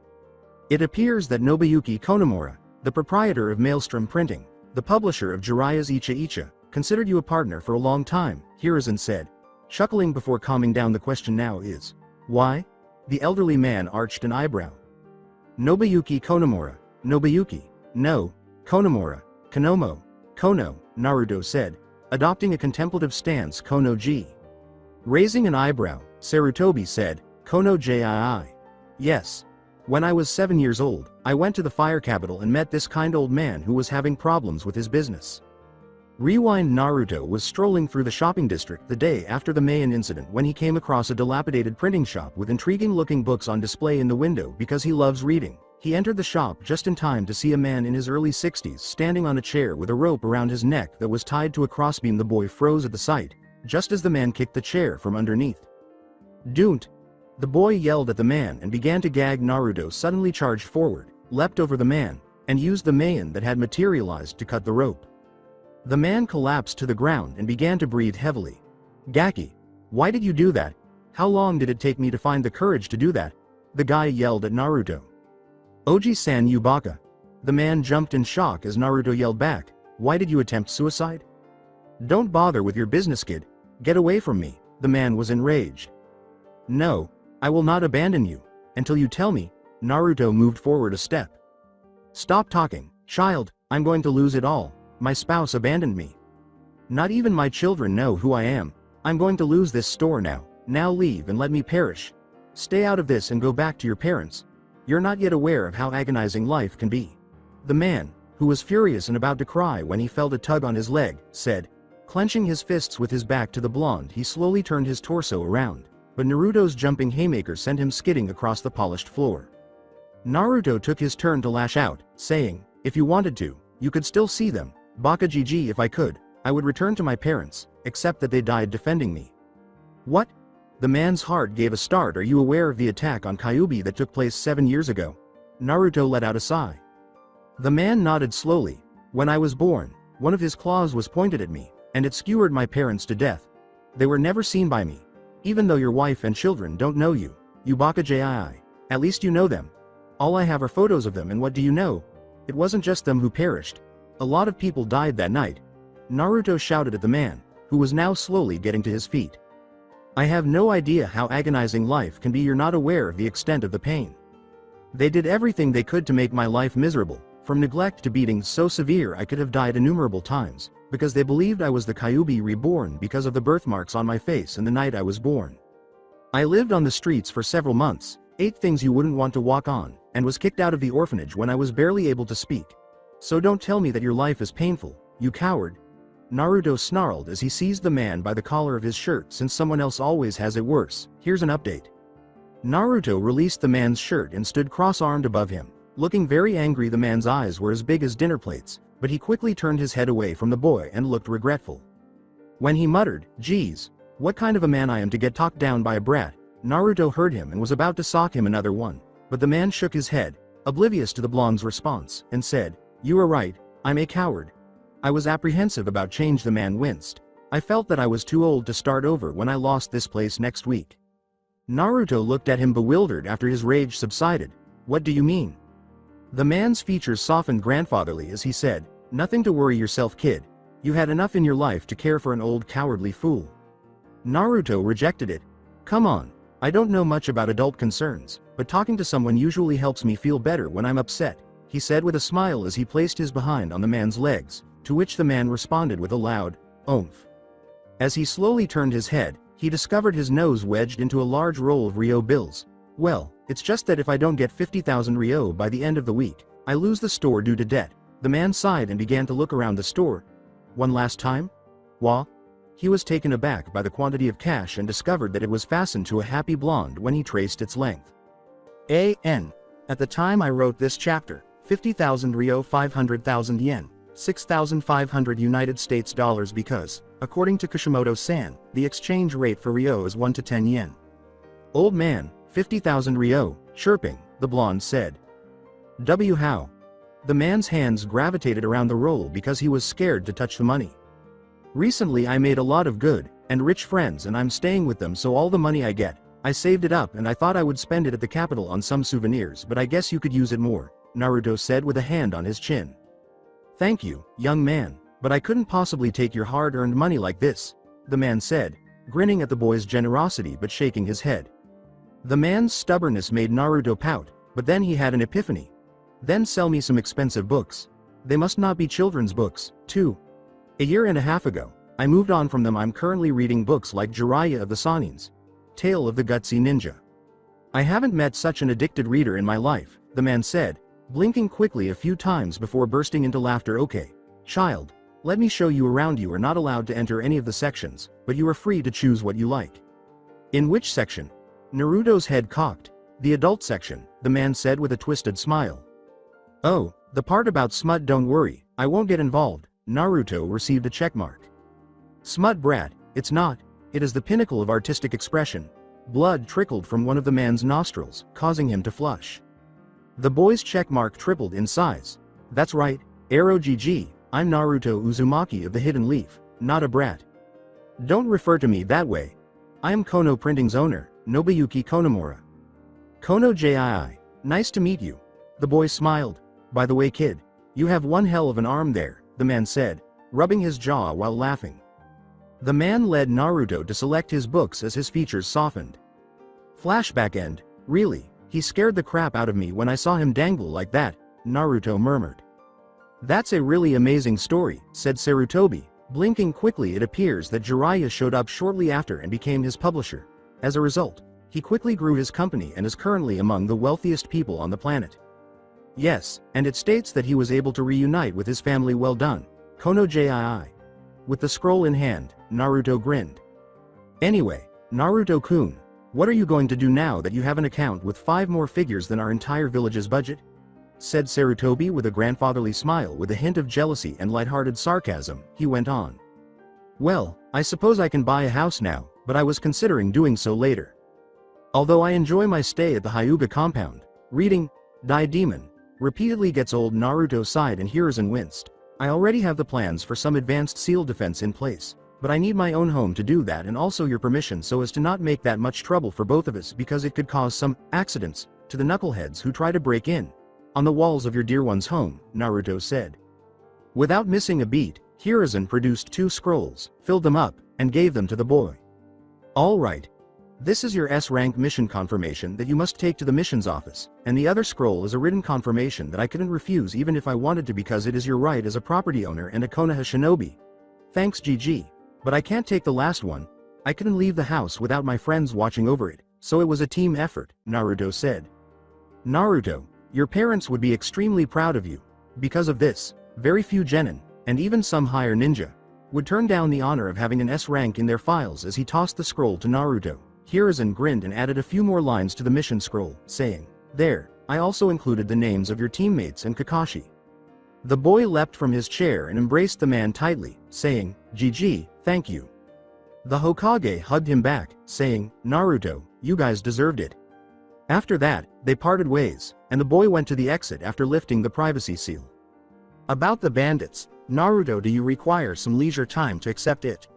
It appears that Nobuyuki Konomura, the proprietor of Maelstrom Printing, the publisher of Jiraiya's Icha Icha, considered you a partner for a long time, Hiruzen said, chuckling before calming down. The question now is, why? The elderly man arched an eyebrow. Nobuyuki Konomura. Nobuyuki. No. Konomura. Konomo. Kono, Naruto said, adopting a contemplative stance. Kono-ji. Raising an eyebrow, Sarutobi said, Kono-jii. Yes. When I was 7 years old, I went to the fire capital and met this kind old man who was having problems with his business. Rewind. Naruto was strolling through the shopping district the day after the Mayan incident when he came across a dilapidated printing shop with intriguing-looking books on display in the window. Because he loves reading, he entered the shop just in time to see a man in his early 60s standing on a chair with a rope around his neck that was tied to a crossbeam. The boy froze at the sight, just as the man kicked the chair from underneath. Don't! The boy yelled at the man and began to gag. Naruto suddenly charged forward, leapt over the man, and used the Mayan that had materialized to cut the rope. The man collapsed to the ground and began to breathe heavily. Gaki, why did you do that? How long did it take me to find the courage to do that? The guy yelled at Naruto. Oji-san, you baka. The man jumped in shock as Naruto yelled back, why did you attempt suicide? Don't bother with your business, kid. Get away from me. The man was enraged. No, I will not abandon you, until you tell me. Naruto moved forward a step. Stop talking, child, I'm going to lose it all. My spouse abandoned me. Not even my children know who I am. I'm going to lose this store now. Now leave and let me perish. Stay out of this and go back to your parents. You're not yet aware of how agonizing life can be. The man, who was furious and about to cry when he felt a tug on his leg, said, clenching his fists with his back to the blonde. He slowly turned his torso around, but Naruto's jumping haymaker sent him skidding across the polished floor. Naruto took his turn to lash out, saying, if you wanted to, you could still see them. Baka GG, if I could, I would return to my parents, except that they died defending me. What? The man's heart gave a start. Are you aware of the attack on Kyuubi that took place 7 years ago? Naruto let out a sigh. The man nodded slowly. When I was born, one of his claws was pointed at me, and it skewered my parents to death. They were never seen by me. Even though your wife and children don't know you, Baka JII, at least you know them. All I have are photos of them, and what do you know? It wasn't just them who perished. A lot of people died that night. Naruto shouted at the man, who was now slowly getting to his feet. I have no idea how agonizing life can be. You're not aware of the extent of the pain. They did everything they could to make my life miserable, from neglect to beatings so severe I could have died innumerable times, because they believed I was the Kyuubi reborn because of the birthmarks on my face and the night I was born. I lived on the streets for several months, ate things you wouldn't want to walk on, and was kicked out of the orphanage when I was barely able to speak. So don't tell me that your life is painful, you coward. Naruto snarled as he seized the man by the collar of his shirt. Since someone else always has it worse, here's an update. Naruto released the man's shirt and stood cross-armed above him, looking very angry. The man's eyes were as big as dinner plates, but he quickly turned his head away from the boy and looked regretful. When he muttered, geez, what kind of a man I am to get talked down by a brat, Naruto heard him and was about to sock him another one, but the man shook his head, oblivious to the blonde's response, and said, you are right, I'm a coward. I was apprehensive about change. The man winced. I felt that I was too old to start over when I lost this place next week. Naruto looked at him bewildered after his rage subsided. What do you mean? The man's features softened grandfatherly as he said, nothing to worry yourself, kid. You had enough in your life to care for an old cowardly fool. Naruto rejected it. Come on, I don't know much about adult concerns, but talking to someone usually helps me feel better when I'm upset, he said with a smile as he placed his behind on the man's legs, to which the man responded with a loud, oomph. As he slowly turned his head, he discovered his nose wedged into a large roll of Ryo bills. Well, it's just that if I don't get 50,000 Ryo by the end of the week, I lose the store due to debt. The man sighed and began to look around the store. One last time? Wah? He was taken aback by the quantity of cash and discovered that it was fastened to a happy blonde when he traced its length. A.N. At the time I wrote this chapter, 50,000 Ryo, 500,000 yen, 6,500 United States dollars, because According to Kishimoto-san, the exchange rate for ryo is 1 to 10 yen. Old man, 50,000 ryo, chirping, the blonde said. How? The man's hands gravitated around the roll because he was scared to touch the money. Recently I made a lot of good and rich friends and I'm staying with them, so all the money I get, I saved it up and I thought I would spend it at the capital on some souvenirs, but I guess you could use it more, Naruto said with a hand on his chin. Thank you, young man, but I couldn't possibly take your hard-earned money like this, the man said, grinning at the boy's generosity but shaking his head. The man's stubbornness made Naruto pout, but then he had an epiphany. Then sell me some expensive books. They must not be children's books, too. A year and a half ago, I moved on from them. I'm currently reading books like Jiraiya of the Sanins, Tale of the Gutsy Ninja. I haven't met such an addicted reader in my life, the man said, blinking quickly a few times before bursting into laughter. Okay, child, let me show you around. You are not allowed to enter any of the sections, but you are free to choose what you like. In which section? Naruto's head cocked. The adult section, the man said with a twisted smile. Oh, the part about smut. Don't worry, I won't get involved. Naruto received a checkmark. Smut brat, it's not. It is the pinnacle of artistic expression. Blood trickled from one of the man's nostrils, causing him to flush. The boy's checkmark tripled in size. That's right, Arrow GG, I'm Naruto Uzumaki of the Hidden Leaf, not a brat. Don't refer to me that way. I am Kono Printing's owner, Nobuyuki Konomura. Kono JII, nice to meet you. The boy smiled. By the way kid, you have one hell of an arm there, the man said, rubbing his jaw while laughing. The man led Naruto to select his books as his features softened. Flashback end, really, he scared the crap out of me when I saw him dangle like that, Naruto murmured. That's a really amazing story, said Sarutobi, blinking quickly. It appears that Jiraiya showed up shortly after and became his publisher. As a result, he quickly grew his company and is currently among the wealthiest people on the planet. Yes, and it states that he was able to reunite with his family. Well done, Kono JII. With the scroll in hand, Naruto grinned. Anyway, Naruto-kun, what are you going to do now that you have an account with 5 more figures than our entire village's budget? Said Sarutobi with a grandfatherly smile with a hint of jealousy and lighthearted sarcasm. He went on. Well, I suppose I can buy a house now, but I was considering doing so later. Although I enjoy my stay at the Hyuga compound, reading Demon repeatedly gets old. Naruto sighed and Hiruzen winced. I already have the plans for some advanced seal defense in place, but I need my own home to do that and also your permission so as to not make that much trouble for both of us, because it could cause some accidents to the knuckleheads who try to break in on the walls of your dear one's home, Naruto said. Without missing a beat, Hiruzen produced 2 scrolls, filled them up, and gave them to the boy. All right. This is your S-rank mission confirmation that you must take to the missions office, and the other scroll is a written confirmation that I couldn't refuse even if I wanted to, because it is your right as a property owner and a Konoha shinobi. Thanks GG. But I can't take the last one. I couldn't leave the house without my friends watching over it, so it was a team effort, Naruto said. Naruto, your parents would be extremely proud of you. Because of this, very few genin, and even some higher ninja, would turn down the honor of having an S rank in their files. As he tossed the scroll to Naruto, Hiruzen grinned and added a few more lines to the mission scroll, saying, There, I also included the names of your teammates and Kakashi. The boy leapt from his chair and embraced the man tightly, saying, GG, thank you. The Hokage hugged him back, saying, Naruto, you guys deserved it. After that, they parted ways, and the boy went to the exit after lifting the privacy seal. About the bandits, Naruto, do you require some leisure time to accept it?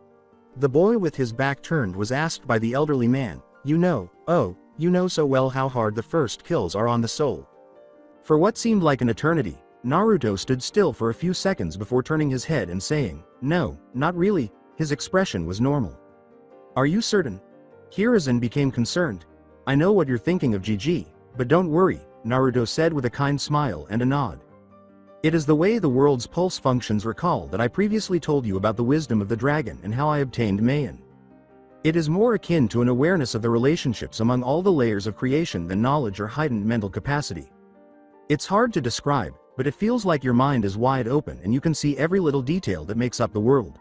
The boy with his back turned was asked by the elderly man. You know so well how hard the first kills are on the soul. For what seemed like an eternity, Naruto stood still for a few seconds before turning his head and saying, No, not really. His expression was normal. Are you certain? Hiruzen became concerned. I know what you're thinking of GG, but don't worry, Naruto said with a kind smile and a nod. It is the way the world's pulse functions. Recall that I previously told you about the wisdom of the dragon and how I obtained Mayan. It is more akin to an awareness of the relationships among all the layers of creation than knowledge or heightened mental capacity. It's hard to describe, but it feels like your mind is wide open and you can see every little detail that makes up the world.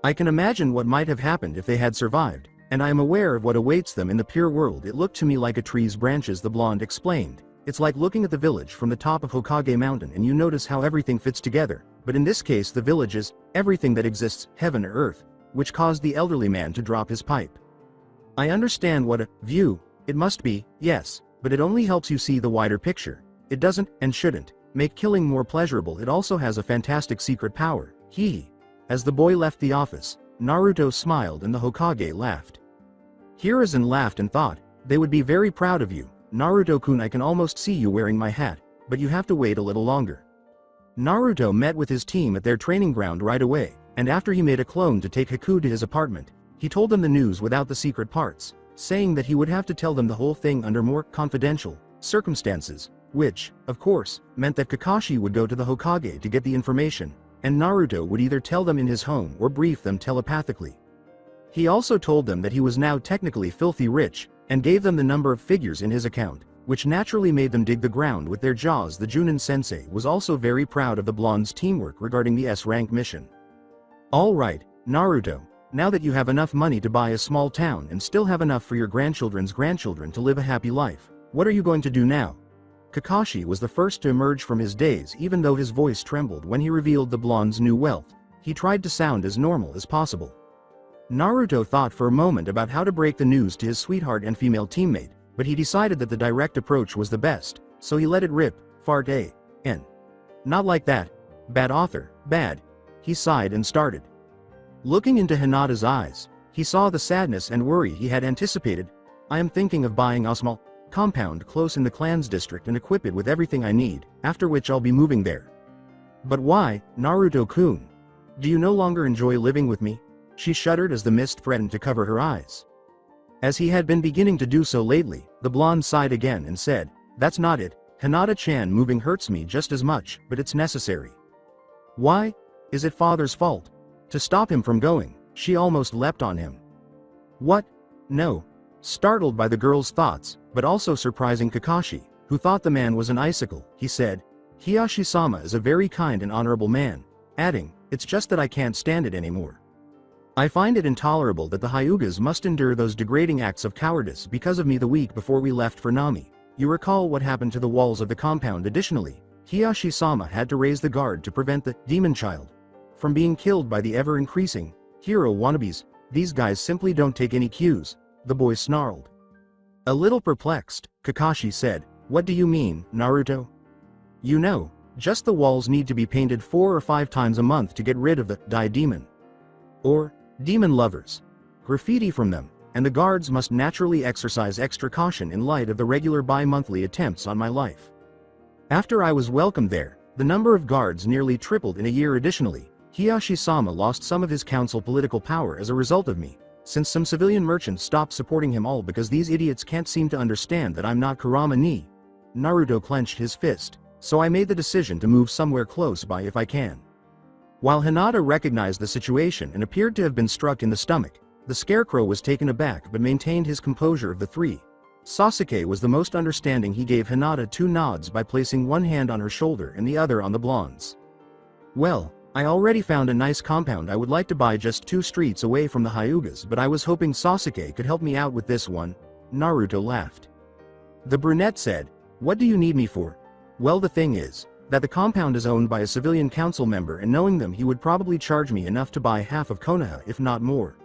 I can imagine what might have happened if they had survived, and I am aware of what awaits them in the pure world. It looked to me like a tree's branches, the blonde explained. It's like looking at the village from the top of Hokage Mountain and you notice how everything fits together, but in this case the village is everything that exists, heaven or earth, which caused the elderly man to drop his pipe. I understand what a view it must be, yes, but it only helps you see the wider picture. It doesn't, and shouldn't, make killing more pleasurable. It also has a fantastic secret power. Hee. As the boy left the office, Naruto smiled and the Hokage laughed. Hiruzen laughed and thought, they would be very proud of you. Naruto-kun, I can almost see you wearing my hat, but you have to wait a little longer. Naruto met with his team at their training ground right away, and after he made a clone to take Haku to his apartment, he told them the news without the secret parts, saying that he would have to tell them the whole thing under more confidential circumstances, which, of course, meant that Kakashi would go to the Hokage to get the information, and Naruto would either tell them in his home or brief them telepathically. He also told them that he was now technically filthy rich, and gave them the number of figures in his account, which naturally made them dig the ground with their jaws. The Junin sensei was also very proud of the blonde's teamwork regarding the S-rank mission. Alright, Naruto, now that you have enough money to buy a small town and still have enough for your grandchildren's grandchildren to live a happy life, what are you going to do now? Kakashi was the first to emerge from his daze. Even though his voice trembled when he revealed the blonde's new wealth, he tried to sound as normal as possible. Naruto thought for a moment about how to break the news to his sweetheart and female teammate, but he decided that the direct approach was the best, so he let it rip. Fart A.N. Not like that. Bad author, bad. He sighed and started. Looking into Hinata's eyes, he saw the sadness and worry he had anticipated. I am thinking of buying a small compound close in the clan's district and equip it with everything I need, after which I'll be moving there. But why, Naruto-kun? Do you no longer enjoy living with me? She shuddered as the mist threatened to cover her eyes. As he had been beginning to do so lately, the blonde sighed again and said, that's not it, Hinata-chan moving hurts me just as much, but it's necessary. Why? Is it father's fault? To stop him from going, she almost leapt on him. What? No. Startled by the girl's thoughts, but also surprising Kakashi, who thought the man was an icicle, he said, Hiyashi-sama is a very kind and honorable man, adding, it's just that I can't stand it anymore. I find it intolerable that the Hyugas must endure those degrading acts of cowardice because of me. The week before we left for Nami, you recall what happened to the walls of the compound. Additionally, Hiyashi-sama had to raise the guard to prevent the demon child from being killed by the ever-increasing hero wannabes. These guys simply don't take any cues, the boy snarled. A little perplexed, Kakashi said, what do you mean, Naruto? You know, just the walls need to be painted 4 or 5 times a month to get rid of the demon. Or demon lovers. Graffiti from them, and the guards must naturally exercise extra caution in light of the regular bi-monthly attempts on my life. After I was welcomed there, the number of guards nearly tripled in a year. Additionally, Hiyashi-sama lost some of his council political power as a result of me, since some civilian merchants stopped supporting him, all because these idiots can't seem to understand that I'm not Kurama ni. Naruto clenched his fist, so I made the decision to move somewhere close by if I can. While Hinata recognized the situation and appeared to have been struck in the stomach, the scarecrow was taken aback but maintained his composure. Of the three, Sasuke was the most understanding. He gave Hinata 2 nods by placing one hand on her shoulder and the other on the blonde's. Well, I already found a nice compound I would like to buy just 2 streets away from the Hyugas, but I was hoping Sasuke could help me out with this one. Naruto laughed. The brunette said, what do you need me for? Well, the thing is that the compound is owned by a civilian council member, and knowing them, he would probably charge me enough to buy half of Konoha, if not more.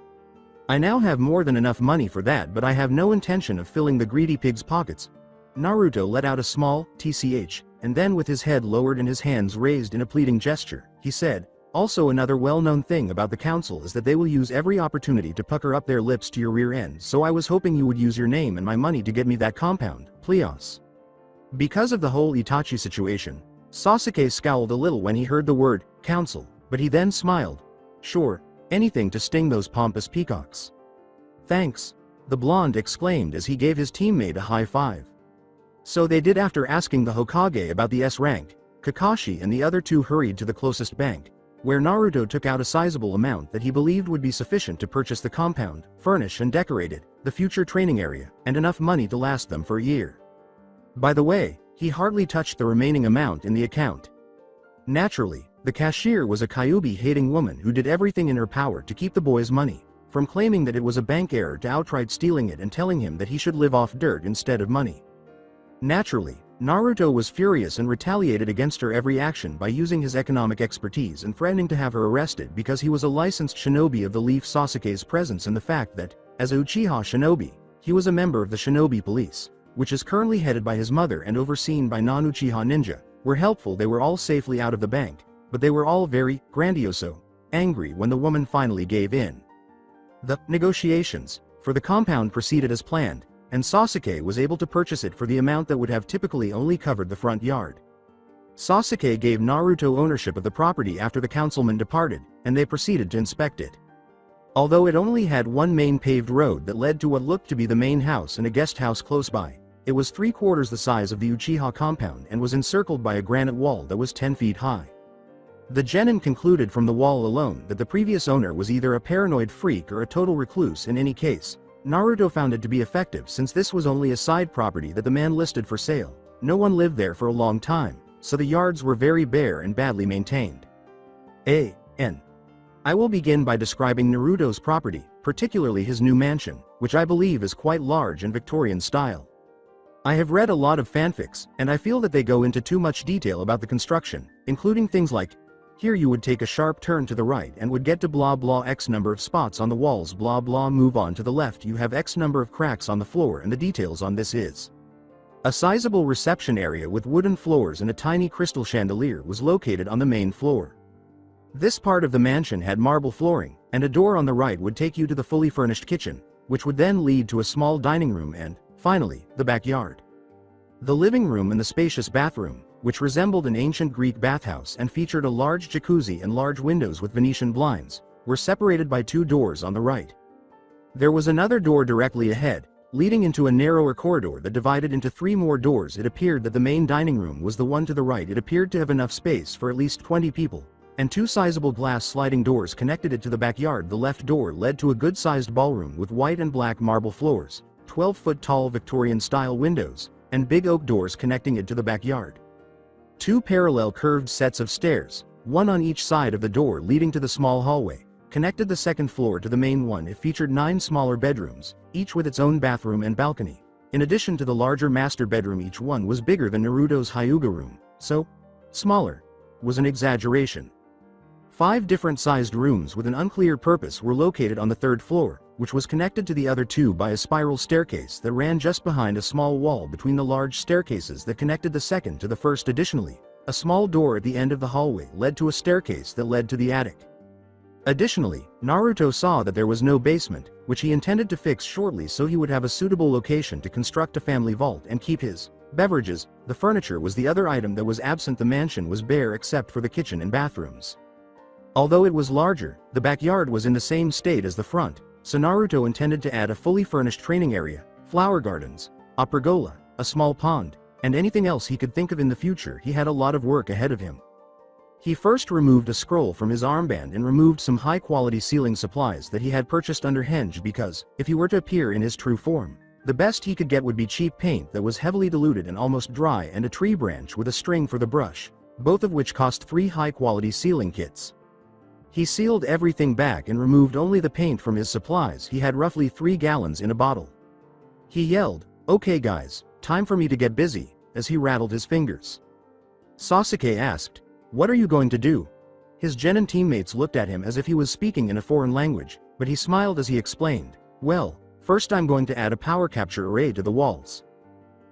I now have more than enough money for that, but I have no intention of filling the greedy pig's pockets. Naruto let out a small tch, and then with his head lowered and his hands raised in a pleading gesture, he said, also another well-known thing about the council is that they will use every opportunity to pucker up their lips to your rear end, so I was hoping you would use your name and my money to get me that compound, please. Because of the whole Itachi situation, Sasuke scowled a little when he heard the word council, but he then smiled. Sure, anything to sting those pompous peacocks. Thanks, the blonde exclaimed as he gave his teammate a high five. So they did. After asking the Hokage about the S rank, Kakashi and the other 2 hurried to the closest bank, where Naruto took out a sizable amount that he believed would be sufficient to purchase the compound, furnish and decorate it, the future training area, and enough money to last them for a year. By the way, he hardly touched the remaining amount in the account. Naturally, the cashier was a Kyuubi-hating woman who did everything in her power to keep the boy's money, from claiming that it was a bank error to outright stealing it and telling him that he should live off dirt instead of money. Naturally, Naruto was furious and retaliated against her every action by using his economic expertise and threatening to have her arrested because he was a licensed shinobi of the Leaf Sasuke's presence, and the fact that, as a Uchiha shinobi, he was a member of the shinobi police, which is currently headed by his mother and overseen by non-Uchiha ninja, were helpful. They were all safely out of the bank, but they were all very grandioso angry when the woman finally gave in. The negotiations for the compound proceeded as planned, and Sasuke was able to purchase it for the amount that would have typically only covered the front yard. Sasuke gave Naruto ownership of the property after the councilman departed, and they proceeded to inspect it. Although it only had one main paved road that led to what looked to be the main house and a guest house close by, it was 3/4 the size of the Uchiha compound and was encircled by a granite wall that was 10 feet high. The genin concluded from the wall alone that the previous owner was either a paranoid freak or a total recluse. In any case, Naruto found it to be effective since this was only a side property that the man listed for sale. No one lived there for a long time, so the yards were very bare and badly maintained. I will begin by describing Naruto's property, particularly his new mansion, which I believe is quite large and Victorian style. I have read a lot of fanfics, and I feel that they go into too much detail about the construction, including things like, here you would take a sharp turn to the right and would get to blah blah X number of spots on the walls, blah blah, move on to the left, you have X number of cracks on the floor, and the details on this is. A sizable reception area with wooden floors and a tiny crystal chandelier was located on the main floor. This part of the mansion had marble flooring, and a door on the right would take you to the fully furnished kitchen, which would then lead to a small dining room and, finally, the backyard. The living room and the spacious bathroom, which resembled an ancient Greek bathhouse and featured a large jacuzzi and large windows with Venetian blinds, were separated by 2 doors on the right. There was another door directly ahead, leading into a narrower corridor that divided into 3 more doors. It appeared that the main dining room was the one to the right. It appeared to have enough space for at least 20 people, and 2 sizable glass sliding doors connected it to the backyard. The left door led to a good-sized ballroom with white and black marble floors, 12-foot-tall Victorian-style windows, and big oak doors connecting it to the backyard. 2 parallel curved sets of stairs, one on each side of the door leading to the small hallway, connected the second floor to the main one. It featured 9 smaller bedrooms, each with its own bathroom and balcony. In addition to the larger master bedroom, each one was bigger than Naruto's Hyuga room, so smaller was an exaggeration. 5 different sized rooms with an unclear purpose were located on the 3rd floor, which was connected to the other 2 by a spiral staircase that ran just behind a small wall between the large staircases that connected the 2nd to the 1st. Additionally, a small door at the end of the hallway led to a staircase that led to the attic. Additionally, Naruto saw that there was no basement, which he intended to fix shortly so he would have a suitable location to construct a family vault and keep his beverages. The furniture was the other item that was absent. The mansion was bare except for the kitchen and bathrooms. Although it was larger, the backyard was in the same state as the front, so Naruto intended to add a fully furnished training area, flower gardens, a pergola, a small pond, and anything else he could think of in the future. He had a lot of work ahead of him. He first removed a scroll from his armband and removed some high-quality sealing supplies that he had purchased under Henge because, if he were to appear in his true form, the best he could get would be cheap paint that was heavily diluted and almost dry, and a tree branch with a string for the brush, both of which cost 3 high-quality sealing kits. He sealed everything back and removed only the paint from his supplies. He had roughly 3 gallons in a bottle. He yelled, "Okay guys, time for me to get busy," as he rattled his fingers. Sasuke asked, "What are you going to do?" His genin teammates looked at him as if he was speaking in a foreign language, but he smiled as he explained, "Well, first I'm going to add a power capture array to the walls.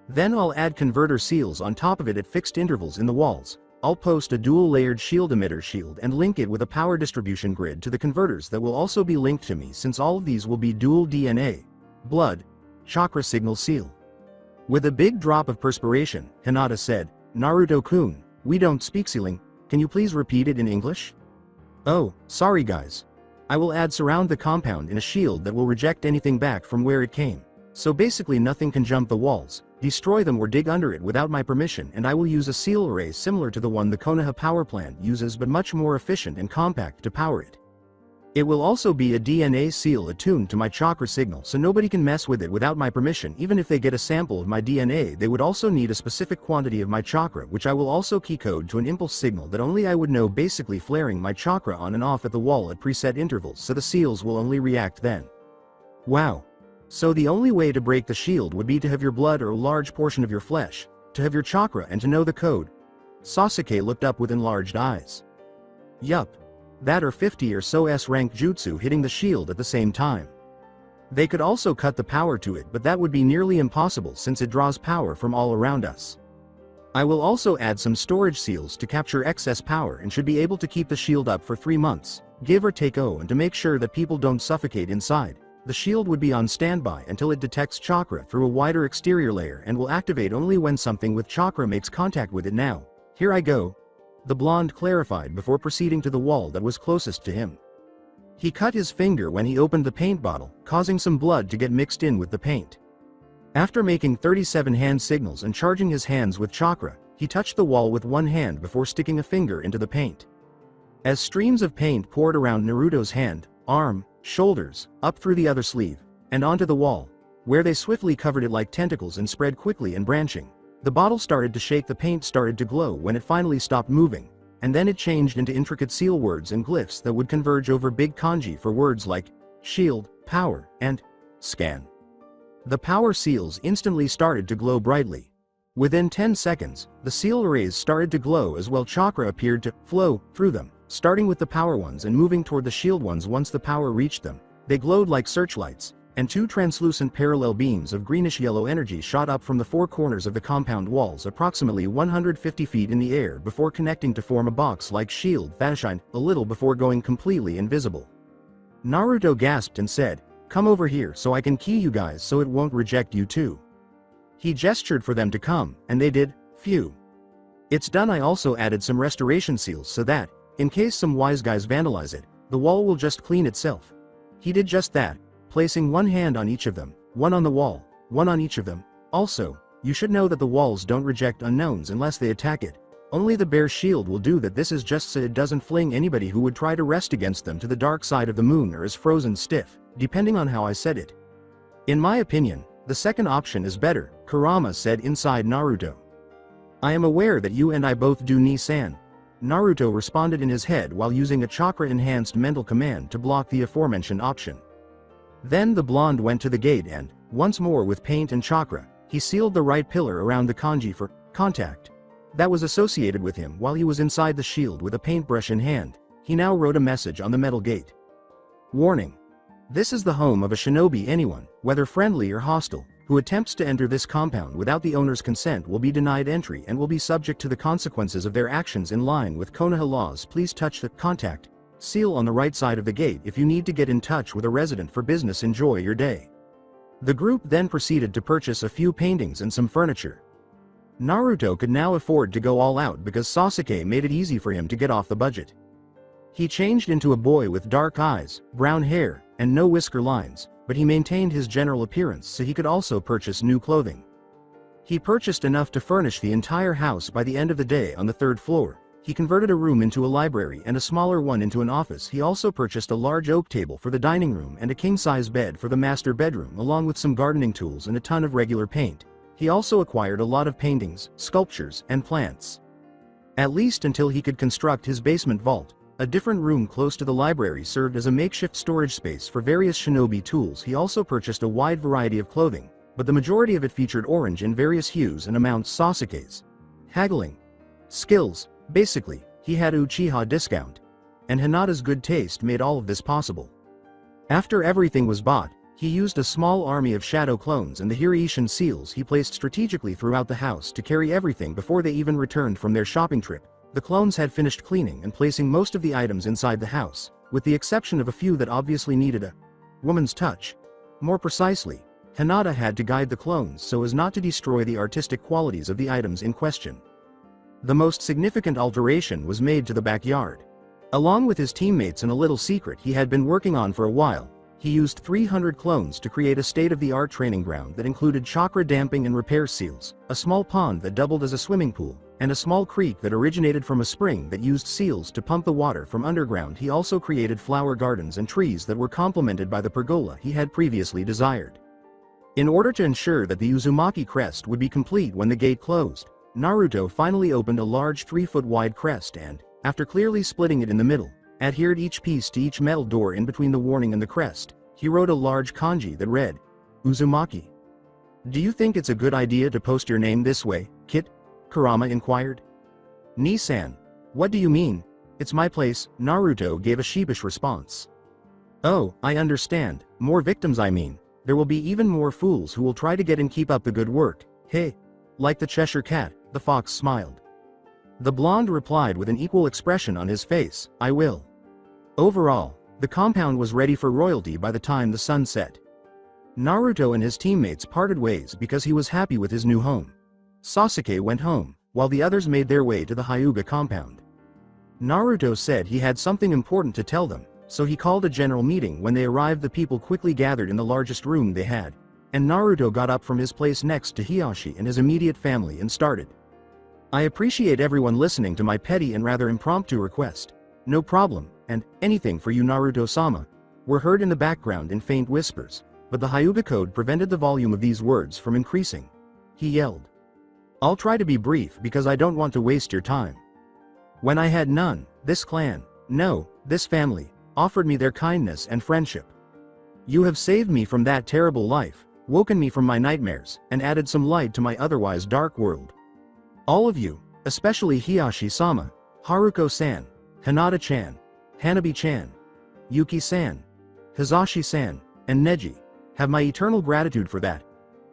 Then I'll add converter seals on top of it at fixed intervals in the walls. I'll post a dual-layered shield emitter shield and link it with a power distribution grid to the converters that will also be linked to me, since all of these will be dual DNA, blood, chakra signal seal." With a big drop of perspiration, Hinata said, "Naruto-kun, we don't speak sealing, can you please repeat it in English?" "Oh, sorry guys. I will add surround the compound in a shield that will reject anything back from where it came. So basically nothing can jump the walls, destroy them or dig under it without my permission, and I will use a seal array similar to the one the Konoha power plant uses but much more efficient and compact to power it. It will also be a DNA seal attuned to my chakra signal so nobody can mess with it without my permission. Even if they get a sample of my DNA, they would also need a specific quantity of my chakra, which I will also key code to an impulse signal that only I would know, basically flaring my chakra on and off at the wall at preset intervals so the seals will only react then." Wow. So the only way to break the shield would be to have your blood or a large portion of your flesh to have your chakra and to know the code. Sasuke looked up with enlarged eyes. Yup. That or 50 or so S-rank jutsu hitting the shield at the same time. They could also cut the power to it, but that would be nearly impossible since it draws power from all around us. I will also add some storage seals to capture excess power and should be able to keep the shield up for 3 months, give or take and to make sure that people don't suffocate inside. The shield would be on standby until it detects chakra through a wider exterior layer and will activate only when something with chakra makes contact with it. Now, here I go. The blonde clarified before proceeding to the wall that was closest to him. He cut his finger when he opened the paint bottle, causing some blood to get mixed in with the paint. After making 37 hand signals and charging his hands with chakra, he touched the wall with one hand before sticking a finger into the paint. As streams of paint poured around Naruto's hand, arm, shoulders, up through the other sleeve, and onto the wall, where they swiftly covered it like tentacles and spread quickly and branching. The bottle started to shake, the paint started to glow when it finally stopped moving, and then it changed into intricate seal words and glyphs that would converge over big kanji for words like shield, power, and scan. The power seals instantly started to glow brightly. Within 10 seconds, the seal rays started to glow as well. Chakra appeared to flow through them, starting with the power ones and moving toward the shield ones. Once the power reached them, they glowed like searchlights, and 2 translucent parallel beams of greenish-yellow energy shot up from the 4 corners of the compound walls approximately 150 feet in the air before connecting to form a box-like shield that shined a little before going completely invisible. Naruto gasped and said, "Come over here so I can key you guys so it won't reject you too." He gestured for them to come, and they did. Phew. It's done. I also added some restoration seals so that, in case some wise guys vandalize it, the wall will just clean itself. He did just that, placing one hand on each of them, one on the wall, one on each of them. Also, you should know that the walls don't reject unknowns unless they attack it. Only the bare shield will do that. This is just so it doesn't fling anybody who would try to rest against them to the dark side of the moon or is frozen stiff, depending on how I said it. In my opinion, the second option is better, Kurama said inside Naruto. I am aware that you and I both do Ni-san. Naruto responded in his head while using a chakra-enhanced mental command to block the aforementioned option. Then the blonde went to the gate and, once more with paint and chakra, he sealed the right pillar around the kanji for contact that was associated with him while he was inside the shield with a paintbrush in hand. He now wrote a message on the metal gate. Warning. This is the home of a shinobi. Anyone, whether friendly or hostile, who attempts to enter this compound without the owner's consent will be denied entry and will be subject to the consequences of their actions in line with Konoha laws. Please touch the contact seal on the right side of the gate if you need to get in touch with a resident for business. Enjoy your day. The group then proceeded to purchase a few paintings and some furniture. Naruto could now afford to go all out because Sasuke made it easy for him to get off the budget. He changed into a boy with dark eyes, brown hair, and no whisker lines, but he maintained his general appearance so he could also purchase new clothing. He purchased enough to furnish the entire house. By the end of the day, on the 3rd floor, he converted a room into a library and a smaller one into an office. He also purchased a large oak table for the dining room and a king-size bed for the master bedroom, along with some gardening tools and a ton of regular paint. He also acquired a lot of paintings, sculptures, and plants. At least until he could construct his basement vault. A different room close to the library served as a makeshift storage space for various shinobi tools. He also purchased a wide variety of clothing, but the majority of it featured orange in various hues and amounts. Sasuke's haggling skills. Basically, he had Uchiha discount. And Hinata's good taste made all of this possible. After everything was bought, he used a small army of shadow clones and the Hirishin seals he placed strategically throughout the house to carry everything before they even returned from their shopping trip. The clones had finished cleaning and placing most of the items inside the house, with the exception of a few that obviously needed a woman's touch. More precisely, Hinata had to guide the clones so as not to destroy the artistic qualities of the items in question. The most significant alteration was made to the backyard. Along with his teammates and a little secret he had been working on for a while, he used 300 clones to create a state-of-the-art training ground that included chakra damping and repair seals, a small pond that doubled as a swimming pool, and a small creek that originated from a spring that used seals to pump the water from underground. He also created flower gardens and trees that were complemented by the pergola he had previously desired. In order to ensure that the Uzumaki crest would be complete when the gate closed, Naruto finally opened a large 3-foot-wide crest and, after clearly splitting it in the middle, adhered each piece to each metal door in between the warning and the crest. He wrote a large kanji that read, Uzumaki. Do you think it's a good idea to post your name this way, Kit? Kurama inquired. Ni-san. What do you mean? It's my place, Naruto gave a sheepish response. Oh, I understand. More victims I mean. There will be even more fools who will try to get and keep up the good work. Hey. Like the Cheshire Cat, the fox smiled. The blonde replied with an equal expression on his face, I will. Overall, the compound was ready for royalty by the time the sun set. Naruto and his teammates parted ways because he was happy with his new home. Sasuke went home, while the others made their way to the Hyuga compound. Naruto said he had something important to tell them, so he called a general meeting. When they arrived, the people quickly gathered in the largest room they had, and Naruto got up from his place next to Hiyashi and his immediate family and started. I appreciate everyone listening to my petty and rather impromptu request. No problem, and anything for you Naruto-sama, were heard in the background in faint whispers, but the Hyuga code prevented the volume of these words from increasing. He yelled. I'll try to be brief because I don't want to waste your time. When I had none, this clan, no, this family, offered me their kindness and friendship. You have saved me from that terrible life, woken me from my nightmares, and added some light to my otherwise dark world. All of you, especially Hiyashi-sama, Haruko-san, Hinata-chan, Hanabi-chan, Yuki-san, Hizashi-san, and Neji, have my eternal gratitude for that.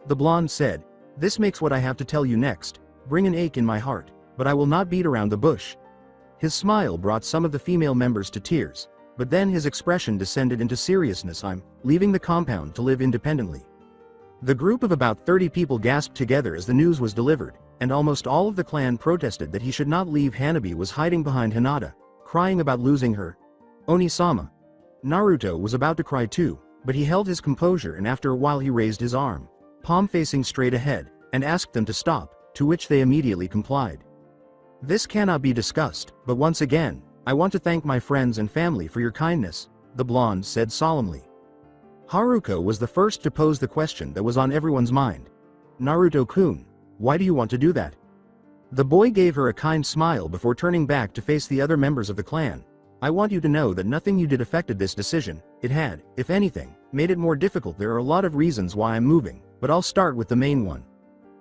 The blonde said, this makes what I have to tell you next bring an ache in my heart, but I will not beat around the bush. His smile brought some of the female members to tears, but then his expression descended into seriousness. I'm leaving the compound to live independently. The group of about 30 people gasped together as the news was delivered, and almost all of the clan protested that he should not leave. Hanabi was hiding behind Hinata, crying about losing her. Oni-sama. Naruto was about to cry too, but he held his composure, and after a while he raised his arm, palm facing straight ahead, and asked them to stop, to which they immediately complied. This cannot be discussed, but once again, I want to thank my friends and family for your kindness, the blonde said solemnly. Haruko was the first to pose the question that was on everyone's mind. Naruto-kun, why do you want to do that? The boy gave her a kind smile before turning back to face the other members of the clan. I want you to know that nothing you did affected this decision. It had, if anything, made it more difficult. There are a lot of reasons why I'm moving, but I'll start with the main one.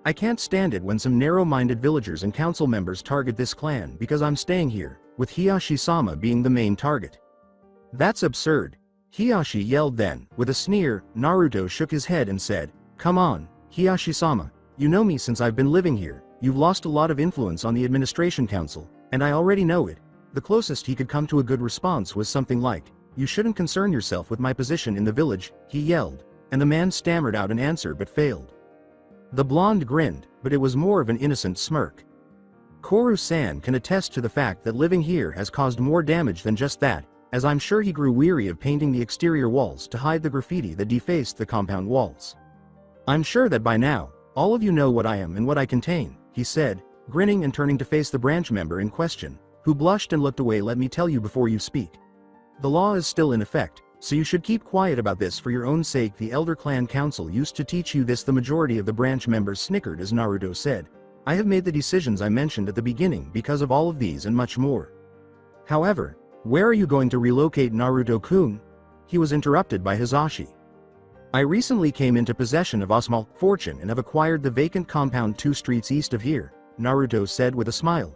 I can't stand it when some narrow-minded villagers and council members target this clan because I'm staying here, with Hiyashi-sama being the main target. That's absurd. Hiyashi yelled. Then, with a sneer, Naruto shook his head and said, come on, Hiyashi-sama, you know me since I've been living here. You've lost a lot of influence on the administration council, and I already know it. The closest he could come to a good response was something like, you shouldn't concern yourself with my position in the village, he yelled, and the man stammered out an answer but failed. The blonde grinned, but it was more of an innocent smirk. Koru-san can attest to the fact that living here has caused more damage than just that, as I'm sure he grew weary of painting the exterior walls to hide the graffiti that defaced the compound walls. I'm sure that by now, all of you know what I am and what I contain, he said, grinning and turning to face the branch member in question, who blushed and looked away. Let me tell you before you speak. The law is still in effect, so you should keep quiet about this for your own sake. The elder clan council used to teach you this. The majority of the branch members snickered as Naruto said, I have made the decisions I mentioned at the beginning because of all of these and much more. However, where are you going to relocate, Naruto-kun? He was interrupted by Hizashi. I recently came into possession of a small fortune and have acquired the vacant compound 2 streets east of here, Naruto said with a smile.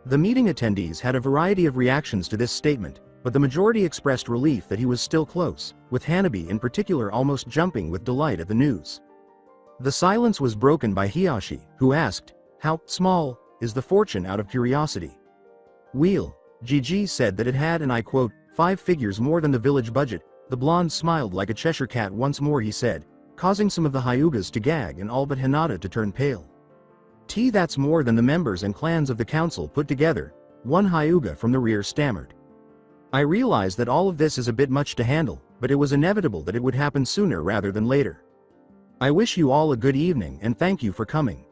The meeting attendees had a variety of reactions to this statement, but the majority expressed relief that he was still close, with Hanabi in particular almost jumping with delight at the news. The silence was broken by Hiyashi, who asked, how small is the fortune, out of curiosity? Wheel, Gigi said that it had, and I quote, 5 figures more than the village budget. The blonde smiled like a Cheshire cat once more, he said, causing some of the Hyugas to gag and all but Hinata to turn pale. That's more than the members and clans of the council put together, one Hyuga from the rear stammered. I realize that all of this is a bit much to handle, but it was inevitable that it would happen sooner rather than later. I wish you all a good evening and thank you for coming.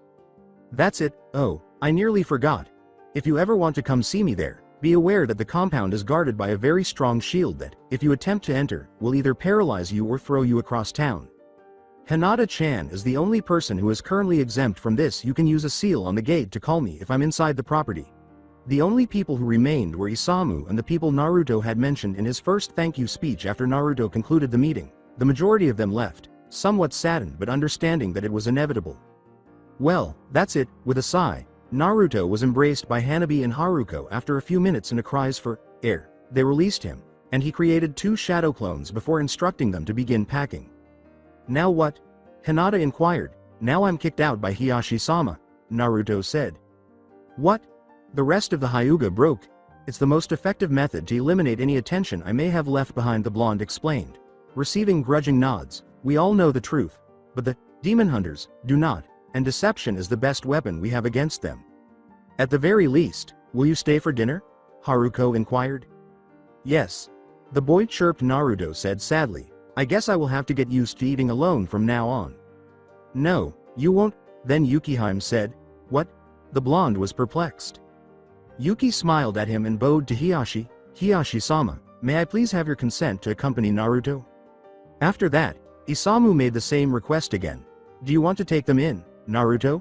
That's it. Oh, I nearly forgot. If you ever want to come see me there, be aware that the compound is guarded by a very strong shield that, if you attempt to enter, will either paralyze you or throw you across town. Hinata-chan is the only person who is currently exempt from this. You can use a seal on the gate to call me if I'm inside the property. The only people who remained were Isamu and the people Naruto had mentioned in his first thank you speech after Naruto concluded the meeting. The majority of them left, somewhat saddened but understanding that it was inevitable. Well, that's it. With a sigh, Naruto was embraced by Hanabi and Haruko after a few minutes and cries for air. They released him, and he created 2 shadow clones before instructing them to begin packing. Now what? Hinata inquired. Now I'm kicked out by Hiyashi-sama, Naruto said. What? The rest of the Hyuga broke. It's the most effective method to eliminate any attention I may have left behind, the blonde explained. Receiving grudging nods, we all know the truth, but the demon hunters do not, and deception is the best weapon we have against them. At the very least, will you stay for dinner? Haruko inquired. Yes. The boy chirped. Naruto said sadly, I guess I will have to get used to eating alone from now on. No, you won't, then Yukihime said. What? The blonde was perplexed. Yuki smiled at him and bowed to Hiyashi. Hiyashi-sama, may I please have your consent to accompany Naruto? After that, Isamu made the same request again. Do you want to take them in, Naruto?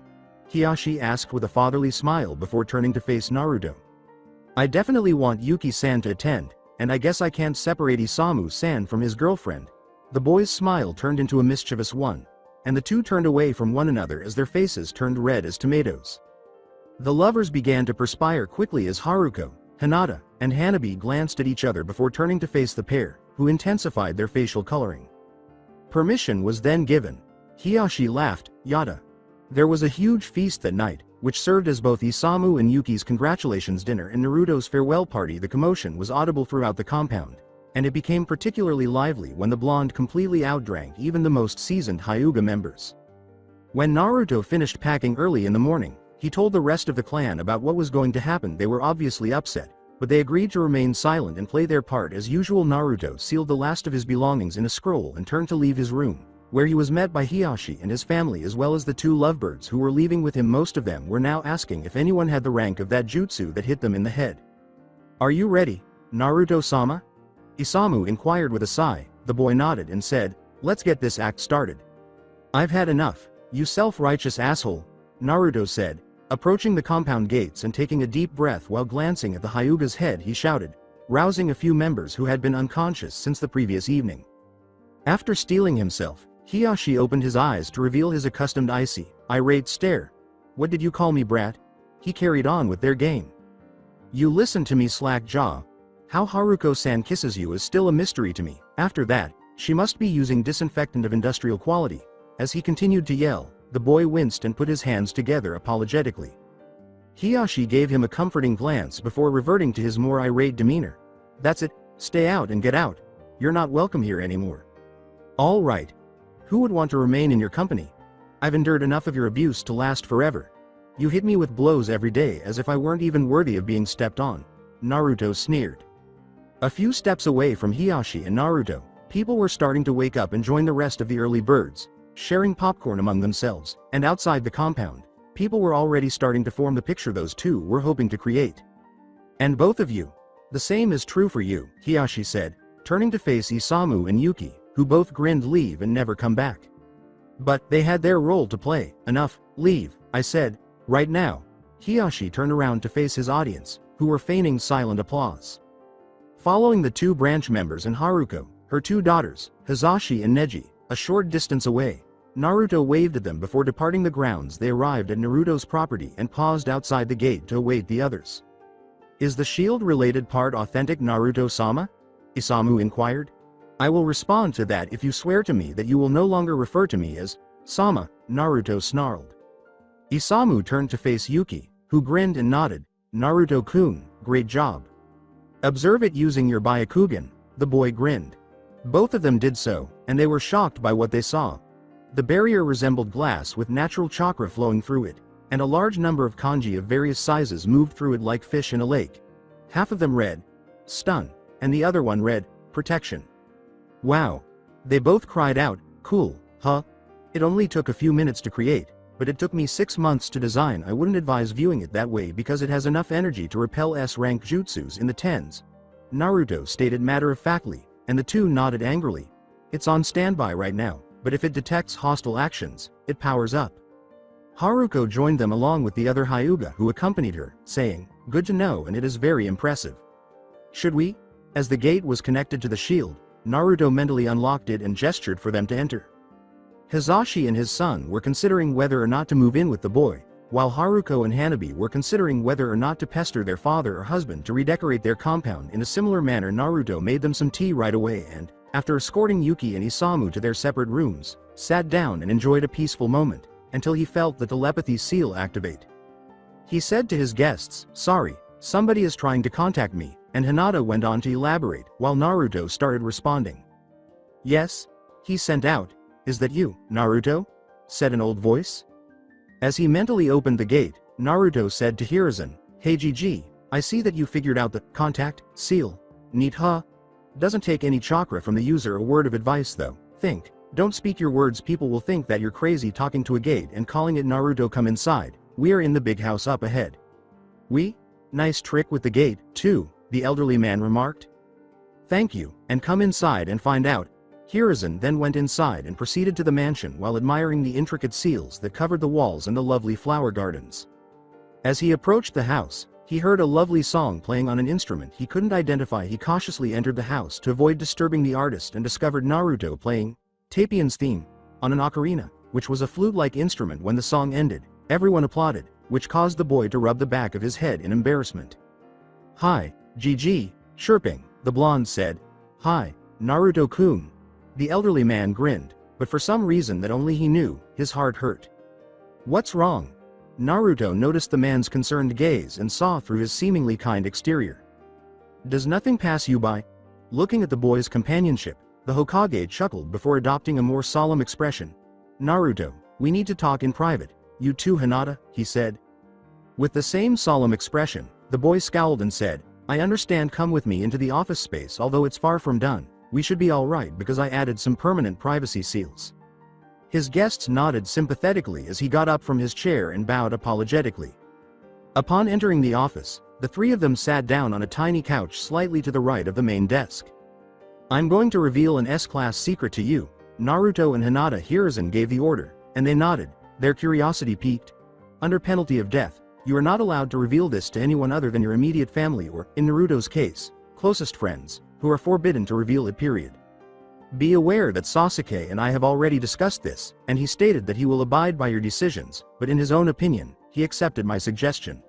Hiyashi asked with a fatherly smile before turning to face Naruto. I definitely want Yuki-san to attend, and I guess I can't separate Isamu-san from his girlfriend. The boy's smile turned into a mischievous one, and the two turned away from one another as their faces turned red as tomatoes. The lovers began to perspire quickly as Haruko, Hinata, and Hanabi glanced at each other before turning to face the pair, who intensified their facial coloring. Permission was then given. Hiyashi laughed, yada. There was a huge feast that night, which served as both Isamu and Yuki's congratulations dinner and Naruto's farewell party. The commotion was audible throughout the compound, and it became particularly lively when the blonde completely outdrank even the most seasoned Hyuga members. When Naruto finished packing early in the morning, he told the rest of the clan about what was going to happen. They were obviously upset, but they agreed to remain silent and play their part as usual. Naruto sealed the last of his belongings in a scroll and turned to leave his room, where he was met by Hiyashi and his family as well as the 2 lovebirds who were leaving with him. Most of them were now asking if anyone had the rank of that jutsu that hit them in the head. Are you ready, Naruto-sama? Isamu inquired with a sigh. The boy nodded and said, let's get this act started. I've had enough, you self-righteous asshole, Naruto said. Approaching the compound gates and taking a deep breath while glancing at the Hyuga's head, he shouted, rousing a few members who had been unconscious since the previous evening. After steeling himself, Hiyashi opened his eyes to reveal his accustomed icy, irate stare. What did you call me, brat? He carried on with their game. You listen to me, slack jaw. How Haruko-san kisses you is still a mystery to me. After that, she must be using disinfectant of industrial quality. As he continued to yell, the boy winced and put his hands together apologetically. Hiyashi gave him a comforting glance before reverting to his more irate demeanor. That's it, stay out and get out. You're not welcome here anymore. All right. Who would want to remain in your company? I've endured enough of your abuse to last forever. You hit me with blows every day as if I weren't even worthy of being stepped on. Naruto sneered. A few steps away from Hiyashi and Naruto, people were starting to wake up and join the rest of the early birds, sharing popcorn among themselves, and outside the compound, people were already starting to form the picture those two were hoping to create. And both of you. The same is true for you, Hiyashi said, turning to face Isamu and Yuki, who both grinned. Leave and never come back. But they had their role to play. Enough, leave, I said, right now. Hiyashi turned around to face his audience, who were feigning silent applause. Following the 2 branch members and Haruko, her 2 daughters, Hizashi and Neji, a short distance away, Naruto waved at them before departing the grounds. They arrived at Naruto's property and paused outside the gate to await the others. Is the shield-related part authentic, Naruto-sama? Isamu inquired. I will respond to that if you swear to me that you will no longer refer to me as Sama, Naruto snarled. Isamu turned to face Yuki, who grinned and nodded. Naruto-kun, great job. Observe it using your Byakugan, the boy grinned. Both of them did so, and they were shocked by what they saw. The barrier resembled glass with natural chakra flowing through it, and a large number of kanji of various sizes moved through it like fish in a lake. Half of them read, stun, and the other one read, protection. Wow. They both cried out, cool, huh? It only took a few minutes to create, but it took me 6 months to design. I wouldn't advise viewing it that way because it has enough energy to repel S-rank jutsus in the 10s. Naruto stated matter-of-factly, and the 2 nodded angrily. It's on standby right now, but if it detects hostile actions, it powers up. Haruko joined them along with the other Hyuga who accompanied her, saying, good to know, and it is very impressive. Should we? As the gate was connected to the shield, Naruto mentally unlocked it and gestured for them to enter. Hizashi and his son were considering whether or not to move in with the boy, while Haruko and Hanabi were considering whether or not to pester their father or husband to redecorate their compound in a similar manner. Naruto made them some tea right away and, after escorting Yuki and Isamu to their separate rooms, sat down and enjoyed a peaceful moment, until he felt the telepathy seal activate. He said to his guests, "Sorry, somebody is trying to contact me," and Hinata went on to elaborate, while Naruto started responding. "Yes? He sent out. Is that you, Naruto?" said an old voice. As he mentally opened the gate, Naruto said to Hiruzen, "Hey GG, I see that you figured out the contact seal. Neat huh? Doesn't take any chakra from the user. A word of advice though, think. Don't speak your words. People will think that you're crazy talking to a gate and calling it Naruto. Come inside, we are in the big house up ahead." "We? Nice trick with the gate, too," the elderly man remarked. "Thank you, and come inside and find out." Hiruzen then went inside and proceeded to the mansion while admiring the intricate seals that covered the walls and the lovely flower gardens. As he approached the house, he heard a lovely song playing on an instrument he couldn't identify. He cautiously entered the house to avoid disturbing the artist and discovered Naruto playing Tapian's theme on an ocarina, which was a flute-like instrument. When the song ended, everyone applauded, which caused the boy to rub the back of his head in embarrassment. "Hi, GG, chirping," the blonde said. "Hi, Naruto-kun." The elderly man grinned, but for some reason that only he knew, his heart hurt. "What's wrong?" Naruto noticed the man's concerned gaze and saw through his seemingly kind exterior. "Does nothing pass you by?" Looking at the boy's companionship, the Hokage chuckled before adopting a more solemn expression. "Naruto, we need to talk in private. You too, Hinata," he said. With the same solemn expression, the boy scowled and said, "I understand. Come with me into the office space. Although it's far from done, we should be alright because I added some permanent privacy seals." His guests nodded sympathetically as he got up from his chair and bowed apologetically. Upon entering the office, the three of them sat down on a tiny couch slightly to the right of the main desk. "I'm going to reveal an S-class secret to you," Naruto and Hinata. Hiruzen gave the order, and they nodded, their curiosity piqued. "Under penalty of death, you are not allowed to reveal this to anyone other than your immediate family or, in Naruto's case, closest friends, who are forbidden to reveal it. Period. Be aware that Sasuke and I have already discussed this, and he stated that he will abide by your decisions, but in his own opinion, he accepted my suggestion.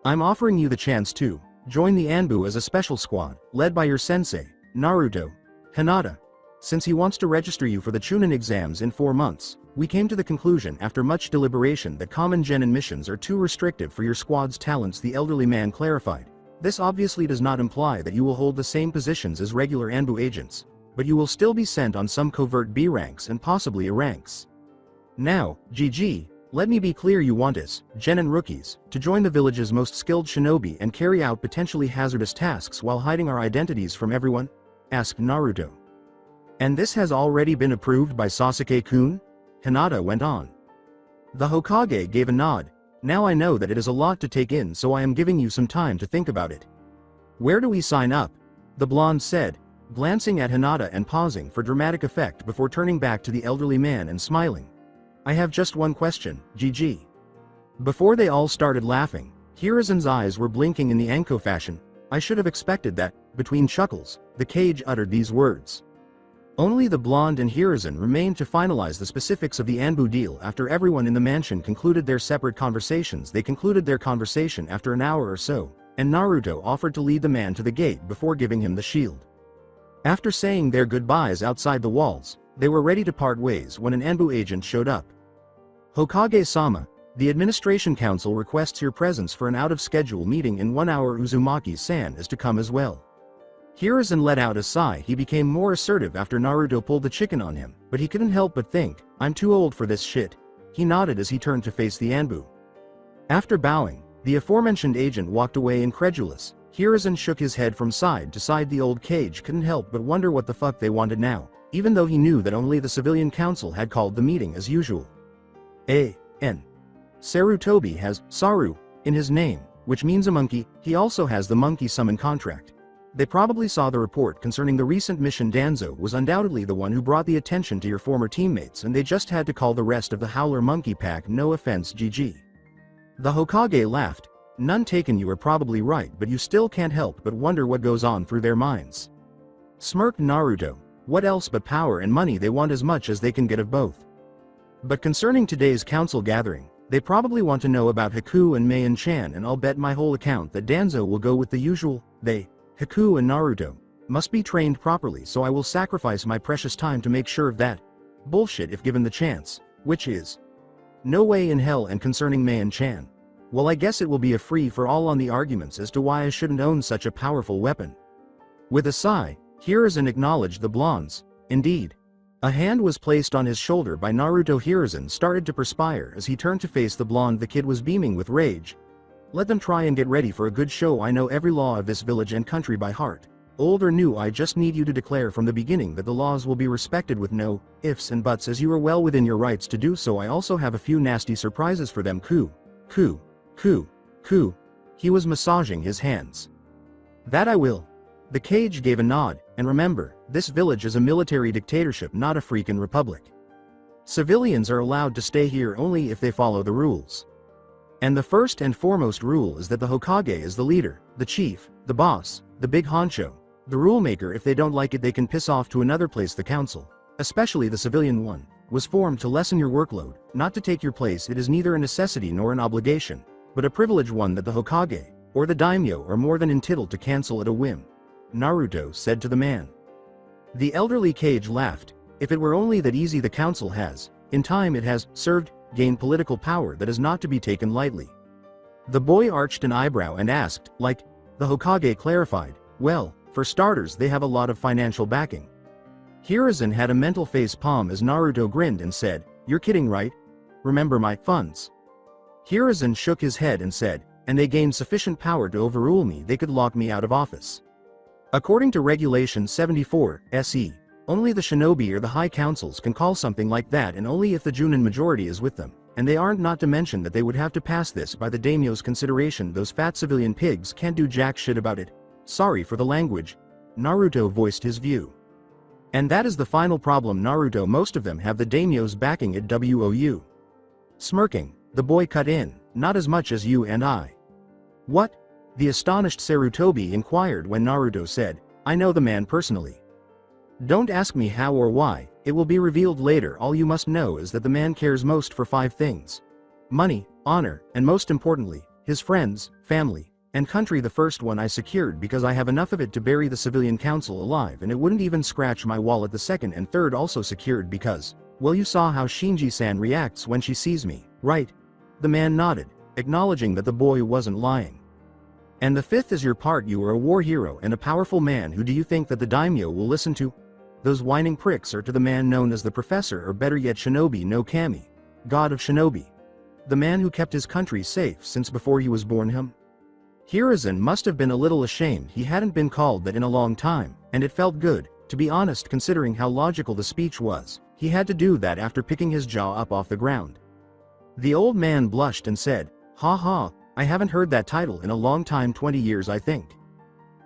I'm offering you the chance to join the Anbu as a special squad, led by your sensei, Naruto. Hinata. Since he wants to register you for the Chunin exams in 4 months, we came to the conclusion after much deliberation that common genin missions are too restrictive for your squad's talents," the elderly man clarified. "This obviously does not imply that you will hold the same positions as regular Anbu agents, but you will still be sent on some covert B ranks and possibly A ranks. Now, GG, let me be clear. You want us, genin rookies, to join the village's most skilled shinobi and carry out potentially hazardous tasks while hiding our identities from everyone?" asked Naruto. "And this has already been approved by Sasuke-kun?" Hinata went on. The Hokage gave a nod. "Now I know that it is a lot to take in, so I am giving you some time to think about it." "Where do we sign up?" the blonde said, glancing at Hinata and pausing for dramatic effect before turning back to the elderly man and smiling. "I have just one question, GG." Before they all started laughing, Hiruzen's eyes were blinking in the Anko fashion. "I should have expected that." Between chuckles, the Kage uttered these words. Only the blonde and Hiruzen remained to finalize the specifics of the Anbu deal. After everyone in the mansion concluded their separate conversations, they concluded their conversation after an hour or so, and Naruto offered to lead the man to the gate before giving him the shield. After saying their goodbyes outside the walls, they were ready to part ways when an Anbu agent showed up. "Hokage-sama, the Administration Council requests your presence for an out-of-schedule meeting in 1 hour. Uzumaki-san is to come as well." Hiruzen let out a sigh. He became more assertive after Naruto pulled the chicken on him, but he couldn't help but think, "I'm too old for this shit." He nodded as he turned to face the Anbu. After bowing, the aforementioned agent walked away incredulous. Hiruzen shook his head from side to side. The old Kage couldn't help but wonder what the fuck they wanted now, even though he knew that only the civilian council had called the meeting as usual. A.N. Sarutobi has Saru in his name, which means a monkey. He also has the monkey summon contract. They probably saw the report concerning the recent mission. Danzo was undoubtedly the one who brought the attention to your former teammates, and they just had to call the rest of the Howler Monkey Pack. No offense, GG. The Hokage laughed. "None taken. You are probably right, but you still can't help but wonder what goes on through their minds." Smirked Naruto. "What else but power and money? They want as much as they can get of both." But concerning today's council gathering, they probably want to know about Haku and Mayan-chan, and I'll bet my whole account that Danzo will go with the usual. They, Haku and Naruto, must be trained properly, so I will sacrifice my precious time to make sure of that. Bullshit if given the chance, which is no way in hell. And concerning Mayan-chan, well, I guess it will be a free-for-all on the arguments as to why I shouldn't own such a powerful weapon. With a sigh, Hiruzen acknowledged the blondes. Indeed. A hand was placed on his shoulder by Naruto. Hiruzen started to perspire as he turned to face the blonde. The kid was beaming with rage. Let them try and get ready for a good show. I know every law of this village and country by heart. Old or new, I just need you to declare from the beginning that the laws will be respected with no ifs and buts, as you are well within your rights to do so. I also have a few nasty surprises for them. Coo. He was massaging his hands. That I will. The cage gave a nod, and remember, this village is a military dictatorship, not a freaking republic. Civilians are allowed to stay here only if they follow the rules. And the first and foremost rule is that the Hokage is the leader, the chief, the boss, the big honcho, the rule maker. If they don't like it, they can piss off to another place. The council, especially the civilian one, was formed to lessen your workload, not to take your place. It is neither a necessity nor an obligation, but a privilege, one that the Hokage, or the daimyo, are more than entitled to cancel at a whim. Naruto said to the man. The elderly cage laughed. If it were only that easy. The council has, in time it has, served, gained political power that is not to be taken lightly. The boy arched an eyebrow and asked, like? The Hokage clarified, well, for starters they have a lot of financial backing. Hiruzen had a mental face palm as Naruto grinned and said, you're kidding, right? Remember my funds? Hiruzen shook his head and said, and they gained sufficient power to overrule me. They could lock me out of office. According to Regulation 74, SE, only the shinobi or the high councils can call something like that, and only if the Junin majority is with them, and they aren't. Not to mention that they would have to pass this by the daimyo's consideration. Those fat civilian pigs can't do jack shit about it. Sorry for the language. Naruto voiced his view. And that is the final problem, Naruto. Most of them have the daimyo's backing at WOU. Smirking, the boy cut in, not as much as you and I. What? The astonished Sarutobi inquired when Naruto said, I know the man personally. Don't ask me how or why, it will be revealed later. All you must know is that the man cares most for 5 things. Money, honor, and most importantly, his friends, family, and country. The first one I secured because I have enough of it to bury the civilian council alive, and it wouldn't even scratch my wallet. The second and third also secured because, well, you saw how Shinji-san reacts when she sees me, right? The man nodded, acknowledging that the boy wasn't lying. And the fifth is your part. You are a war hero and a powerful man. Who do you think that the daimyo will listen to? Those whining pricks, or to the man known as the professor, or better yet Shinobi no Kami, god of shinobi. The man who kept his country safe since before he was born. Hiruzen must have been a little ashamed. He hadn't been called that in a long time, and it felt good, to be honest, considering how logical the speech was. He had to do that after picking his jaw up off the ground. The old man blushed and said, ha ha, I haven't heard that title in a long time, 20 years I think.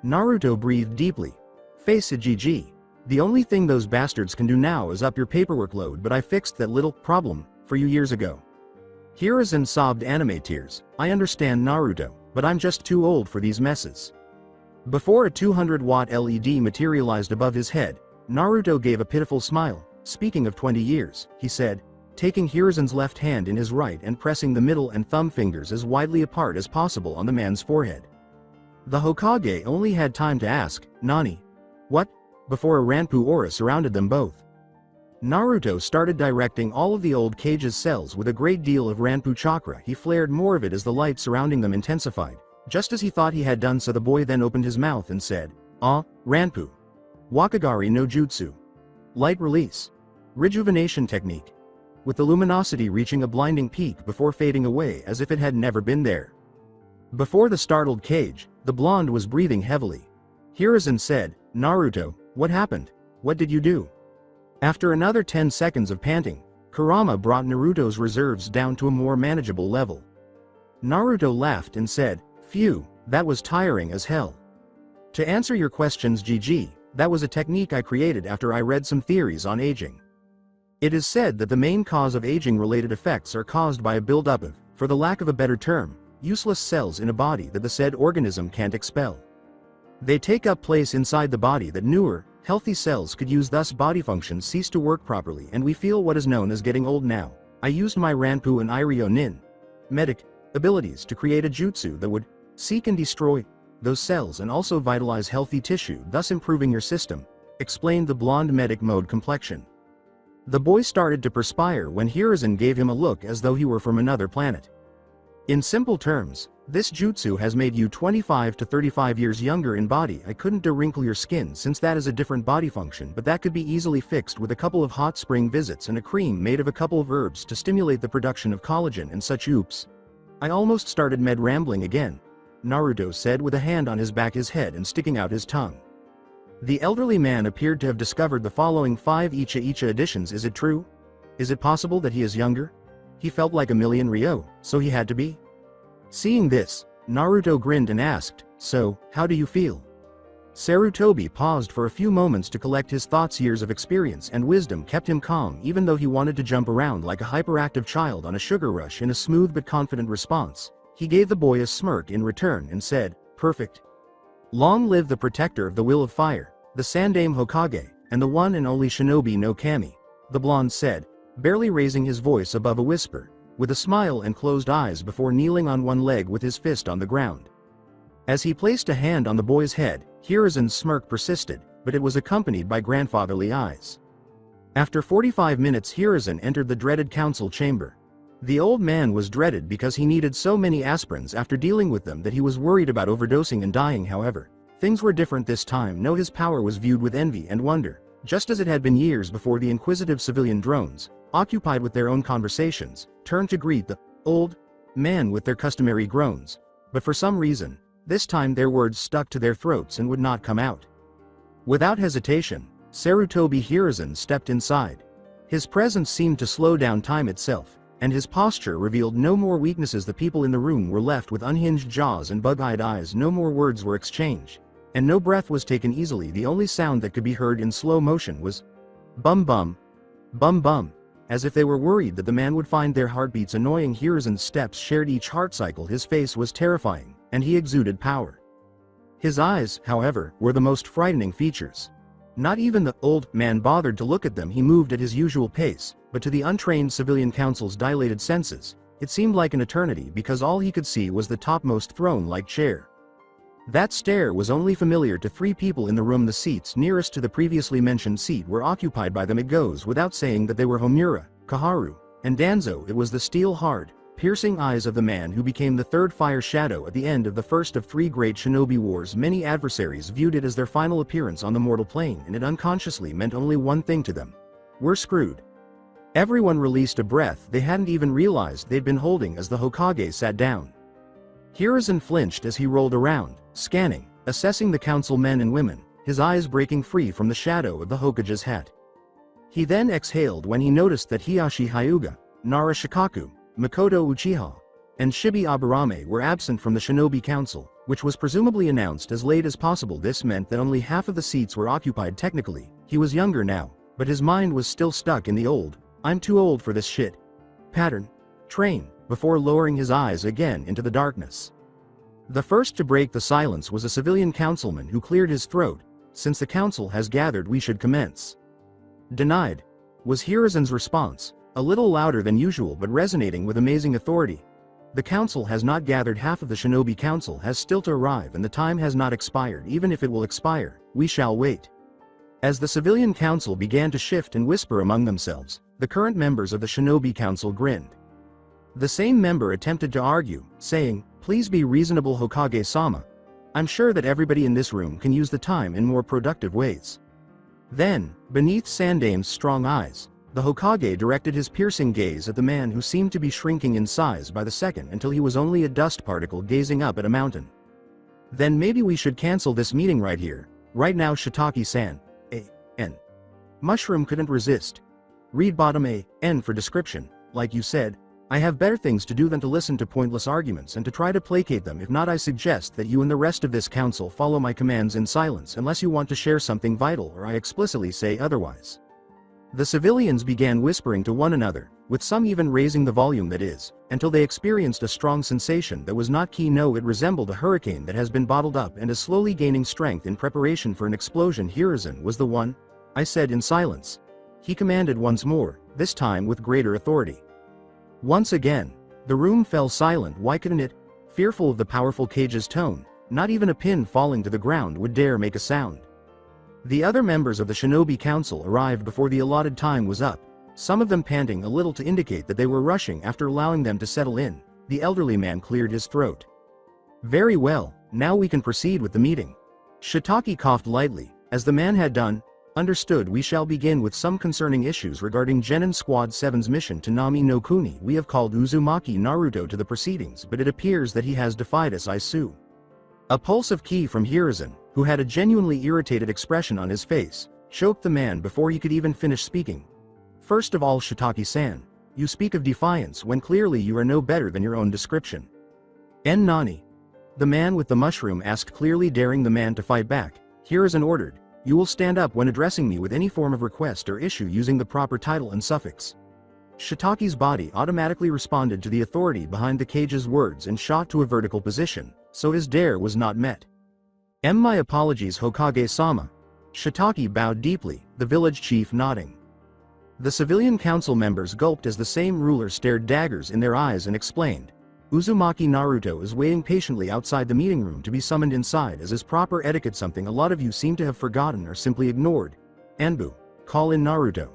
Naruto breathed deeply. Face it, GG. The only thing those bastards can do now is up your paperwork load, but I fixed that little problem for you years ago. Hiruzen sobbed anime tears. I understand, Naruto, but I'm just too old for these messes. Before a 200-watt LED materialized above his head, Naruto gave a pitiful smile. Speaking of 20 years, he said, taking Hiruzen's left hand in his right and pressing the middle and thumb fingers as widely apart as possible on the man's forehead. The Hokage only had time to ask, Nani? What? Before a Ranpu aura surrounded them both. Naruto started directing all of the old cage's cells with a great deal of Ranpu chakra. He flared more of it as the light surrounding them intensified. Just as he thought he had done so, the boy then opened his mouth and said, Ranpu. Wakagari no Jutsu. Light release. Rejuvenation technique. With the luminosity reaching a blinding peak before fading away as if it had never been there. Before the startled cage, the blonde was breathing heavily. Hiruzen said, Naruto, what happened? What did you do? After another 10 seconds of panting, Kurama brought Naruto's reserves down to a more manageable level. Naruto laughed and said, phew, that was tiring as hell. To answer your questions, GG, that was a technique I created after I read some theories on aging. It is said that the main cause of aging-related effects are caused by a buildup of, for the lack of a better term, useless cells in a body that the said organism can't expel. They take up place inside the body that newer, healthy cells could use, thus body functions cease to work properly, and we feel what is known as getting old now. I used my Ranpu and Iryo Nin medic abilities to create a jutsu that would seek and destroy those cells and also vitalize healthy tissue, thus improving your system, explained the blonde medic mode complexion. The boy started to perspire when Hiruzen gave him a look as though he were from another planet. In simple terms, this jutsu has made you 25 to 35 years younger in body. I couldn't de-wrinkle your skin since that is a different body function, but that could be easily fixed with a couple of hot spring visits and a cream made of a couple of herbs to stimulate the production of collagen and such. Oops. I almost started rambling again, Naruto said with a hand on his back, his head and sticking out his tongue. The elderly man appeared to have discovered the following 5 Icha additions. Is it true? Is it possible that he is younger? He felt like a million Ryo, so he had to be. Seeing this, Naruto grinned and asked, so, how do you feel? Sarutobi paused for a few moments to collect his thoughts. Years of experience and wisdom kept him calm even though he wanted to jump around like a hyperactive child on a sugar rush. In a smooth but confident response, he gave the boy a smirk in return and said, perfect. Long live the protector of the will of fire, the Sandaime Hokage, and the one and only shinobi no kami, the blonde said, barely raising his voice above a whisper, with a smile and closed eyes before kneeling on one leg with his fist on the ground. As he placed a hand on the boy's head, Hiruzen's smirk persisted, but it was accompanied by grandfatherly eyes. After 45 minutes, Hiruzen entered the dreaded council chamber. The old man was dreaded because he needed so many aspirins after dealing with them that he was worried about overdosing and dying. However, things were different this time. No, his power was viewed with envy and wonder, just as it had been years before. The inquisitive civilian drones, occupied with their own conversations, turned to greet the old man with their customary groans, but for some reason, this time their words stuck to their throats and would not come out. Without hesitation, Sarutobi Hiruzen stepped inside. His presence seemed to slow down time itself, and his posture revealed no more weaknesses. The people in the room were left with unhinged jaws and bug-eyed eyes. No more words were exchanged, and no breath was taken easily. The only sound that could be heard in slow motion was bum bum, bum bum, as if they were worried that the man would find their heartbeats annoying. Hiruzen's steps shared each heart cycle. His face was terrifying, and he exuded power. His eyes, however, were the most frightening features. Not even the old man bothered to look at them. He moved at his usual pace, but to the untrained civilian council's dilated senses, it seemed like an eternity because all he could see was the topmost throne-like chair. That stare was only familiar to 3 people in the room. The seats nearest to the previously mentioned seat were occupied by them. It goes without saying that they were Homura, Kaharu, and Danzo. It was the steel-hard, piercing eyes of the man who became the third fire shadow at the end of the first of 3 great shinobi wars. Many adversaries viewed it as their final appearance on the mortal plane, and it unconsciously meant only one thing to them: we're screwed. Everyone released a breath they hadn't even realized they'd been holding as the Hokage sat down. Hiruzen flinched as he rolled around, scanning, assessing the council men and women, his eyes breaking free from the shadow of the Hokage's hat. He then exhaled when he noticed that Hiyashi Hyuga, Nara Shikaku, Makoto Uchiha, and Shibi Aburame were absent from the Shinobi Council, which was presumably announced as late as possible. This meant that only half of the seats were occupied. Technically, he was younger now, but his mind was still stuck in the old, "I'm too old for this shit" pattern. Train, before lowering his eyes again into the darkness. The first to break the silence was a civilian councilman who cleared his throat. "Since the council has gathered, we should commence." "Denied," was Hiruzen's response, a little louder than usual but resonating with amazing authority. "The council has not gathered. Half of the shinobi council has still to arrive, and the time has not expired. Even if it will expire, we shall wait." As the civilian council began to shift and whisper among themselves, the current members of the shinobi council grinned. The same member attempted to argue, saying, "Please be reasonable, Hokage-sama. I'm sure that everybody in this room can use the time in more productive ways." Then, beneath Sandaime's strong eyes, the Hokage directed his piercing gaze at the man who seemed to be shrinking in size by the second until he was only a dust particle gazing up at a mountain. "Then maybe we should cancel this meeting right here, right now, Shiitake-san. A.N. Mushroom couldn't resist. Read bottom A.N. for description. Like you said, I have better things to do than to listen to pointless arguments and to try to placate them. If not, I suggest that you and the rest of this council follow my commands in silence unless you want to share something vital or I explicitly say otherwise." The civilians began whispering to one another, with some even raising the volume, that is, until they experienced a strong sensation that was not ki no. It resembled a hurricane that has been bottled up and is slowly gaining strength in preparation for an explosion. "Hiruzen was the one," I said in silence. He commanded once more, this time with greater authority. Once again, the room fell silent. Why couldn't it? Fearful of the powerful cage's tone, not even a pin falling to the ground would dare make a sound. The other members of the Shinobi Council arrived before the allotted time was up, some of them panting a little to indicate that they were rushing. After allowing them to settle in, the elderly man cleared his throat. Very well, now we can proceed with the meeting. Shiitake coughed lightly, as the man had done. Understood. We shall begin with some concerning issues regarding Genin Squad 7's mission to Nami no Kuni. We have called Uzumaki Naruto to the proceedings, but it appears that he has defied us. I sue. A pulse of ki from Hiruzen, who had a genuinely irritated expression on his face, choked the man before he could even finish speaking. First of all, Shiitake-san, you speak of defiance when clearly you are no better than your own description. En Nani? The man with the mushroom asked, clearly daring the man to fight back. Hiruzen ordered, you will stand up when addressing me with any form of request or issue using the proper title and suffix. Shitake's body automatically responded to the authority behind the cage's words and shot to a vertical position, so his dare was not met. My apologies, Hokage-sama. Shiitake bowed deeply, the village chief nodding. The civilian council members gulped as the same ruler stared daggers in their eyes and explained. Uzumaki Naruto is waiting patiently outside the meeting room to be summoned inside as is proper etiquette, something a lot of you seem to have forgotten or simply ignored. Anbu, call in Naruto.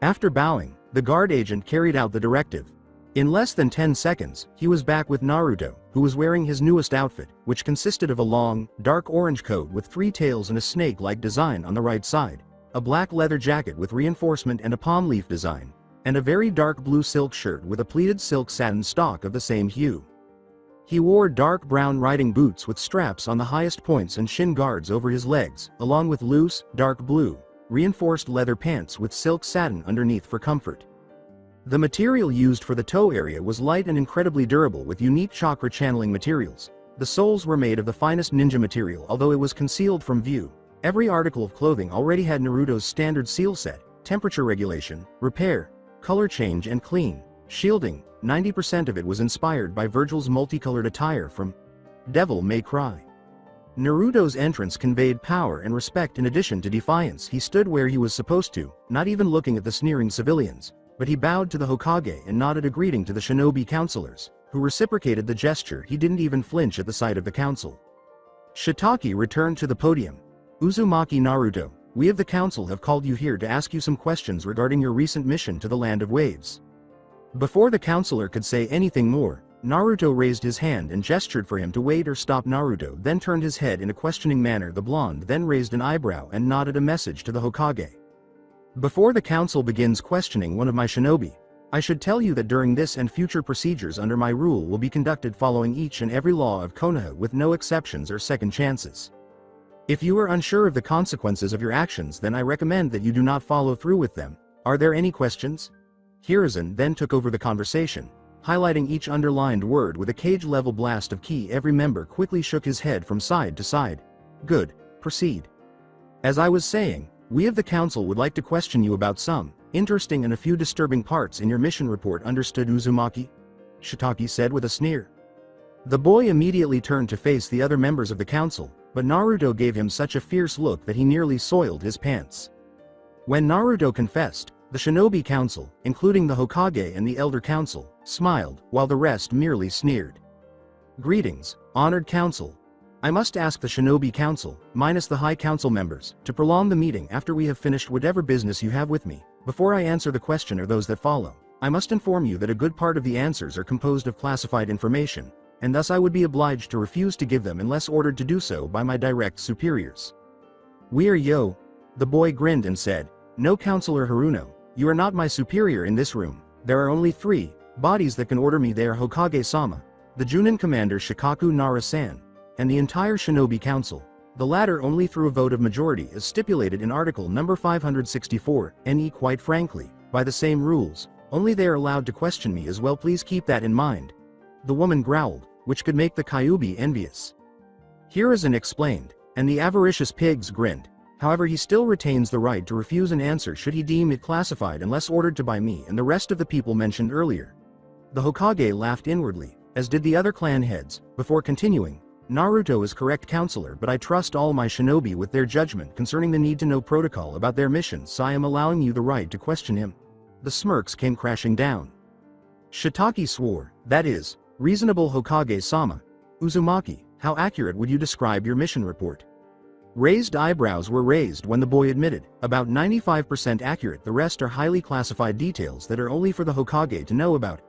After bowing, the guard agent carried out the directive. In less than 10 seconds, he was back with Naruto, who was wearing his newest outfit, which consisted of a long, dark orange coat with 3 tails and a snake-like design on the right side, a black leather jacket with reinforcement and a palm leaf design, and a very dark blue silk shirt with a pleated silk satin stock of the same hue. He wore dark brown riding boots with straps on the highest points and shin guards over his legs, along with loose, dark blue, reinforced leather pants with silk satin underneath for comfort. The material used for the toe area was light and incredibly durable with unique chakra channeling materials. The soles were made of the finest ninja material, although it was concealed from view. Every article of clothing already had Naruto's standard seal set, temperature regulation, repair, color change and clean, shielding. 90% of it was inspired by Virgil's multicolored attire from Devil May Cry. Naruto's entrance conveyed power and respect in addition to defiance. He stood where he was supposed to, not even looking at the sneering civilians, but he bowed to the Hokage and nodded a greeting to the shinobi counselors, who reciprocated the gesture. He didn't even flinch at the sight of the council. Shiitake returned to the podium. Uzumaki Naruto, we of the council have called you here to ask you some questions regarding your recent mission to the Land of Waves. Before the counselor could say anything more, Naruto raised his hand and gestured for him to wait or stop. Naruto then turned his head in a questioning manner. The blonde then raised an eyebrow and nodded a message to the Hokage. Before the council begins questioning one of my shinobi, I should tell you that during this and future procedures under my rule will be conducted following each and every law of Konoha with no exceptions or second chances. If you are unsure of the consequences of your actions, then I recommend that you do not follow through with them. Are there any questions? Hiruzen then took over the conversation, highlighting each underlined word with a cage-level blast of ki. Every member quickly shook his head from side to side. Good, proceed. As I was saying, we of the council would like to question you about some interesting and a few disturbing parts in your mission report. Understood, Uzumaki? Shiitake said with a sneer. The boy immediately turned to face the other members of the council, but Naruto gave him such a fierce look that he nearly soiled his pants. When Naruto confessed, the shinobi council, including the Hokage and the elder council, smiled, while the rest merely sneered. Greetings, honored council. I must ask the shinobi council, minus the high council members, to prolong the meeting after we have finished whatever business you have with me. Before I answer the question or those that follow, I must inform you that a good part of the answers are composed of classified information, and thus I would be obliged to refuse to give them unless ordered to do so by my direct superiors. We are yo. The boy grinned and said, no, Counselor Haruno, you are not my superior in this room. There are only 3 bodies that can order me. They are Hokage-sama, the Junin commander Shikaku Nara-san, and the entire shinobi council. The latter only through a vote of majority as stipulated in article number 564, NE. Quite frankly, by the same rules, only they are allowed to question me as well. Please keep that in mind. The woman growled, which could make the Kyuubi envious. Hiruzen explained, and the avaricious pigs grinned. However, he still retains the right to refuse an answer should he deem it classified unless ordered to by me and the rest of the people mentioned earlier. The Hokage laughed inwardly, as did the other clan heads, before continuing. Naruto is correct, counselor, but I trust all my shinobi with their judgment concerning the need to know protocol about their missions, so I am allowing you the right to question him. The smirks came crashing down. Shiitake swore, that is, reasonable Hokage-sama. Uzumaki, how accurate would you describe your mission report? Raised eyebrows were raised when the boy admitted, about 95% accurate, the rest are highly classified details that are only for the Hokage to know about.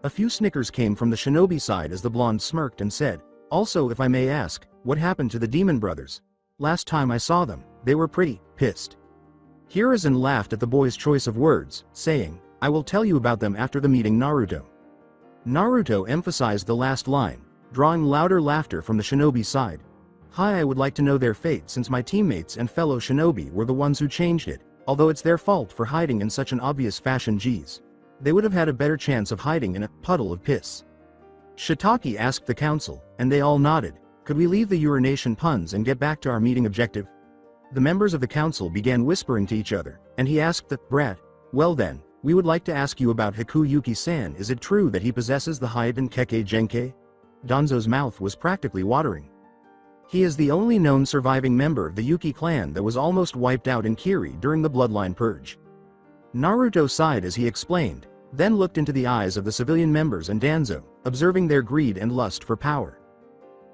A few snickers came from the shinobi side as the blonde smirked and said, also if I may ask, what happened to the demon brothers? Last time I saw them, they were pretty pissed. Hiruzen laughed at the boy's choice of words, saying, I will tell you about them after the meeting Naruto. Naruto emphasized the last line, drawing louder laughter from the shinobi side. Hi, I would like to know their fate since my teammates and fellow shinobi were the ones who changed it, although it's their fault for hiding in such an obvious fashion. Geez. They would have had a better chance of hiding in a puddle of piss. Shiitake asked the council, and they all nodded. Could we leave the urination puns and get back to our meeting objective? The members of the council began whispering to each other, and he asked the brat, well then, we would like to ask you about Haku Yuki-san. Is it true that he possesses the Hiden Kekkei Genkei? Danzo's mouth was practically watering. He is the only known surviving member of the Yuki clan that was almost wiped out in Kiri during the bloodline purge. Naruto sighed as he explained, then looked into the eyes of the civilian members and Danzo, observing their greed and lust for power.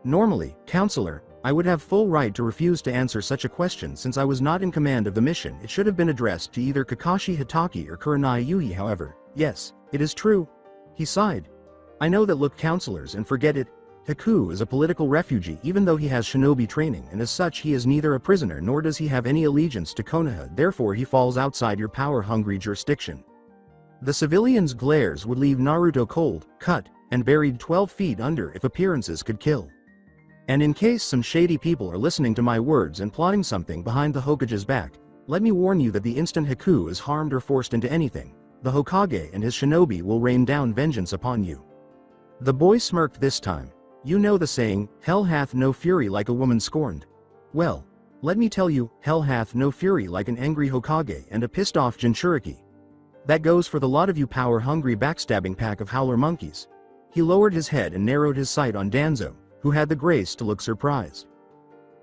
Normally, counselor, I would have full right to refuse to answer such a question since I was not in command of the mission. It should have been addressed to either Kakashi Hatake or Kurenai Yuhi. However, yes, it is true. He sighed. I know that. Look, counselors, and forget it. Haku is a political refugee even though he has shinobi training, and as such he is neither a prisoner nor does he have any allegiance to Konoha, therefore he falls outside your power-hungry jurisdiction. The civilians' glares would leave Naruto cold, cut, and buried 12 feet under if appearances could kill. And in case some shady people are listening to my words and plotting something behind the Hokage's back, let me warn you that the instant Haku is harmed or forced into anything, the Hokage and his shinobi will rain down vengeance upon you. The boy smirked this time. You know the saying, hell hath no fury like a woman scorned. Well, let me tell you, hell hath no fury like an angry Hokage and a pissed-off Jinchuriki. That goes for the lot of you power-hungry backstabbing pack of howler monkeys. He lowered his head and narrowed his sight on Danzo, who had the grace to look surprised.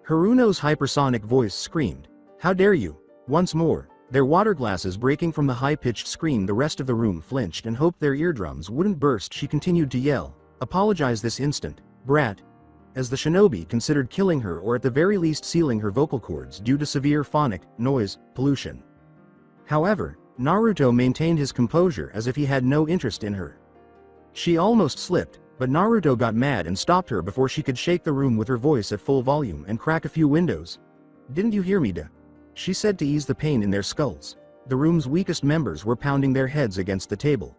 Haruno's hypersonic voice screamed, how dare you! Once more, their water glasses breaking from the high-pitched scream. The rest of the room flinched and hoped their eardrums wouldn't burst. She continued to yell, apologize this instant, brat. As the shinobi considered killing her or at the very least sealing her vocal cords due to severe phonic noise pollution. However, Naruto maintained his composure as if he had no interest in her. She almost slipped, but Naruto got mad and stopped her before she could shake the room with her voice at full volume and crack a few windows. Didn't you hear me, da? She said to ease the pain in their skulls. The room's weakest members were pounding their heads against the table.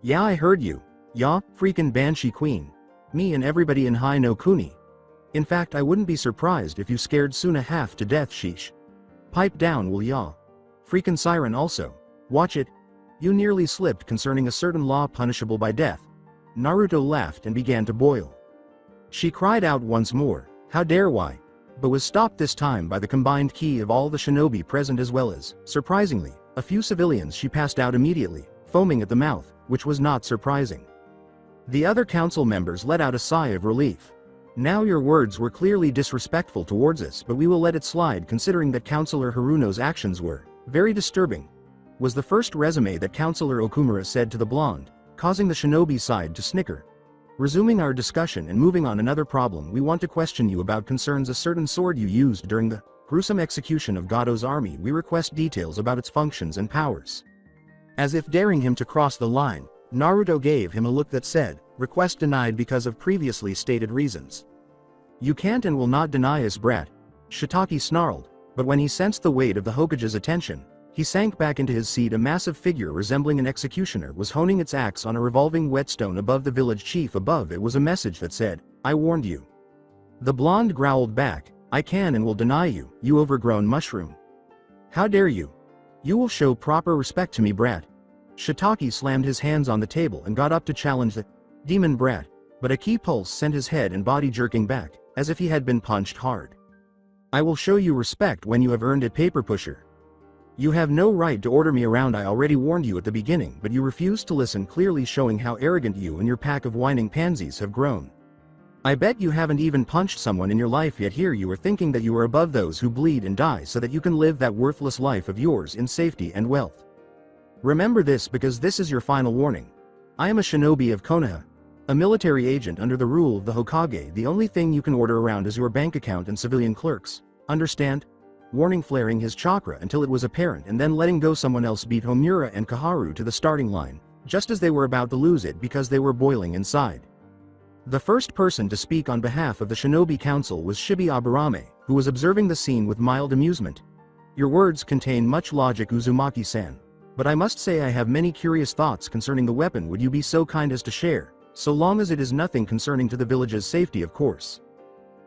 Yeah, I heard you. Ya, freaking Banshee Queen. Me and everybody in Hai no Kuni. In fact, I wouldn't be surprised if you scared Suna half to death. Sheesh. Pipe down, will ya? Freaking Siren also. Watch it. You nearly slipped concerning a certain law punishable by death. Naruto laughed and began to boil. She cried out once more, how dare why? But was stopped this time by the combined ki of all the shinobi present as well as, surprisingly, a few civilians. She passed out immediately, foaming at the mouth, which was not surprising. The other council members let out a sigh of relief. Now your words were clearly disrespectful towards us, but we will let it slide considering that Councillor Haruno's actions were very disturbing, was the first resume that Councillor Okumura said to the blonde, causing the shinobi side to snicker. Resuming our discussion and moving on, another problem. We want to question you about concerns a certain sword you used during the gruesome execution of Gado's army. We request details about its functions and powers. As if daring him to cross the line, Naruto gave him a look that said, request denied because of previously stated reasons. You can't and will not deny us, brat. Shiitake snarled, but when he sensed the weight of the Hokage's attention, he sank back into his seat. A massive figure resembling an executioner was honing its axe on a revolving whetstone above the village chief. Above it was a message that said, I warned you. The blonde growled back, I can and will deny you, you overgrown mushroom. How dare you? You will show proper respect to me, brat. Shiitake slammed his hands on the table and got up to challenge the demon brat, but a key pulse sent his head and body jerking back, as if he had been punched hard. I will show you respect when you have earned it, paper pusher. You have no right to order me around. I already warned you at the beginning, but you refused to listen, clearly showing how arrogant you and your pack of whining pansies have grown. I bet you haven't even punched someone in your life yet. Here you are thinking that you are above those who bleed and die so that you can live that worthless life of yours in safety and wealth. Remember this, because this is your final warning. I am a shinobi of Konoha. A military agent under the rule of the Hokage. The only thing you can order around is your bank account and civilian clerks. Understand? Warning, flaring his chakra until it was apparent and then letting go. Someone else beat Homura and Kaharu to the starting line, just as they were about to lose it because they were boiling inside. The first person to speak on behalf of the Shinobi Council was Shibi Aburame, who was observing the scene with mild amusement. Your words contain much logic, Uzumaki-san. But I must say I have many curious thoughts concerning the weapon. Would you be so kind as to share, so long as it is nothing concerning to the village's safety, of course.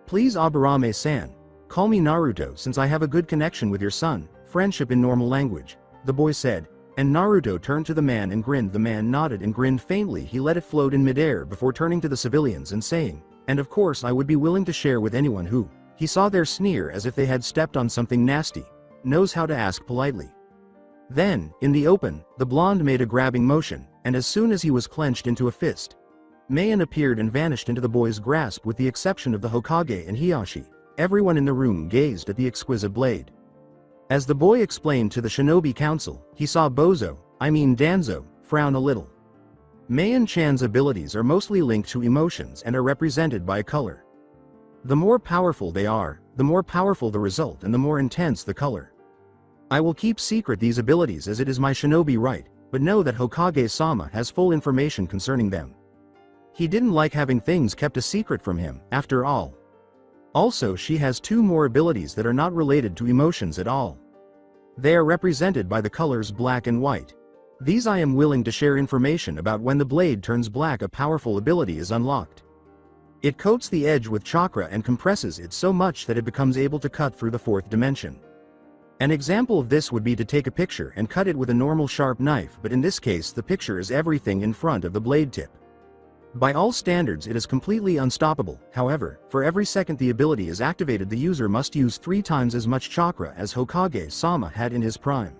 Please, Aburame-san. Call me Naruto since I have a good connection with your son. Friendship in normal language, the boy said, and Naruto turned to the man and grinned. The man nodded and grinned faintly. He let it float in midair before turning to the civilians and saying, and of course I would be willing to share with anyone who, he saw their sneer as if they had stepped on something nasty, knows how to ask politely. Then, in the open, the blonde made a grabbing motion, and as soon as he was clenched into a fist, Mayan appeared and vanished into the boy's grasp. With the exception of the Hokage and Hiyashi, everyone in the room gazed at the exquisite blade. As the boy explained to the Shinobi Council, he saw Danzo, frown a little. Mayan-chan's abilities are mostly linked to emotions and are represented by color. The more powerful they are, the more powerful the result and the more intense the color. I will keep secret these abilities as it is my shinobi right, but know that Hokage-sama has full information concerning them. He didn't like having things kept a secret from him, after all. Also, she has two more abilities that are not related to emotions at all. They are represented by the colors black and white. These I am willing to share information about. When the blade turns black, a powerful ability is unlocked. It coats the edge with chakra and compresses it so much that it becomes able to cut through the fourth dimension. An example of this would be to take a picture and cut it with a normal sharp knife, but in this case the picture is everything in front of the blade tip. By all standards it is completely unstoppable. However, for every second the ability is activated, the user must use 3 times as much chakra as Hokage-sama had in his prime.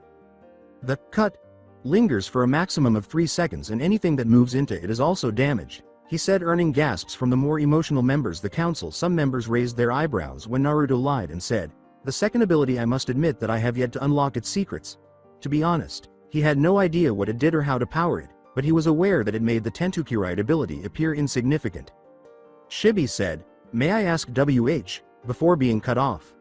The cut lingers for a maximum of 3 seconds, and anything that moves into it is also damaged, he said, earning gasps from the more emotional members. The council, some members raised their eyebrows when Naruto lied and said, the second ability, I must admit that I have yet to unlock its secrets. To be honest, he had no idea what it did or how to power it, but he was aware that it made the Tentukirite ability appear insignificant. Shibi said, may I ask WH, before being cut off.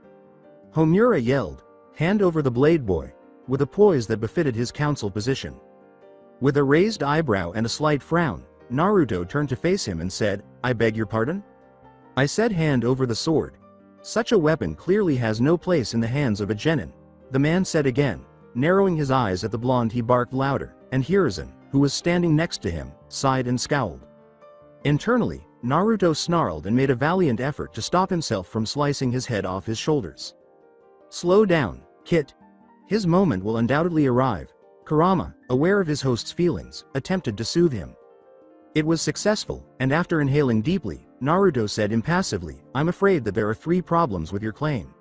Homura yelled, hand over the blade, boy, with a poise that befitted his council position. With a raised eyebrow and a slight frown, Naruto turned to face him and said, I beg your pardon? I said hand over the sword. Such a weapon clearly has no place in the hands of a genin, the man said again, narrowing his eyes at the blonde. He barked louder, and Hiruzen, who was standing next to him, sighed and scowled. Internally, Naruto snarled and made a valiant effort to stop himself from slicing his head off his shoulders. Slow down, Kit. His moment will undoubtedly arrive. Kurama, aware of his host's feelings, attempted to soothe him. It was successful, and after inhaling deeply, Naruto said impassively, I'm afraid that there are 3 problems with your claim.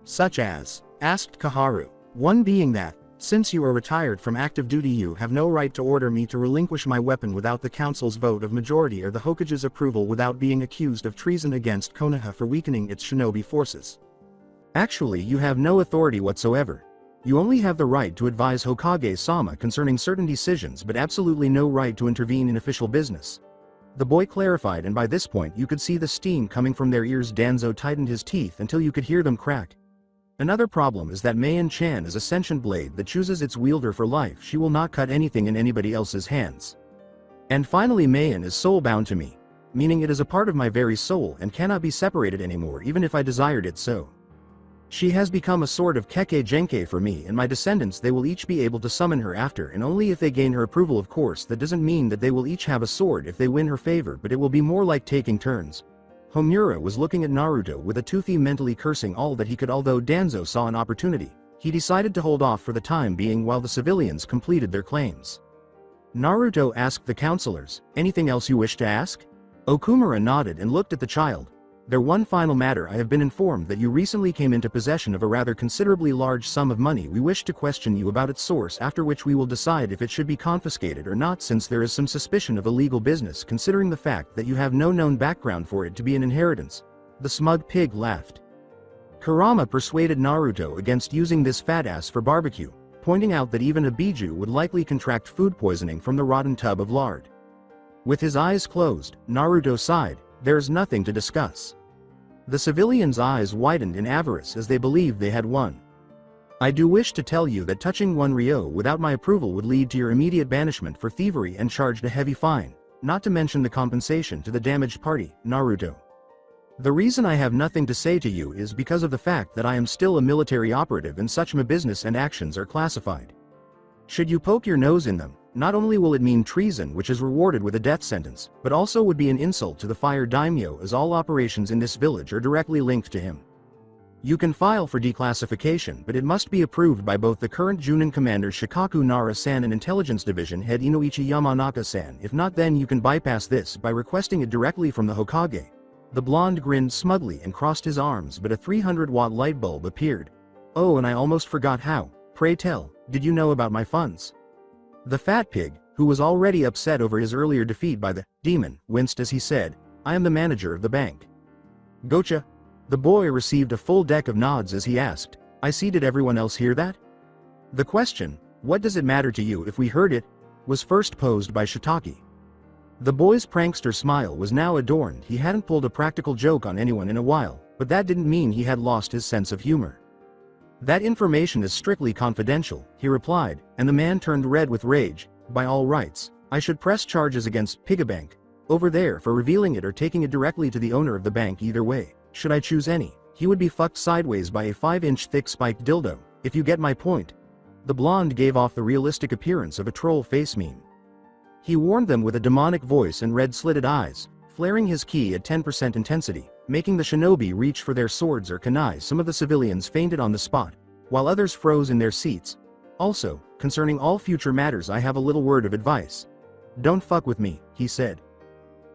Such as? Asked Kaharu. One being that, since you are retired from active duty, you have no right to order me to relinquish my weapon without the council's vote of majority or the Hokage's approval without being accused of treason against Konoha for weakening its shinobi forces. Actually, you have no authority whatsoever. You only have the right to advise Hokage-sama concerning certain decisions, but absolutely no right to intervene in official business. The boy clarified, and by this point you could see the steam coming from their ears. Danzo tightened his teeth until you could hear them crack. Another problem is that Mayan-chan is a sentient blade that chooses its wielder for life. She will not cut anything in anybody else's hands. And finally, Mayan is soul-bound to me, meaning it is a part of my very soul and cannot be separated anymore, even if I desired it so. She has become a sort of Keke Genkai for me and my descendants. They will each be able to summon her after, and only if they gain her approval, of course. That doesn't mean that they will each have a sword if they win her favor, but it will be more like taking turns. Homura was looking at Naruto with a toothy, mentally cursing all that he could. Although Danzo saw an opportunity, he decided to hold off for the time being while the civilians completed their claims. Naruto asked the counselors, anything else you wish to ask? Okumura nodded and looked at the child. There one final matter. I have been informed that you recently came into possession of a rather considerably large sum of money. We wish to question you about its source, after which we will decide if it should be confiscated or not, since there is some suspicion of illegal business considering the fact that you have no known background for it to be an inheritance. The smug pig laughed. Kurama persuaded Naruto against using this fat ass for barbecue, pointing out that even a biju would likely contract food poisoning from the rotten tub of lard. With his eyes closed, Naruto sighed, "There's nothing to discuss." The civilians' eyes widened in avarice as they believed they had won. "I do wish to tell you that touching one Ryo without my approval would lead to your immediate banishment for thievery and charged a heavy fine, not to mention the compensation to the damaged party, Naruto. The reason I have nothing to say to you is because of the fact that I am still a military operative and such my business and actions are classified. Should you poke your nose in them, not only will it mean treason which is rewarded with a death sentence, but also would be an insult to the Fire Daimyo as all operations in this village are directly linked to him. You can file for declassification, but it must be approved by both the current Junin commander Shikaku Nara-san and Intelligence Division head Inoichi Yamanaka-san. If not, then you can bypass this by requesting it directly from the Hokage." The blonde grinned smugly and crossed his arms, but a 300-watt light bulb appeared. "Oh, and I almost forgot how. Pray tell, did you know about my funds?" The fat pig, who was already upset over his earlier defeat by the demon, winced as he said, "I am the manager of the bank." "Gotcha." The boy received a full deck of nods as he asked, "I see, did everyone else hear that?" The question, "What does it matter to you if we heard it?" was first posed by Shiitake. The boy's prankster smile was now adorned. He hadn't pulled a practical joke on anyone in a while, but that didn't mean he had lost his sense of humor. "That information is strictly confidential," he replied, and the man turned red with rage. "By all rights, I should press charges against Pigabank over there for revealing it or taking it directly to the owner of the bank. Either way, should I choose any, he would be fucked sideways by a 5-inch thick spiked dildo, if you get my point." The blonde gave off the realistic appearance of a troll face meme. He warned them with a demonic voice and red-slitted eyes, flaring his ki at 10% intensity, making the shinobi reach for their swords or kunai. Some of the civilians fainted on the spot, while others froze in their seats. "Also, concerning all future matters, I have a little word of advice. Don't fuck with me," he said.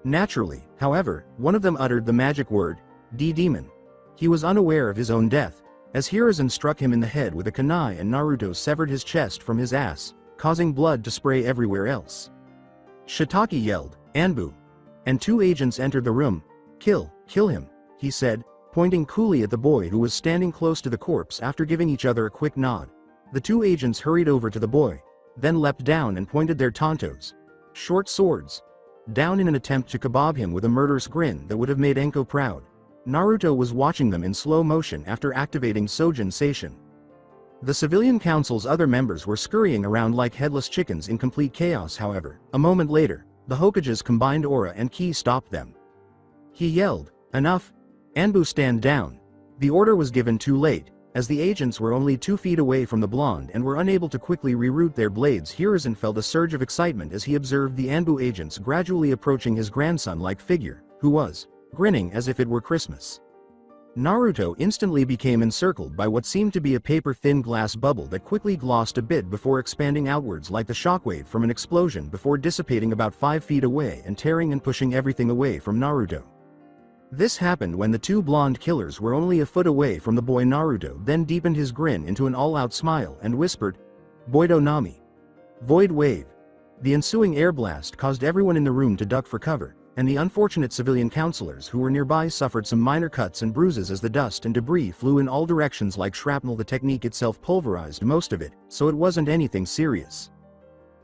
Naturally, however, one of them uttered the magic word, "D-demon." He was unaware of his own death, as Hiruzen struck him in the head with a kunai and Naruto severed his chest from his ass, causing blood to spray everywhere else. Shiitake yelled, "Anbu!" and 2 agents entered the room. Kill him," he said, pointing coolly at the boy who was standing close to the corpse. After giving each other a quick nod, the 2 agents hurried over to the boy, then leapt down and pointed their tontos, short swords, down in an attempt to kebab him with a murderous grin that would have made Enko proud. Naruto was watching them in slow motion after activating Sojin Seishin. The civilian council's other members were scurrying around like headless chickens in complete chaos. However, a moment later, the Hokage's combined aura and ki stopped them. He yelled, "Enough! Anbu, stand down!" The order was given too late, as the agents were only 2 feet away from the blonde and were unable to quickly reroute their blades. Hiruzen felt a surge of excitement as he observed the Anbu agents gradually approaching his grandson-like figure, who was grinning as if it were Christmas. Naruto instantly became encircled by what seemed to be a paper-thin glass bubble that quickly glossed a bit before expanding outwards like the shockwave from an explosion before dissipating about 5 feet away and tearing and pushing everything away from Naruto. This happened when the 2 blonde killers were only a foot away from the boy. Naruto then deepened his grin into an all-out smile and whispered, "Boido Nami." Void wave. The ensuing air blast caused everyone in the room to duck for cover, and the unfortunate civilian counselors who were nearby suffered some minor cuts and bruises as the dust and debris flew in all directions like shrapnel. The technique itself pulverized most of it, so it wasn't anything serious.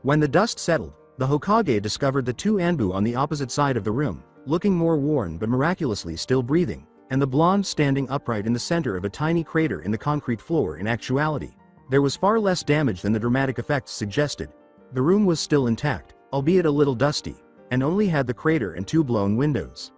When the dust settled, the Hokage discovered the 2 Anbu on the opposite side of the room, looking more worn but miraculously still breathing, and the blonde standing upright in the center of a tiny crater in the concrete floor. In actuality, there was far less damage than the dramatic effects suggested. The room was still intact, albeit a little dusty, and only had the crater and 2 blown windows.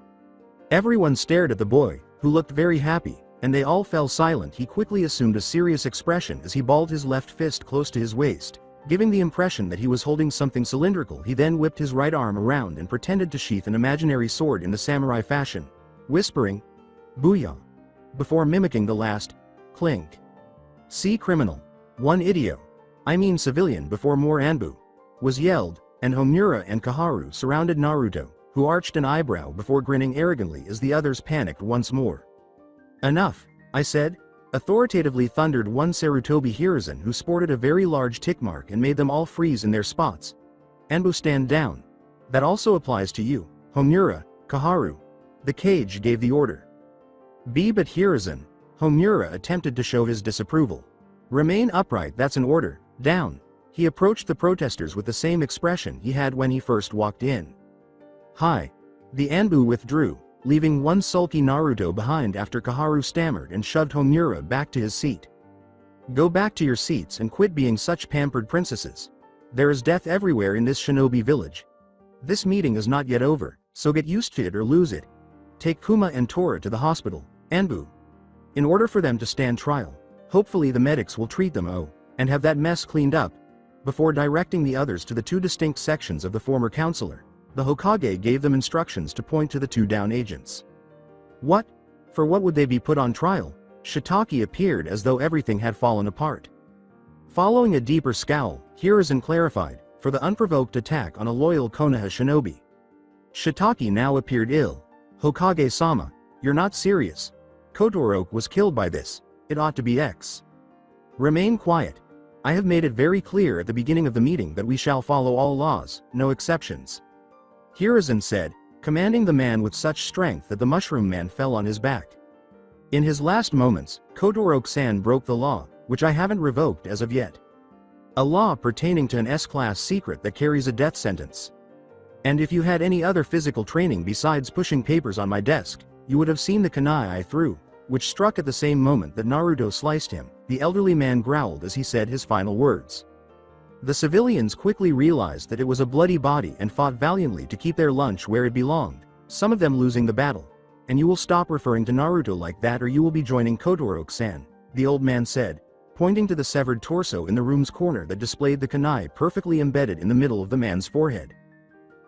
Everyone stared at the boy, who looked very happy, and they all fell silent. He quickly assumed a serious expression as he balled his left fist close to his waist, giving the impression that he was holding something cylindrical. He then whipped his right arm around and pretended to sheath an imaginary sword in the samurai fashion, whispering, "Booyah," before mimicking the last clink. "See, criminal. 1 idio. I mean civilian," before more Anbu was yelled, and Homura and Kaharu surrounded Naruto, who arched an eyebrow before grinning arrogantly as the others panicked once more. "Enough, I said," authoritatively thundered one Sarutobi Hiruzen who sported a very large tick mark and made them all freeze in their spots. "Anbu, stand down. That also applies to you, Homura, Kaharu." The cage gave the order. But Hiruzen, Homura attempted to show his disapproval. "Remain upright, that's an order. Down." He approached the protesters with the same expression he had when he first walked in. Hi. The Anbu withdrew, leaving one sulky Naruto behind after Koharu stammered and shoved Homura back to his seat. Go back to your seats and quit being such pampered princesses. There is death everywhere in this shinobi village. This meeting is not yet over, so get used to it or lose it. Take Kuma and Tora to the hospital, Anbu. In order for them to stand trial, hopefully the medics will treat them and have that mess cleaned up. Before directing the others to the two distinct sections of the former counselor, the Hokage gave them instructions to point to the two down agents. What? For what would they be put on trial? Shiitake appeared as though everything had fallen apart. Following a deeper scowl, Hiruzen clarified, for the unprovoked attack on a loyal Konoha shinobi. Shiitake now appeared ill. Hokage-sama, you're not serious. Todoroki was killed by this. It ought to be X. Remain quiet. I have made it very clear at the beginning of the meeting that we shall follow all laws, no exceptions. Hiruzen said, commanding the man with such strength that the mushroom man fell on his back. In his last moments, Todoroki-san broke the law, which I haven't revoked as of yet. A law pertaining to an S-class secret that carries a death sentence. And if you had any other physical training besides pushing papers on my desk, you would have seen the kunai I threw, which struck at the same moment that Naruto sliced him. The elderly man growled as he said his final words. The civilians quickly realized that it was a bloody body and fought valiantly to keep their lunch where it belonged, some of them losing the battle. And you will stop referring to Naruto like that or you will be joining Todoroki-san, the old man said, pointing to the severed torso in the room's corner that displayed the kunai perfectly embedded in the middle of the man's forehead.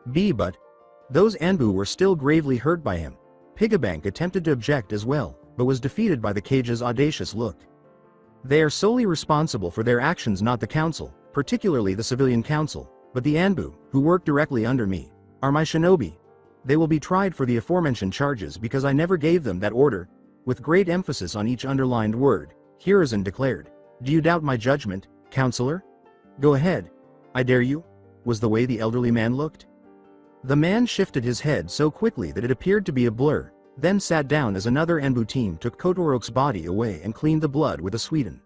But those Anbu were still gravely hurt by him. Pigabank attempted to object as well, but was defeated by the cage's audacious look. They are solely responsible for their actions, not the council, particularly the civilian council, but the Anbu, who work directly under me, are my shinobi. They will be tried for the aforementioned charges because I never gave them that order, with great emphasis on each underlined word, Hiruzen declared. Do you doubt my judgment, counselor? Go ahead. I dare you, was the way the elderly man looked. The man shifted his head so quickly that it appeared to be a blur, then sat down as another Anbu team took Todoroki's body away and cleaned the blood with a sweeten.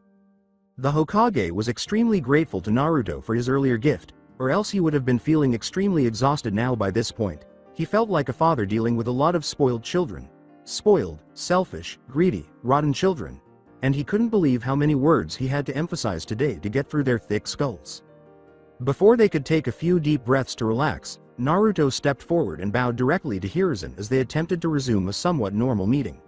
The Hokage was extremely grateful to Naruto for his earlier gift, or else he would have been feeling extremely exhausted now by this point. He felt like a father dealing with a lot of spoiled children. Spoiled, selfish, greedy, rotten children. And he couldn't believe how many words he had to emphasize today to get through their thick skulls. Before they could take a few deep breaths to relax, Naruto stepped forward and bowed directly to Hiruzen as they attempted to resume a somewhat normal meeting.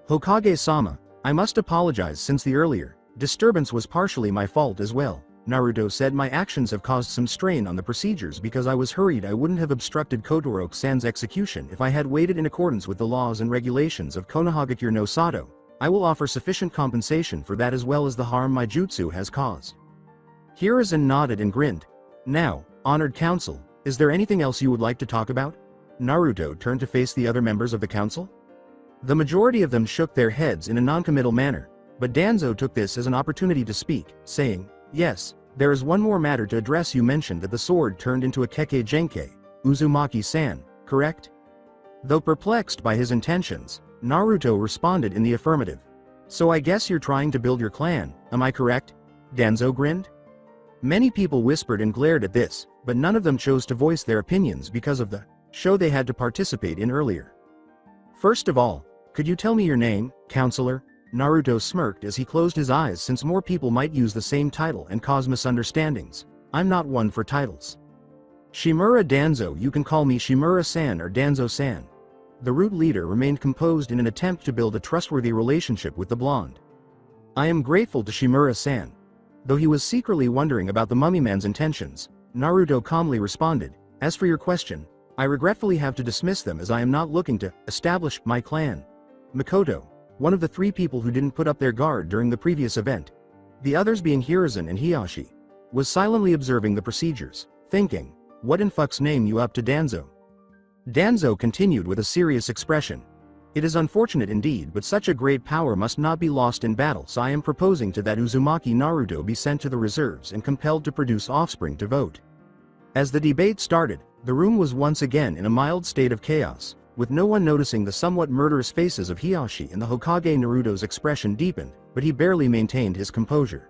Hokage-sama, I must apologize since the earlier disturbance was partially my fault as well. Naruto said my actions have caused some strain on the procedures because I was hurried. I wouldn't have obstructed Todoroki-san's execution if I had waited in accordance with the laws and regulations of Konohagakure no Sato. I will offer sufficient compensation for that as well as the harm my jutsu has caused. Hiruzen nodded and grinned. Now, honored council, is there anything else you would like to talk about? Naruto turned to face the other members of the council. The majority of them shook their heads in a non-committal manner, but Danzo took this as an opportunity to speak, saying, yes, there is one more matter to address. You mentioned that the sword turned into a Kekkei Genkei, Uzumaki-san, correct? Though perplexed by his intentions, Naruto responded in the affirmative. So I guess you're trying to build your clan, am I correct? Danzo grinned. Many people whispered and glared at this, but none of them chose to voice their opinions because of the show they had to participate in earlier. First of all, could you tell me your name, counselor? Naruto smirked as he closed his eyes since more people might use the same title and cause misunderstandings. I'm not one for titles. Shimura Danzo, you can call me Shimura-san or Danzo-san. The root leader remained composed in an attempt to build a trustworthy relationship with the blonde. I am grateful to Shimura-san. Though he was secretly wondering about the mummy man's intentions, Naruto calmly responded, as for your question, I regretfully have to dismiss them as I am not looking to establish my clan. Mikoto, one of the three people who didn't put up their guard during the previous event, the others being Hiruzen and Hiyashi, was silently observing the procedures, thinking, what in fuck's name you up to Danzo? Danzo continued with a serious expression. It is unfortunate indeed, but such a great power must not be lost in battle, so I am proposing to that Uzumaki Naruto be sent to the reserves and compelled to produce offspring to vote. As the debate started, the room was once again in a mild state of chaos, with no one noticing the somewhat murderous faces of Hiyashi, and the Hokage Naruto's expression deepened, but he barely maintained his composure.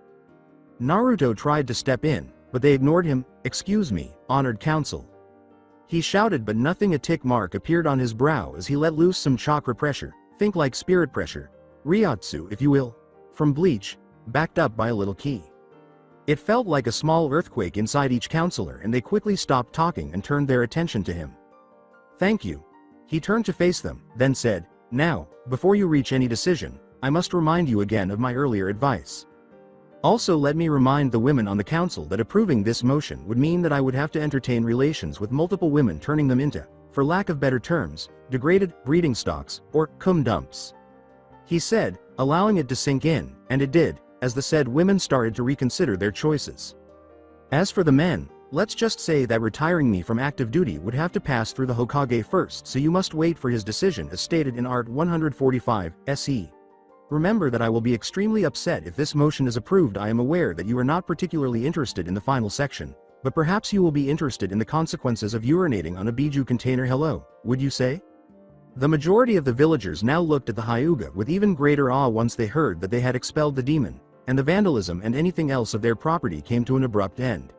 Naruto tried to step in, but they ignored him. Excuse me, honored council. He shouted, but nothing. A tick mark appeared on his brow as he let loose some chakra pressure, think like spirit pressure, Ryotsu if you will, from Bleach, backed up by a little key. It felt like a small earthquake inside each counselor, and they quickly stopped talking and turned their attention to him. Thank you. He turned to face them, then said, now, before you reach any decision, I must remind you again of my earlier advice. Also, let me remind the women on the council that approving this motion would mean that I would have to entertain relations with multiple women, turning them into, for lack of better terms, degraded breeding stocks, or cum dumps. He said, allowing it to sink in, and it did, as the said women started to reconsider their choices. As for the men, let's just say that retiring me from active duty would have to pass through the Hokage first, so you must wait for his decision as stated in Art 145, SE. Remember that I will be extremely upset if this motion is approved. I am aware that you are not particularly interested in the final section, but perhaps you will be interested in the consequences of urinating on a biju container. Hello, would you say? The majority of the villagers now looked at the Hyuga with even greater awe once they heard that they had expelled the demon, and the vandalism and anything else of their property came to an abrupt end.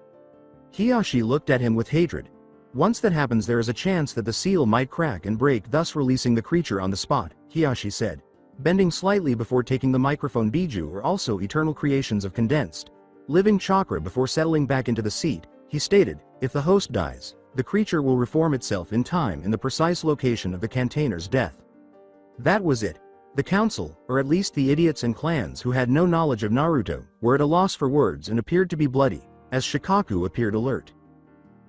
Hiyashi looked at him with hatred. Once that happens, there is a chance that the seal might crack and break, thus releasing the creature on the spot, Hiyashi said, bending slightly before taking the microphone. Biju are also eternal creations of condensed, living chakra. Before settling back into the seat, he stated, if the host dies, the creature will reform itself in time in the precise location of the container's death. That was it. The council, or at least the idiots and clans who had no knowledge of Naruto, were at a loss for words and appeared to be bloody, as Shikaku appeared alert.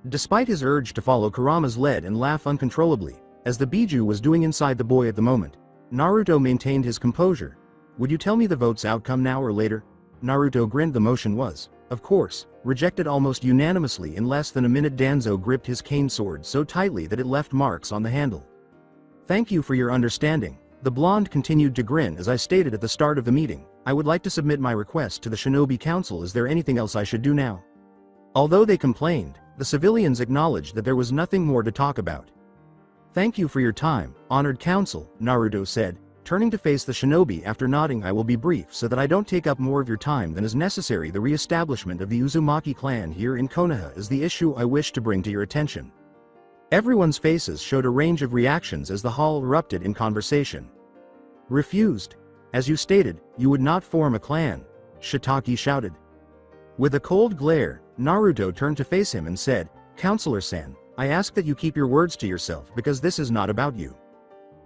Despite his urge to follow Kurama's lead and laugh uncontrollably, as the biju was doing inside the boy at the moment, Naruto maintained his composure. Would you tell me the vote's outcome now or later? Naruto grinned. The motion was, of course, rejected almost unanimously in less than a minute. Danzo gripped his cane sword so tightly that it left marks on the handle. Thank you for your understanding. The blonde continued to grin. As I stated at the start of the meeting, I would like to submit my request to the Shinobi Council. Is there anything else I should do now? Although they complained, the civilians acknowledged that there was nothing more to talk about. Thank you for your time, honored council, Naruto said, turning to face the shinobi. After nodding, I will be brief so that I don't take up more of your time than is necessary. The re-establishment of the Uzumaki clan here in Konoha is the issue I wish to bring to your attention. Everyone's faces showed a range of reactions as the hall erupted in conversation. Refused. As you stated, you would not form a clan, Shiitake shouted. With a cold glare, Naruto turned to face him and said, Counselor-san, I ask that you keep your words to yourself because this is not about you.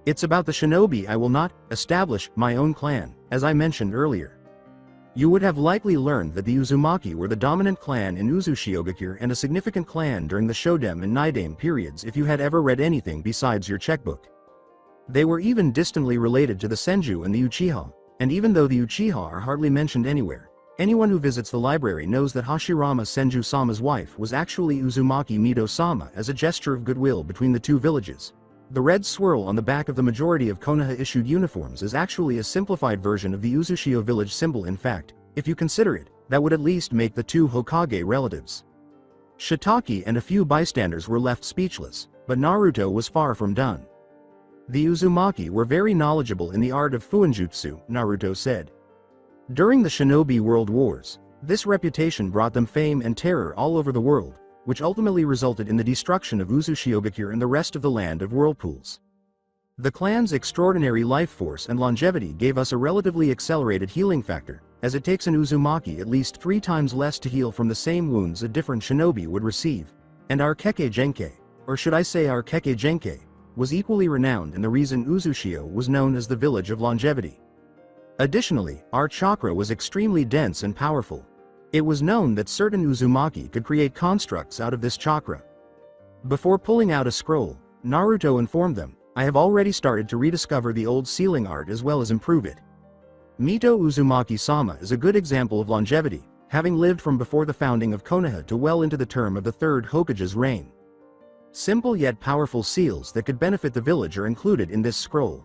It's about the shinobi. I will not establish my own clan, as I mentioned earlier. You would have likely learned that the Uzumaki were the dominant clan in Uzushiogakure and a significant clan during the Shoden and Nidaime periods if you had ever read anything besides your checkbook. They were even distantly related to the Senju and the Uchiha, and even though the Uchiha are hardly mentioned anywhere, anyone who visits the library knows that Hashirama Senju-sama's wife was actually Uzumaki Mido-sama. As a gesture of goodwill between the two villages, the red swirl on the back of the majority of Konoha-issued uniforms is actually a simplified version of the Uzushio village symbol. In fact, if you consider it, that would at least make the two Hokage relatives. Shiitake and a few bystanders were left speechless, but Naruto was far from done. The Uzumaki were very knowledgeable in the art of Fuinjutsu, Naruto said. During the Shinobi World Wars, this reputation brought them fame and terror all over the world, which ultimately resulted in the destruction of Uzushiogakure and the rest of the land of whirlpools. The clan's extraordinary life force and longevity gave us a relatively accelerated healing factor, as it takes an Uzumaki at least 3 times less to heal from the same wounds a different shinobi would receive, and our Kekkei Genkai, or should I say our Kekkei Genkai, was equally renowned, and the reason Uzushio was known as the village of longevity. Additionally, our chakra was extremely dense and powerful. It was known that certain Uzumaki could create constructs out of this chakra. Before pulling out a scroll, Naruto informed them, I have already started to rediscover the old sealing art as well as improve it. Mito Uzumaki-sama is a good example of longevity, having lived from before the founding of Konoha to well into the term of the 3rd Hokage's reign. Simple yet powerful seals that could benefit the village are included in this scroll.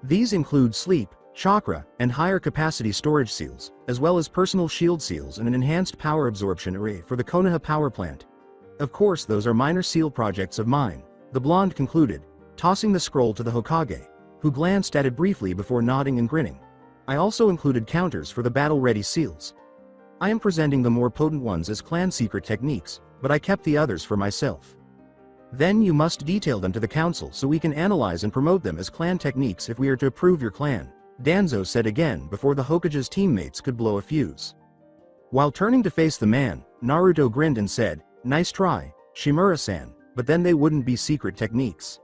These include sleep, chakra, and higher capacity storage seals, as well as personal shield seals and an enhanced power absorption array for the Konoha power plant. Of course, those are minor seal projects of mine, the blonde concluded, tossing the scroll to the Hokage, who glanced at it briefly before nodding and grinning. I also included counters for the battle-ready seals. I am presenting the more potent ones as clan secret techniques, but I kept the others for myself. Then you must detail them to the council so we can analyze and promote them as clan techniques if we are to approve your clan, Danzo said again before the Hokage's teammates could blow a fuse. While turning to face the man, Naruto grinned and said, "Nice try, Shimura-san, but then they wouldn't be secret techniques.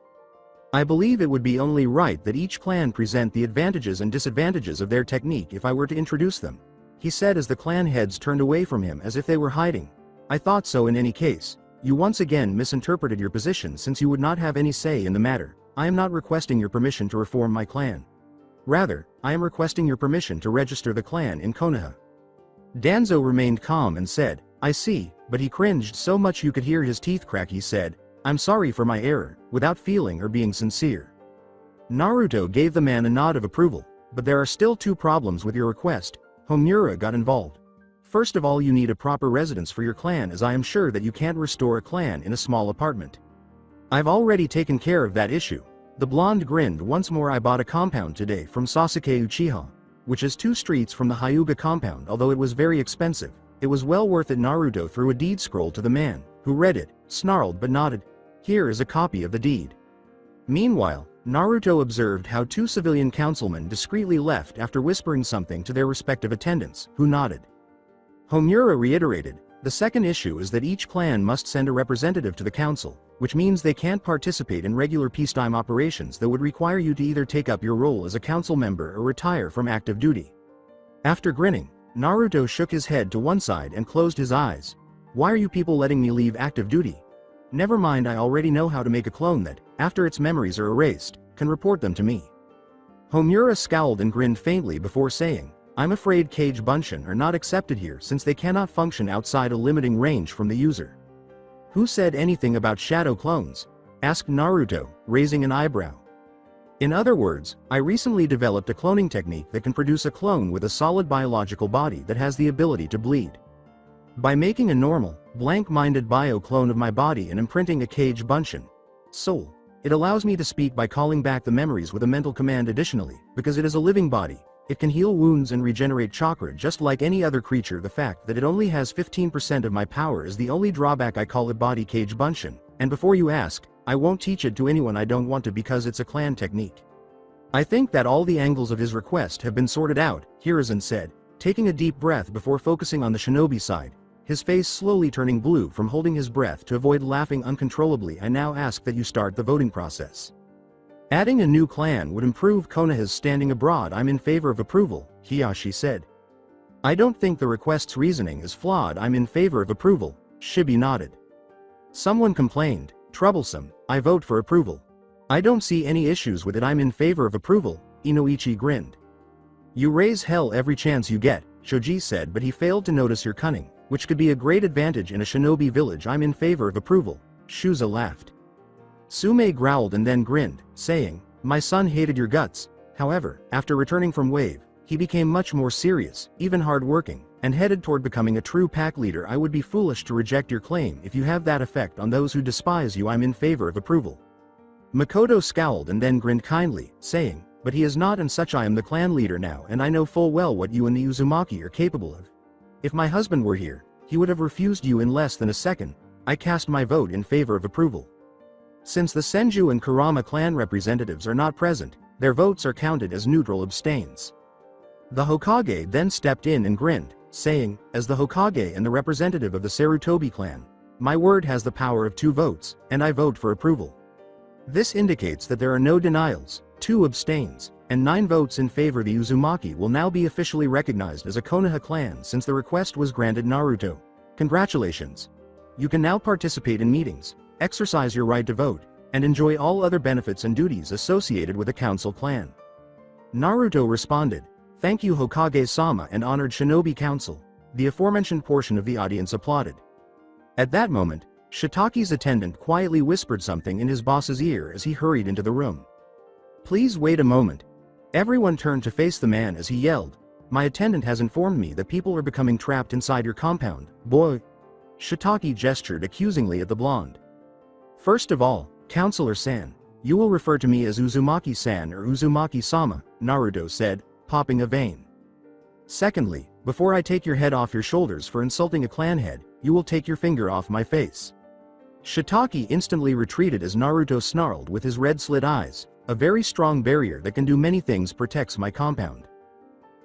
I believe it would be only right that each clan present the advantages and disadvantages of their technique if I were to introduce them," he said as the clan heads turned away from him as if they were hiding. "I thought so in any case. You once again misinterpreted your position since you would not have any say in the matter. I am not requesting your permission to reform my clan. Rather, I am requesting your permission to register the clan in Konoha." Danzo remained calm and said, "I see," but he cringed so much you could hear his teeth crack. He said, "I'm sorry for my error," without feeling or being sincere. Naruto gave the man a nod of approval, "But there are still two problems with your request." Homura got involved. "First of all, you need a proper residence for your clan, as I am sure that you can't restore a clan in a small apartment. I've already taken care of that issue." The blonde grinned once more. "I bought a compound today from Sasuke Uchiha, which is 2 streets from the Hyuga compound. Although it was very expensive, it was well worth it." Naruto threw a deed scroll to the man, who read it, snarled but nodded. "Here is a copy of the deed." Meanwhile, Naruto observed how 2 civilian councilmen discreetly left after whispering something to their respective attendants, who nodded. Homura reiterated, "The second issue is that each clan must send a representative to the council, which means they can't participate in regular peacetime operations that would require you to either take up your role as a council member or retire from active duty." After grinning, Naruto shook his head to one side and closed his eyes. "Why are you people letting me leave active duty? Never mind, I already know how to make a clone that, after its memories are erased, can report them to me." Homura scowled and grinned faintly before saying, "I'm afraid Kage Bunshin are not accepted here since they cannot function outside a limiting range from the user." "Who said anything about shadow clones?" asked Naruto, raising an eyebrow. "In other words, I recently developed a cloning technique that can produce a clone with a solid biological body that has the ability to bleed. By making a normal, blank-minded bio-clone of my body and imprinting a Kage Bunshin soul, it allows me to speak by calling back the memories with a mental command. Additionally, because it is a living body, it can heal wounds and regenerate chakra just like any other creature. The fact that it only has 15% of my power is the only drawback. I call it body Kage Bunshin, and before you ask, I won't teach it to anyone I don't want to because it's a clan technique." "I think that all the angles of his request have been sorted out," Hiruzen said, taking a deep breath before focusing on the shinobi side, his face slowly turning blue from holding his breath to avoid laughing uncontrollably. "I now ask that you start the voting process. Adding a new clan would improve Konoha's standing abroad. I'm in favor of approval," Hiyashi said. "I don't think the request's reasoning is flawed. I'm in favor of approval," Shibi nodded. Someone complained, "Troublesome, I vote for approval." "I don't see any issues with it. I'm in favor of approval," Inoichi grinned. "You raise hell every chance you get," Shoji said, but he failed to notice your cunning, which could be a great advantage in a shinobi village. "I'm in favor of approval," Shuza laughed. Sume growled and then grinned, saying, "My son hated your guts." However, after returning from Wave, he became much more serious, even hard-working, and headed toward becoming a true pack leader. "I would be foolish to reject your claim if you have that effect on those who despise you. I'm in favor of approval." Makoto scowled and then grinned kindly, saying, "But he is not, and such. I am the clan leader now, and I know full well what you and the Uzumaki are capable of. If my husband were here, he would have refused you in less than a second. I cast my vote in favor of approval." Since the Senju and Kurama clan representatives are not present, their votes are counted as neutral abstains. The Hokage then stepped in and grinned, saying, "As the Hokage and the representative of the Sarutobi clan, my word has the power of 2 votes, and I vote for approval." This indicates that there are no denials, 2 abstains, and 9 votes in favor. The Uzumaki will now be officially recognized as a Konoha clan since the request was granted. Naruto, congratulations. You can now participate in meetings, exercise your right to vote, and enjoy all other benefits and duties associated with a council clan. Naruto responded, "Thank you Hokage-sama and honored shinobi council." The aforementioned portion of the audience applauded. At that moment, Shitaki's attendant quietly whispered something in his boss's ear as he hurried into the room. "Please wait a moment." Everyone turned to face the man as he yelled, "My attendant has informed me that people are becoming trapped inside your compound, boy." Shitaki gestured accusingly at the blonde. "First of all, Counselor-san, you will refer to me as Uzumaki-san or Uzumaki-sama," Naruto said, popping a vein. "Secondly, before I take your head off your shoulders for insulting a clan head, you will take your finger off my face." Shiitake instantly retreated as Naruto snarled with his red slit eyes. A very strong barrier that can do many things protects my compound.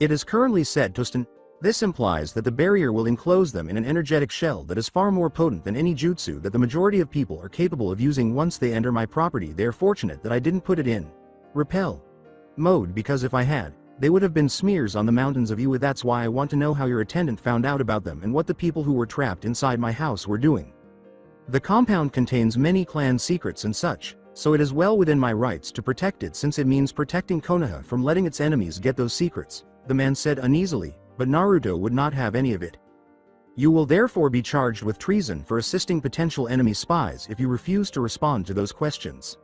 It is currently said to stand. This implies that the barrier will enclose them in an energetic shell that is far more potent than any jutsu that the majority of people are capable of using once they enter my property. They are fortunate that I didn't put it in repel mode, because if I had, they would have been smears on the mountains of you. That's why I want to know how your attendant found out about them and what the people who were trapped inside my house were doing. The compound contains many clan secrets and such, so it is well within my rights to protect it, since it means protecting Konoha from letting its enemies get those secrets, the man said uneasily, but Naruto would not have any of it. You will therefore be charged with treason for assisting potential enemy spies if you refuse to respond to those questions.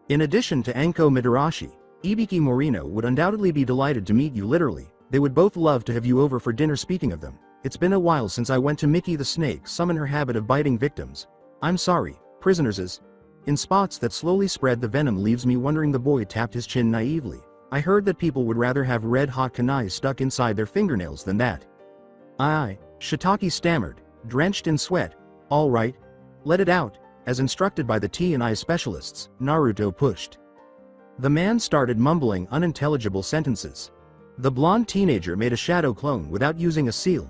In addition to Anko Mitarashi, Ibiki Morino would undoubtedly be delighted to meet you. Literally, they would both love to have you over for dinner. Speaking of them, it's been a while since I went to Mickey the snake summon her habit of biting victims. I'm sorry, prisoners. In spots that slowly spread, the venom leaves me wondering. The boy tapped his chin naively. I heard that people would rather have red-hot kunai stuck inside their fingernails than that. Aye, Shiitake stammered, drenched in sweat. All right. Let it out, as instructed by the T&I specialists. Naruto pushed. The man started mumbling unintelligible sentences. The blonde teenager made a shadow clone without using a seal.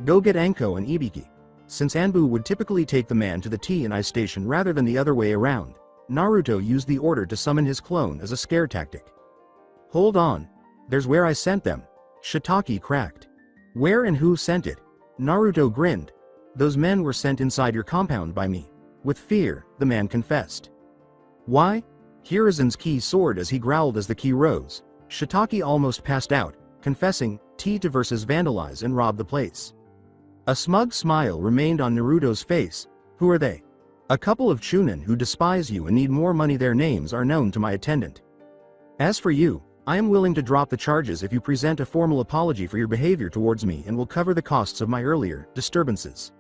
Go get Anko and Ibiki. Since Anbu would typically take the man to the T&I station rather than the other way around, Naruto used the order to summon his clone as a scare tactic. Hold on. There's where I sent them. Shiitake cracked. Where and who sent it? Naruto grinned. Those men were sent inside your compound by me. With fear, the man confessed. Why? Hiruzen's ki soared as he growled as the ki rose. Shiitake almost passed out, confessing, to versus vandalize and rob the place. A smug smile remained on Naruto's face. Who are they? A couple of chunin who despise you and need more money. Their names are known to my attendant. As for you, I am willing to drop the charges if you present a formal apology for your behavior towards me, and will cover the costs of my earlier disturbances.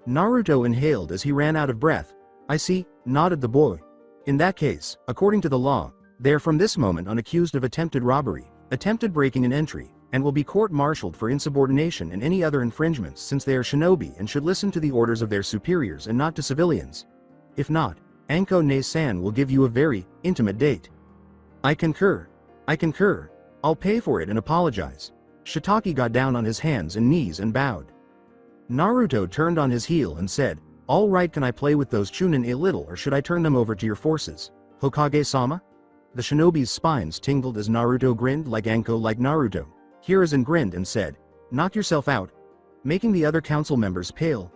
Naruto inhaled as he ran out of breath. I see, nodded the boy. In that case, according to the law, they are from this moment on accused of attempted robbery, attempted breaking and entry, and will be court-martialed for insubordination and any other infringements, since they are shinobi and should listen to the orders of their superiors and not to civilians. If not, Anko Ne-san will give you a very intimate date. I concur. I'll pay for it and apologize. Shiitake got down on his hands and knees and bowed. Naruto turned on his heel and said, all right, can I play with those chunin a little, or should I turn them over to your forces? Hokage-sama? The shinobi's spines tingled as Naruto grinned. Like Anko, like Naruto. Hiruzen grinned and said, knock yourself out, making the other council members pale.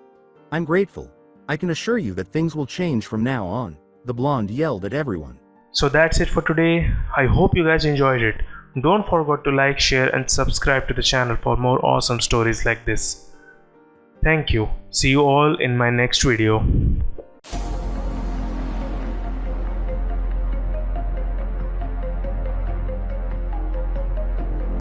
I'm grateful. I can assure you that things will change from now on, the blonde yelled at everyone. So that's it for today. I hope you guys enjoyed it. Don't forget to like, share and subscribe to the channel for more awesome stories like this. Thank you. See you all in my next video.